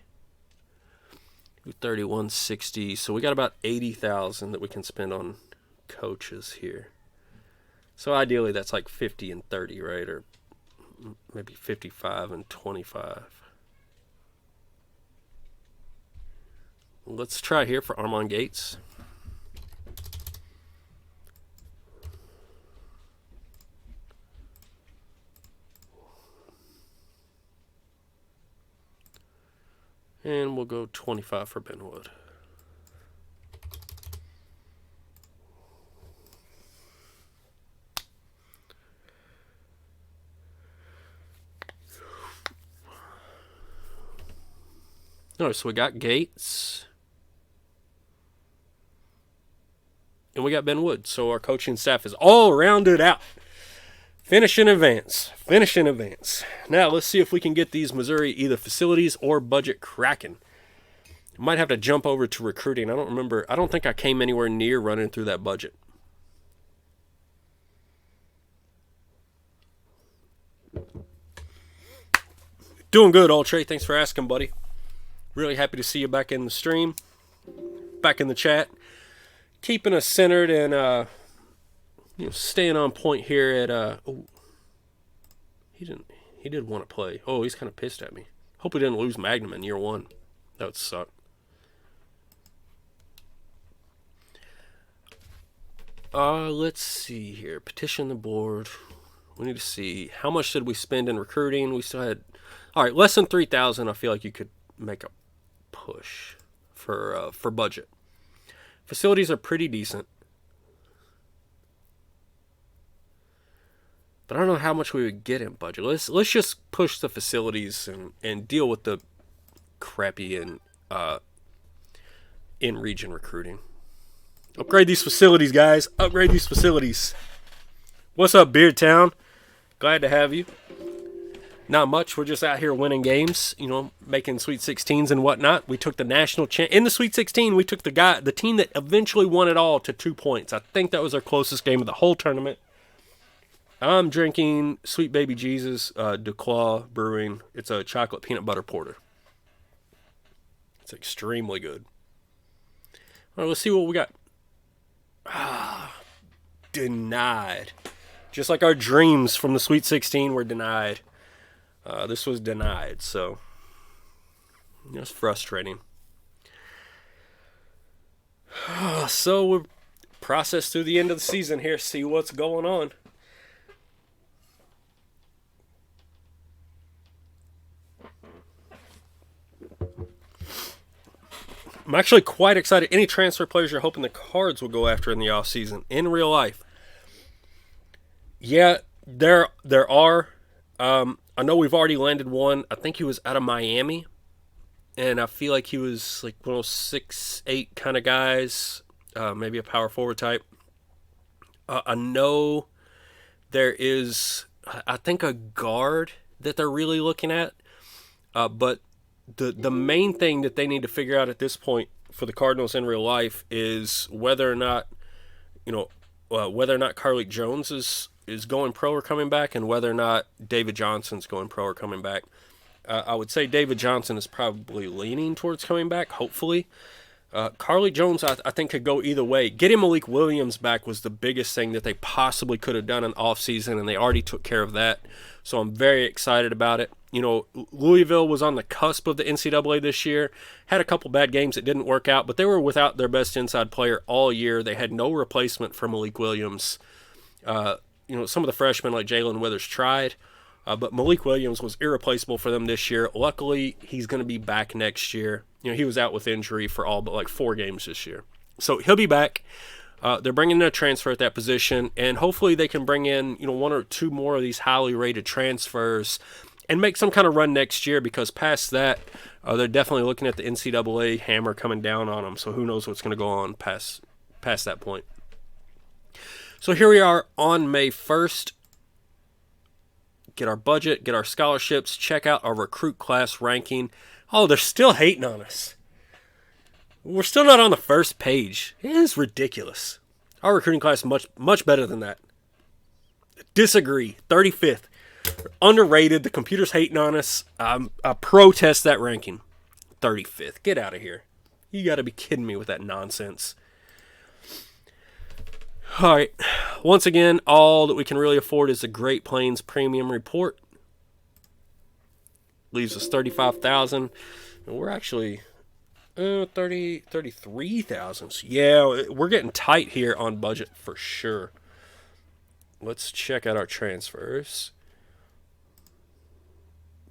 31, 60. So we got about 80,000 that we can spend on coaches here. So ideally that's like 50 and 30, right? Or maybe 55 and 25. Let's try here for Armon Gates. And we'll go 25 for Benwood. All right, so we got Gates. And we got Benwood. So our coaching staff is all rounded out. Finish in advance. Now let's see if we can get these Missouri either facilities or budget cracking. Might have to jump over to recruiting. I don't think I came anywhere near running through that budget. Doing good, Old Trey. Thanks for asking, buddy. Really happy to see you back in the stream, back in the chat. Keeping us centered and staying on point here at he did want to play. Oh, he's kind of pissed at me. Hope we didn't lose Magnum in year one. That would suck. Let's see here. Petition the board. We need to see how much did we spend in recruiting. We still had less than 3,000. I feel like you could make a push for budget. Facilities are pretty decent. But I don't know how much we would get in budget. Let's just push the facilities and deal with the crappy in region recruiting. Upgrade these facilities, guys. Upgrade these facilities. What's up, Beardtown? Glad to have you. Not much. We're just out here winning games, making Sweet 16s and whatnot. We took the national in the Sweet 16. We took the team that eventually won it all to 2 points. I think that was our closest game of the whole tournament. I'm drinking Sweet Baby Jesus DeClaw Brewing. It's a chocolate peanut butter porter. It's extremely good. All right, let's see what we got. Denied. Just like our dreams from the Sweet 16 were denied. This was denied, so it's frustrating. So we're processed through the end of the season here, see what's going on. I'm actually quite excited. Any transfer players you're hoping the Cards will go after in the offseason in real life? Yeah, there are. I know we've already landed one. I think he was out of Miami, and I feel like he was like one of those 6'8" kind of guys, maybe a power forward type. I know there is, I think, a guard that they're really looking at, but the main thing that they need to figure out at this point for the Cardinals in real life is whether or not whether or not Carlik Jones is going pro or coming back, and whether or not David Johnson's going pro or coming back. I would say David Johnson is probably leaning towards coming back, hopefully. Carlik Jones, I think, could go either way. Getting Malik Williams back was the biggest thing that they possibly could have done in offseason, and they already took care of that. So I'm very excited about it. Louisville was on the cusp of the NCAA this year, had a couple bad games that didn't work out, but they were without their best inside player all year. They had no replacement for Malik Williams. Some of the freshmen like Jalen Withers tried, but Malik Williams was irreplaceable for them this year. Luckily, he's going to be back next year. He was out with injury for all but like 4 games this year. So he'll be back. They're bringing in a transfer at that position, and hopefully they can bring in 1 or 2 more of these highly rated transfers and make some kind of run next year, because past that, they're definitely looking at the NCAA hammer coming down on them. So who knows what's going to go on past that point. So here we are on May 1st. Get our budget, get our scholarships, check out our recruit class ranking. Oh, they're still hating on us. We're still not on the first page. It is ridiculous. Our recruiting class much, much better than that. Disagree. 35th. Underrated. The computer's hating on us. I protest that ranking. 35th. Get out of here. You got to be kidding me with that nonsense. All right. Once again, all that we can really afford is the Great Plains Premium Report. Leaves us $35,000. And we're actually 33,000. So yeah, we're getting tight here on budget for sure. Let's check out our transfers.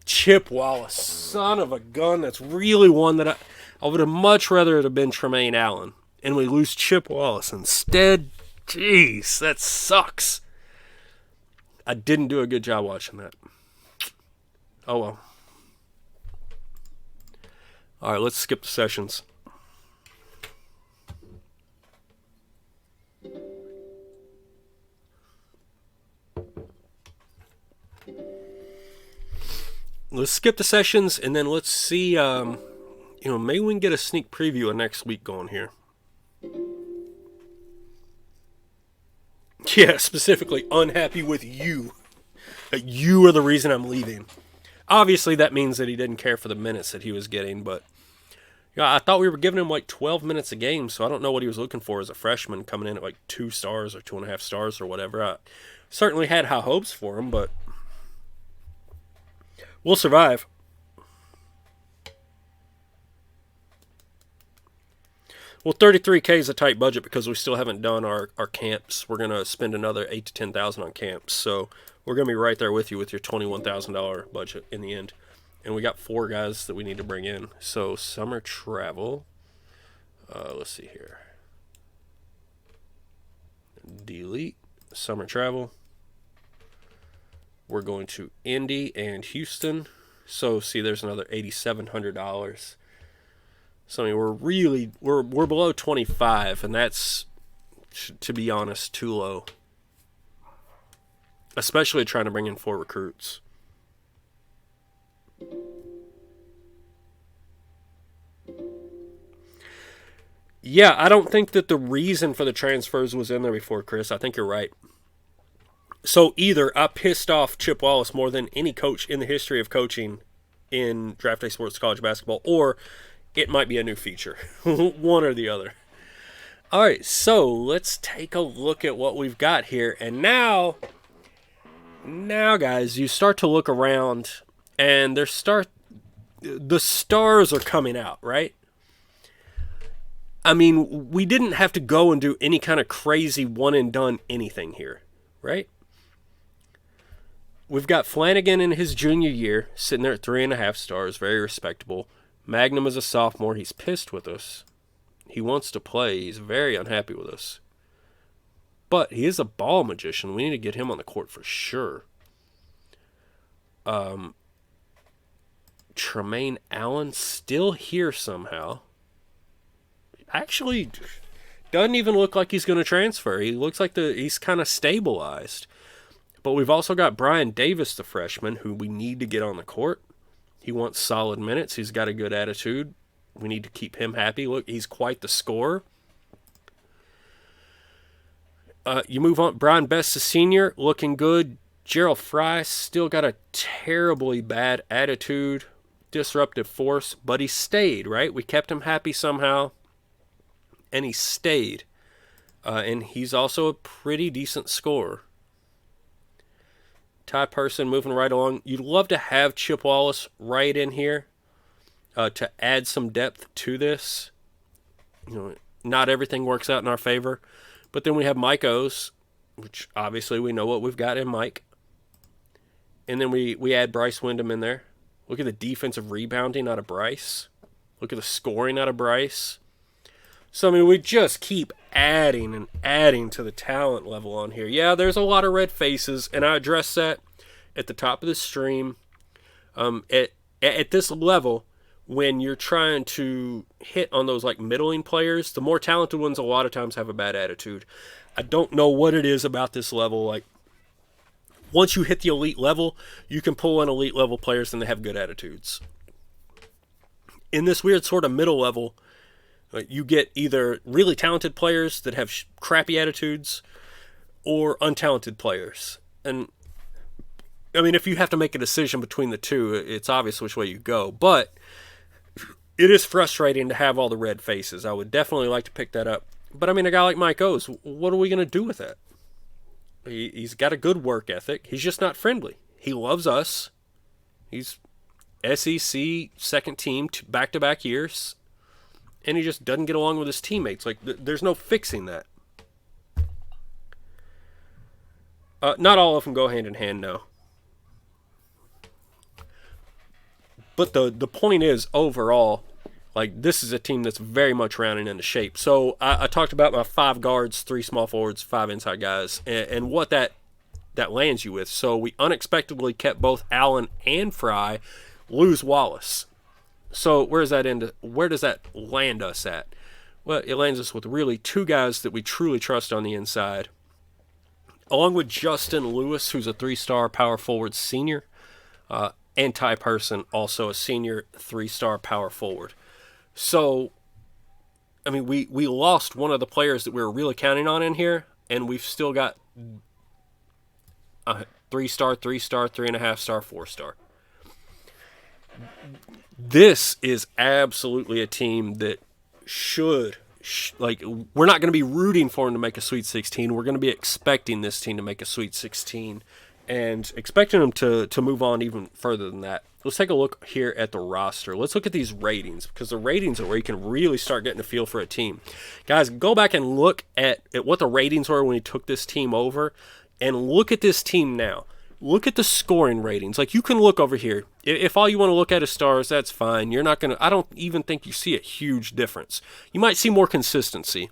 Chip Wallace, son of a gun. That's really one that I would have much rather it have been Tremaine Allen. And we lose Chip Wallace instead. Jeez, that sucks. I didn't do a good job watching that. Oh well. All right, let's skip the sessions. Let's skip the sessions, and then let's see, maybe we can get a sneak preview of next week going here. Yeah, specifically unhappy with you. That you are the reason I'm leaving. Obviously, that means that he didn't care for the minutes that he was getting, but I thought we were giving him like 12 minutes a game, so I don't know what he was looking for as a freshman coming in at like 2 stars or 2.5 stars or whatever. I certainly had high hopes for him, but we'll survive. Well, $33K is a tight budget because we still haven't done our camps. We're going to spend another $8,000 to $10,000 on camps, so we're going to be right there with you with your $21,000 budget in the end. And we got 4 guys that we need to bring in. So summer travel. Let's see here. Delete summer travel. We're going to Indy and Houston. So see, there's another $8,700. So I mean, we're below 25, and that's, to be honest, too low. Especially trying to bring in 4 recruits. Yeah, I don't think that the reason for the transfers was in there before, Chris. I think you're right. So either I pissed off Chip Wallace more than any coach in the history of coaching in Draft Day Sports College Basketball, or it might be a new feature. One or the other. All right, so let's take a look at what we've got here. And now, guys, you start to look around, and the stars are coming out, right? I mean, we didn't have to go and do any kind of crazy one-and-done anything here, right? We've got Flanagan in his junior year, sitting there at 3.5 stars, very respectable. Magnum is a sophomore. He's pissed with us. He wants to play. He's very unhappy with us. But he is a ball magician. We need to get him on the court for sure. Tremaine Allen still here somehow. Actually, doesn't even look like he's going to transfer. He looks like he's kind of stabilized. But we've also got Brian Davis, the freshman, who we need to get on the court. He wants solid minutes. He's got a good attitude. We need to keep him happy. Look, he's quite the scorer. You move on. Brian Best, the senior, looking good. Gerald Fry still got a terribly bad attitude, disruptive force, but he stayed, right? We kept him happy somehow, and he stayed. And he's also a pretty decent scorer. Ty Person moving right along. You'd love to have Chip Wallace right in here to add some depth to this. You know, not everything works out in our favor. But then we have Mike O's, which obviously we know what we've got in Mike. And then we add Bryce Wyndham in there. Look at the defensive rebounding out of Bryce. Look at the scoring out of Bryce. So, I mean, we just keep adding and adding to the talent level on here. Yeah, there's a lot of red faces, and I addressed that at the top of the stream. At this level, when you're trying to hit on those like middling players, the more talented ones a lot of times have a bad attitude. I don't know what it is about this level. Like, once you hit the elite level, you can pull in elite level players and they have good attitudes. In this weird sort of middle level, you get either really talented players that have crappy attitudes or untalented players. And, I mean, if you have to make a decision between the two, it's obvious which way you go. But it is frustrating to have all the red faces. I would definitely like to pick that up. But, I mean, a guy like Mike O's, what are we going to do with that? He's got a good work ethic. He's just not friendly. He loves us. He's SEC second team back-to-back years. And he just doesn't get along with his teammates. Like, there's no fixing that. Not all of them go hand in hand, no. But the point is, overall, like, this is a team that's very much rounding into shape. So I talked about my 5 guards, 3 small forwards, 5 inside guys, and what that lands you with. So we unexpectedly kept both Allen and Fry, lose Wallace. So where does that land us at? Well, it lands us with really 2 guys that we truly trust on the inside, along with Justin Lewis, who's a 3-star power forward senior, and Ty Person, also a senior 3-star power forward. So, I mean, we lost one of the players that we were really counting on in here, and we've still got a 3-star, 3-star, 3.5-star, 4-star. This is absolutely a team that should, we're not going to be rooting for them to make a Sweet 16. We're going to be expecting this team to make a Sweet 16 and expecting them to move on even further than that. Let's take a look here at the roster. Let's look at these ratings, because the ratings are where you can really start getting a feel for a team. Guys, go back and look at what the ratings were when we took this team over, and look at this team now. Look at the scoring ratings. Like, you can look over here. If all you want to look at is stars, that's fine. You're not going to, I don't even think you see a huge difference. You might see more consistency,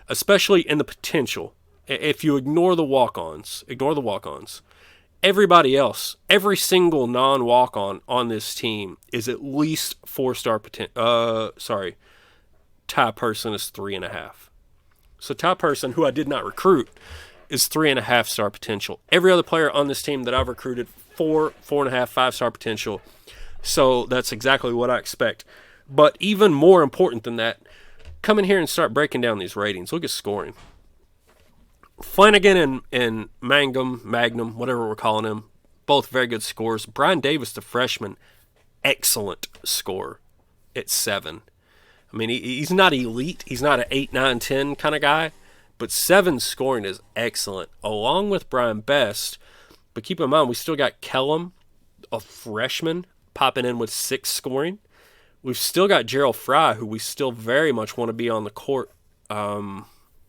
especially in the potential. If you ignore the walk-ons, everybody else, every single non-walk-on on this team is at least 4-star potential. Ty Person is 3.5. So Ty Person, who I did not recruit, is 3.5-star potential. Every other player on this team that I've recruited, 4.5, 5-star potential. So that's exactly what I expect. But even more important than that, come in here and start breaking down these ratings. Look at scoring. Flanagan and Magnum, whatever we're calling him, both very good scores. Brian Davis, the freshman, excellent scorer at 7. I mean, he's not elite. He's not an 8, 9, 10 kind of guy. But 7 scoring is excellent, along with Brian Best. But keep in mind, we still got Kellum, a freshman, popping in with 6 scoring. We've still got Gerald Fry, who we still very much want to be on the court. We're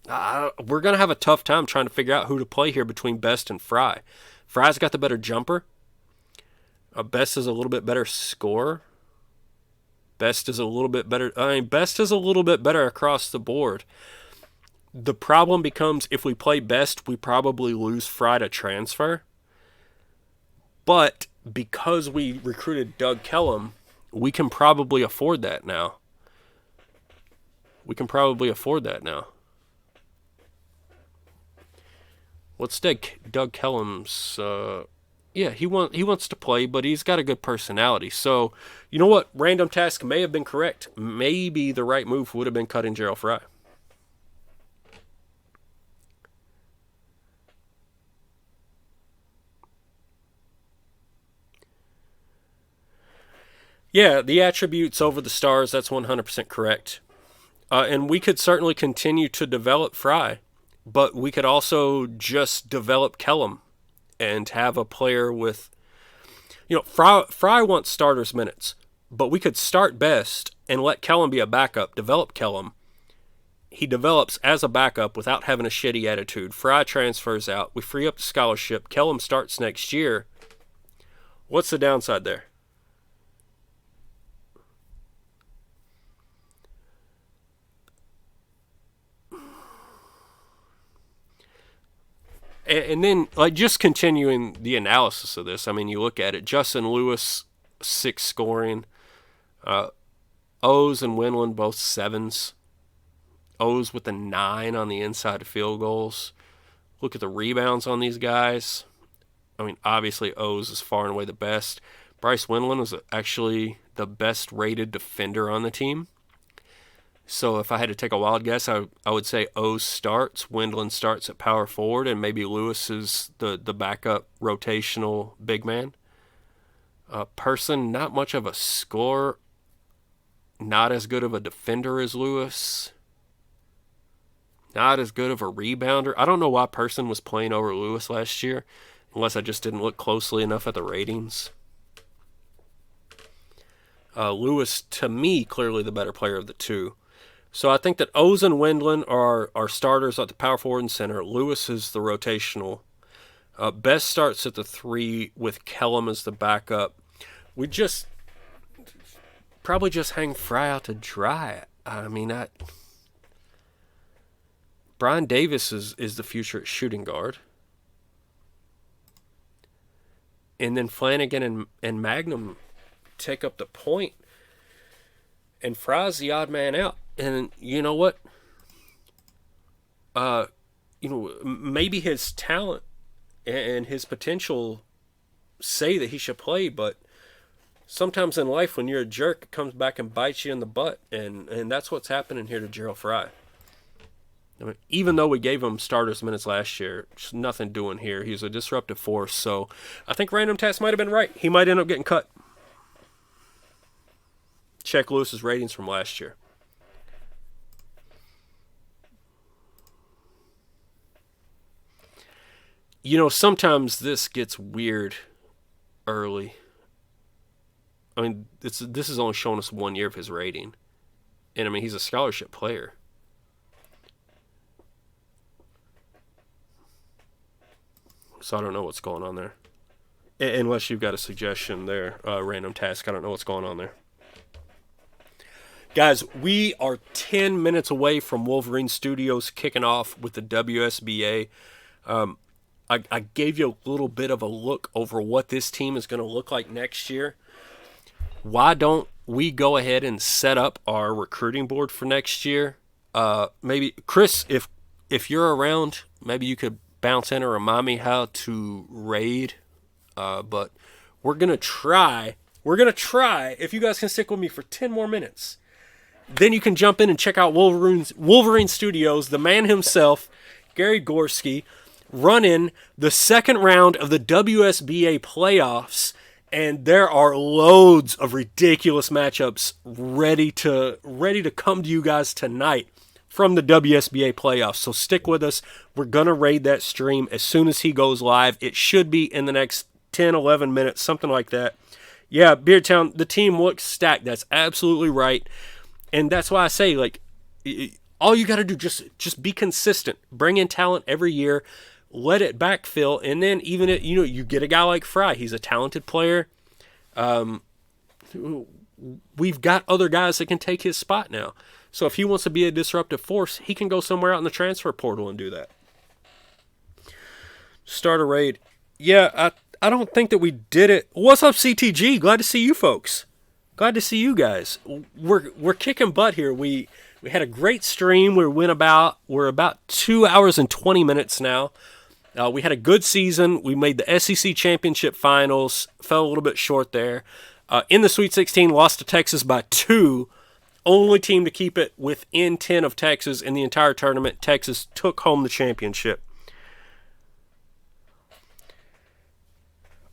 going to have a tough time trying to figure out who to play here between Best and Fry. Fry's got the better jumper. Best is a little bit better scorer. Best is a little bit better across the board. The problem becomes, if we play Best, we probably lose Fry to transfer. But because we recruited Doug Kellum, we can probably afford that now. What's Doug Kellum's? He wants to play, but he's got a good personality. So, you know what? Random Task may have been correct. Maybe the right move would have been cutting Gerald Fry. Yeah, the attributes over the stars, that's 100% correct. And we could certainly continue to develop Fry, but we could also just develop Kellum and have a player with, Fry wants starters minutes, but we could start Best and let Kellum be a backup, develop Kellum. He develops as a backup without having a shitty attitude. Fry transfers out. We free up the scholarship. Kellum starts next year. What's the downside there? And then, just continuing the analysis of this, I mean, you look at it. Justin Lewis, 6 scoring. O's and Winland, both 7s. O's with a 9 on the inside of field goals. Look at the rebounds on these guys. I mean, obviously, O's is far and away the best. Bryce Winland was actually the best rated defender on the team. So if I had to take a wild guess, I would say O's starts, Windland starts at power forward, and maybe Lewis is the backup rotational big man. Person, not much of a scorer, not as good of a defender as Lewis, not as good of a rebounder. I don't know why Person was playing over Lewis last year, unless I just didn't look closely enough at the ratings. Lewis, to me, clearly the better player of the two. So I think that O's and Windland are starters at the power forward and center. Lewis is the rotational. Best starts at the 3 with Kellum as the backup. We probably just hang Fry out to dry. I mean, Brian Davis is the future at shooting guard. And then Flanagan and Magnum take up the point. And Fry's the odd man out. And you know what? Maybe his talent and his potential say that he should play, but sometimes in life when you're a jerk, it comes back and bites you in the butt, and that's what's happening here to Gerald Fry. I mean, even though we gave him starters minutes last year, just nothing doing here. He's a disruptive force, so I think Random Task might have been right. He might end up getting cut. Check Lewis's ratings from last year. Sometimes this gets weird early. I mean, this is only showing us 1 year of his rating. And, I mean, he's a scholarship player. So I don't know what's going on there. Unless you've got a suggestion there, Random Task. I don't know what's going on there. Guys, we are 10 minutes away from Wolverine Studios kicking off with the WSBA. I gave you a little bit of a look over what this team is going to look like next year. Why don't we go ahead and set up our recruiting board for next year? Maybe, Chris, if you're around, maybe you could bounce in or remind me how to raid. But we're going to try. If you guys can stick with me for 10 more minutes, then you can jump in and check out Wolverine Studios, the man himself, Gary Gorski, running the second round of the WSBA playoffs, and there are loads of ridiculous matchups ready to come to you guys tonight from the WSBA playoffs. So stick with us. We're going to raid that stream as soon as he goes live. It should be in the next 10, 11 minutes, something like that. Yeah, Beardtown, the team looks stacked. That's absolutely right. And that's why I say, all you got to do, just be consistent. Bring in talent every year. Let it backfill, and then even if you get a guy like Fry, he's a talented player. We've got other guys that can take his spot now. So if he wants to be a disruptive force, he can go somewhere out in the transfer portal and do that. Start a raid. Yeah, I don't think that we did it. What's up, CTG? Glad to see you folks. Glad to see you guys. We're kicking butt here. We had a great stream. We're about 2 hours and 20 minutes now. We had a good season. We made the SEC Championship Finals. Fell a little bit short there. In the Sweet 16, lost to Texas by 2. Only team to keep it within 10 of Texas in the entire tournament. Texas took home the championship.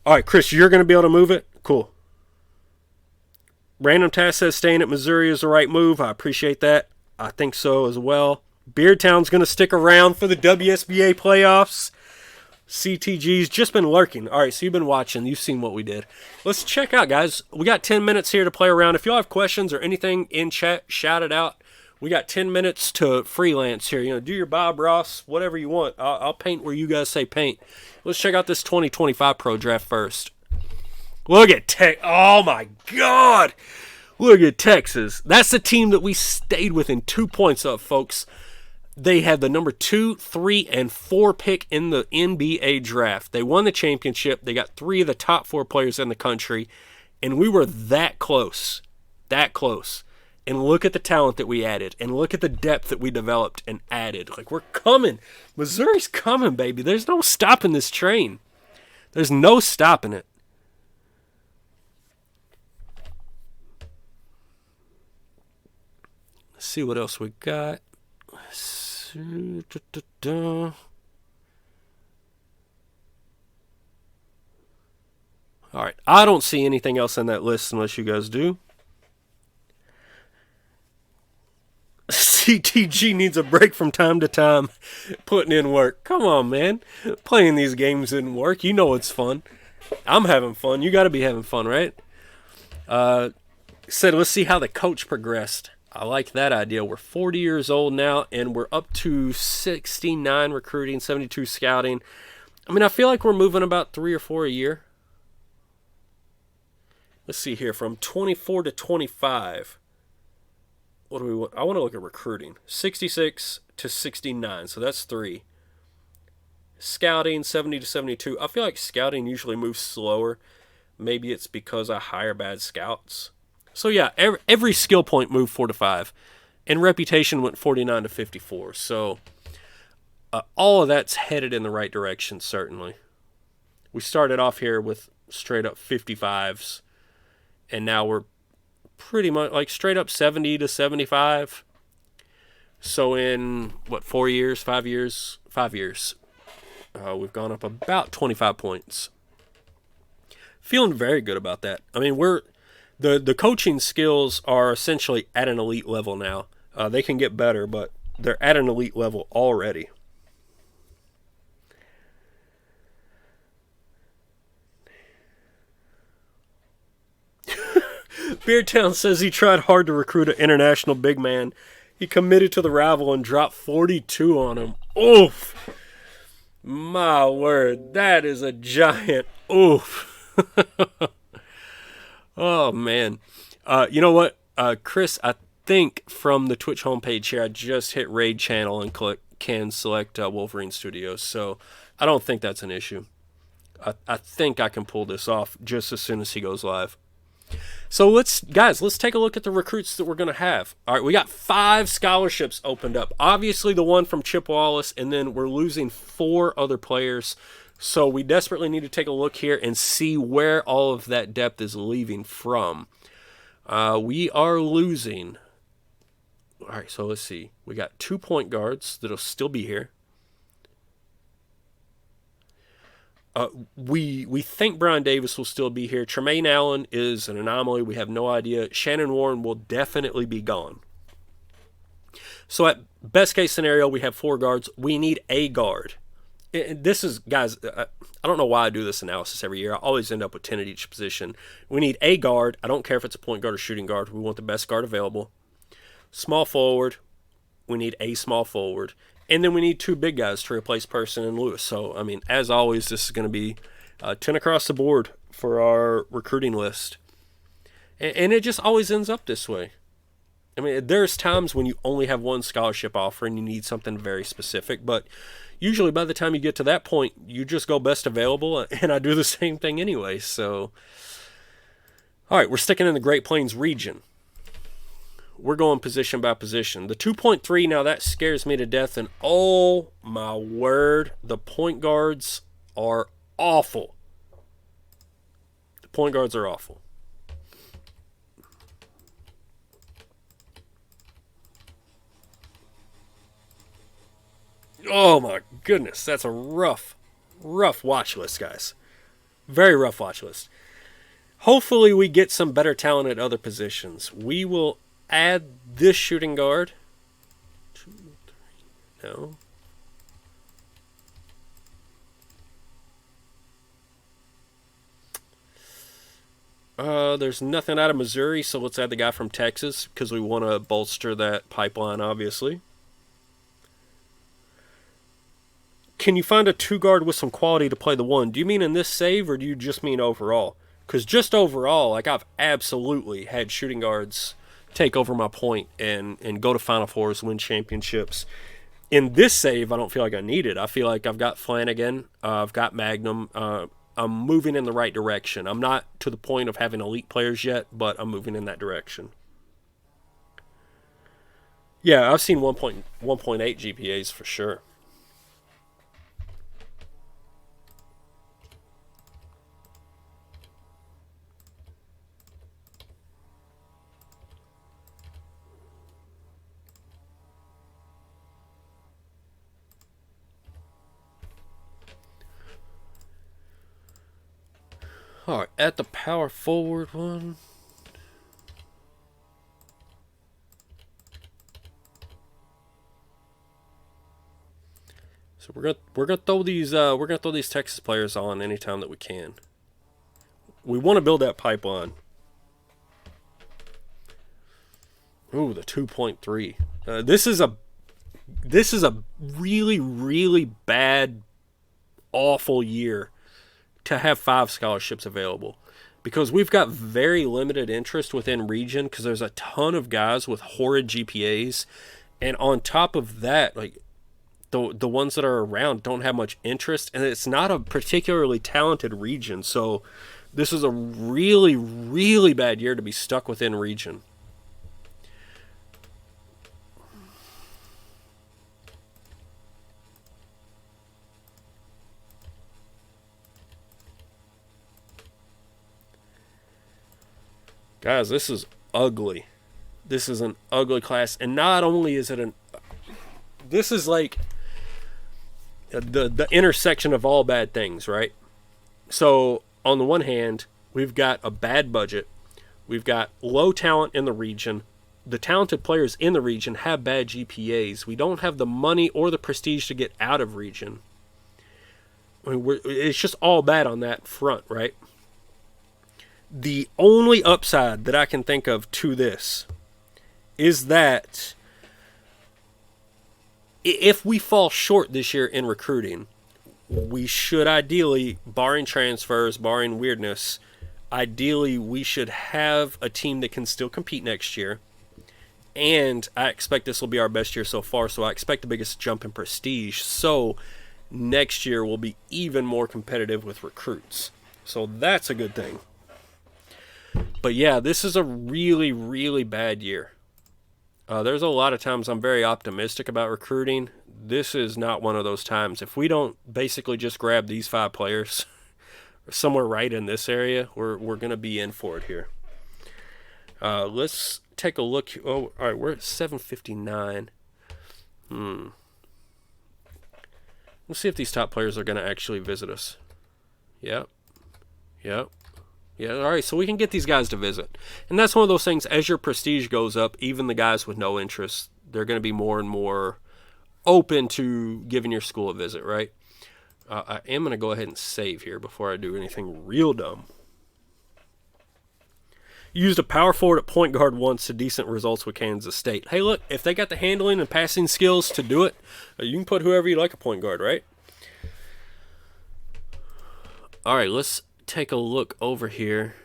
All right, Chris, you're going to be able to move it? Cool. Random Task says staying at Missouri is the right move. I appreciate that. I think so as well. Beardtown's going to stick around for the WSBA playoffs. CTG's just been lurking. All right, so you've been watching. You've seen what we did. Let's check out, guys. We got 10 minutes here to play around. If y'all have questions or anything in chat, shout it out. We got 10 minutes to freelance here. You know, do your Bob Ross, whatever you want. I'll paint where you guys say paint. Let's check out this 2025 Pro Draft first. Look at Tech. Oh, my God. Look at Texas. That's the team that we stayed within 2 points of, folks. They had the number 2, 3, and 4 pick in the NBA draft. They won the championship. They got 3 of the top 4 players in the country. And we were that close. That close. And look at the talent that we added. And look at the depth that we developed and added. Like, we're coming. Missouri's coming, baby. There's no stopping this train. There's no stopping it. Let's see what else we got. All right. I don't see anything else on that list unless you guys do. CTG needs a break from time to time putting in work. Come on, man. Playing these games didn't work. You know it's fun. I'm having fun. You got to be having fun, right? Said, let's see how the coach progressed. I like that idea. We're 40 years old now, and we're up to 69 recruiting, 72 scouting. I mean, I feel like we're moving about 3 or 4 a year. Let's see here. From 24 to 25. What do we want? I want to look at recruiting. 66 to 69, so that's 3. Scouting, 70 to 72. I feel like scouting usually moves slower. Maybe it's because I hire bad scouts. So yeah, every skill point moved 4 to 5. And reputation went 49 to 54. So all of that's headed in the right direction, certainly. We started off here with straight up 55s. And now we're pretty much like straight up 70 to 75. So in, 4 years, 5 years? 5 years. We've gone up about 25 points. Feeling very good about that. I mean, the coaching skills are essentially at an elite level now. They can get better, but they're at an elite level already. Beardtown says he tried hard to recruit an international big man. He committed to the rival and dropped 42 on him. Oof. My word. That is a giant oof. Oh, man. You know what? Chris, I think from the Twitch homepage here, I just hit Raid Channel and can select Wolverine Studios. So I don't think that's an issue. I think I can pull this off just as soon as he goes live. So let's take a look at the recruits that we're going to have. All right, we got 5 scholarships opened up. Obviously, the one from Chip Wallace, and then we're losing 4 other players. So we desperately need to take a look here and see where all of that depth is leaving from. We are losing. All right, so let's see. We got 2 point guards that'll still be here. We think Brian Davis will still be here. Tremaine Allen is an anomaly. We have no idea. Shannon Warren will definitely be gone. So at best case scenario, we have 4 guards. We need a guard. This is, guys, I don't know why I do this analysis every year. I always end up with 10 at each position. We need a guard. I don't care if it's a point guard or shooting guard. We want the best guard available. Small forward. We need a small forward. And then we need 2 big guys to replace Person and Lewis. So, I mean, as always, this is going to be 10 across the board for our recruiting list. And it just always ends up this way. I mean, there's times when you only have 1 scholarship offer and you need something very specific. But usually by the time you get to that point, you just go best available. And I do the same thing anyway. So, all right, we're sticking in the Great Plains region. We're going position by position. The 2.3, now that scares me to death. And oh my word, the point guards are awful. The point guards are awful. Oh my goodness, that's a rough watch list, guys. Very rough watch list. Hopefully we get some better talent at other positions. We will add this shooting guard. 2, 3, no. There's nothing out of Missouri, so let's add the guy from Texas because we want to bolster that pipeline, obviously. Can you find a 2 guard with some quality to play the 1? Do you mean in this save, or do you just mean overall? Because just overall, like, I've absolutely had shooting guards take over my point and go to Final Fours, win championships. In this save, I don't feel like I need it. I feel like I've got Flanagan, I've got Magnum. I'm moving in the right direction. I'm not to the point of having elite players yet, but I'm moving in that direction. Yeah, I've seen 1.8 GPAs for sure. All right, at the power forward one. So we're gonna throw these Texas players on anytime that we can. We want to build that pipeline. Ooh, the 2.3. This is a really, really bad, awful year to have 5 scholarships available, because we've got very limited interest within region because there's a ton of guys with horrid GPAs, and on top of that, like, the ones that are around don't have much interest, and it's not a particularly talented region. So this is a really, really bad year to be stuck within region. Guys, this is ugly. This is an ugly class, and not only is it this is like the intersection of all bad things, right? So on the one hand, we've got a bad budget, we've got low talent in the region, the talented players in the region have bad GPAs, we don't have the money or the prestige to get out of region. I mean, it's just all bad on that front, right? The only upside that I can think of to this is that if we fall short this year in recruiting, we should ideally, barring transfers, barring weirdness, ideally we should have a team that can still compete next year. And I expect this will be our best year so far, so I expect the biggest jump in prestige. So next year we'll be even more competitive with recruits. So that's a good thing. But yeah, this is a really, really bad year. There's a lot of times I'm very optimistic about recruiting. This is not one of those times. If we don't basically just grab these 5 players somewhere right in this area, we're going to be in for it here. Let's take a look. Oh, all right, we're at 759. Let's see if these top players are going to actually visit us. Yep. Yep. Yeah, all right, so we can get these guys to visit. And that's one of those things, as your prestige goes up, even the guys with no interest, they're going to be more and more open to giving your school a visit, right? I am going to go ahead and save here before I do anything real dumb. Used a power forward at point guard once to decent results with Kansas State. Hey, look, if they got the handling and passing skills to do it, you can put whoever you like at point guard, right? All right, let's take a look over here.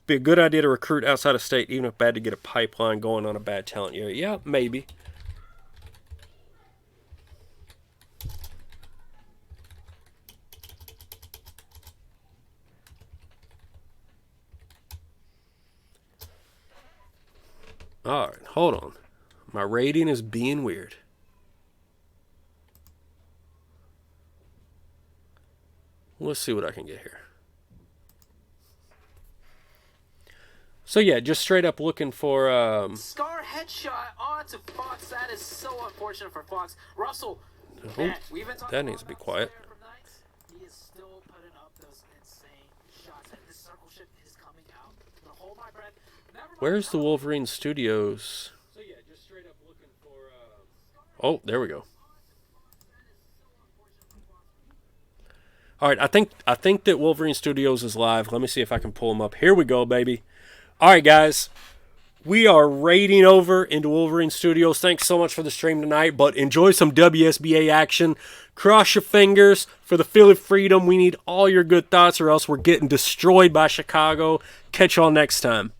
Be a good idea to recruit outside of state, even if bad, to get a pipeline going on a bad talent year. Yeah, maybe. All right, hold on. My rating is being weird. Let's see what I can get here. So yeah, just straight up looking for Scar headshot onto Fox. That is so unfortunate for Fox. Russell, Oh, man, we've been talking that needs to be quiet. from Knights. He is still putting up those insane shots, and this circle ship is coming out. I'm gonna hold my breath. Never mind. Where's the Wolverine Studios? So yeah, just straight up looking for. Oh, there we go. All right, I think that Wolverine Studios is live. Let me see if I can pull them up. Here we go, baby. All right, guys. We are raiding over into Wolverine Studios. Thanks so much for the stream tonight, but enjoy some WSBA action. Cross your fingers for the Philly Freedom. We need all your good thoughts or else we're getting destroyed by Chicago. Catch y'all next time.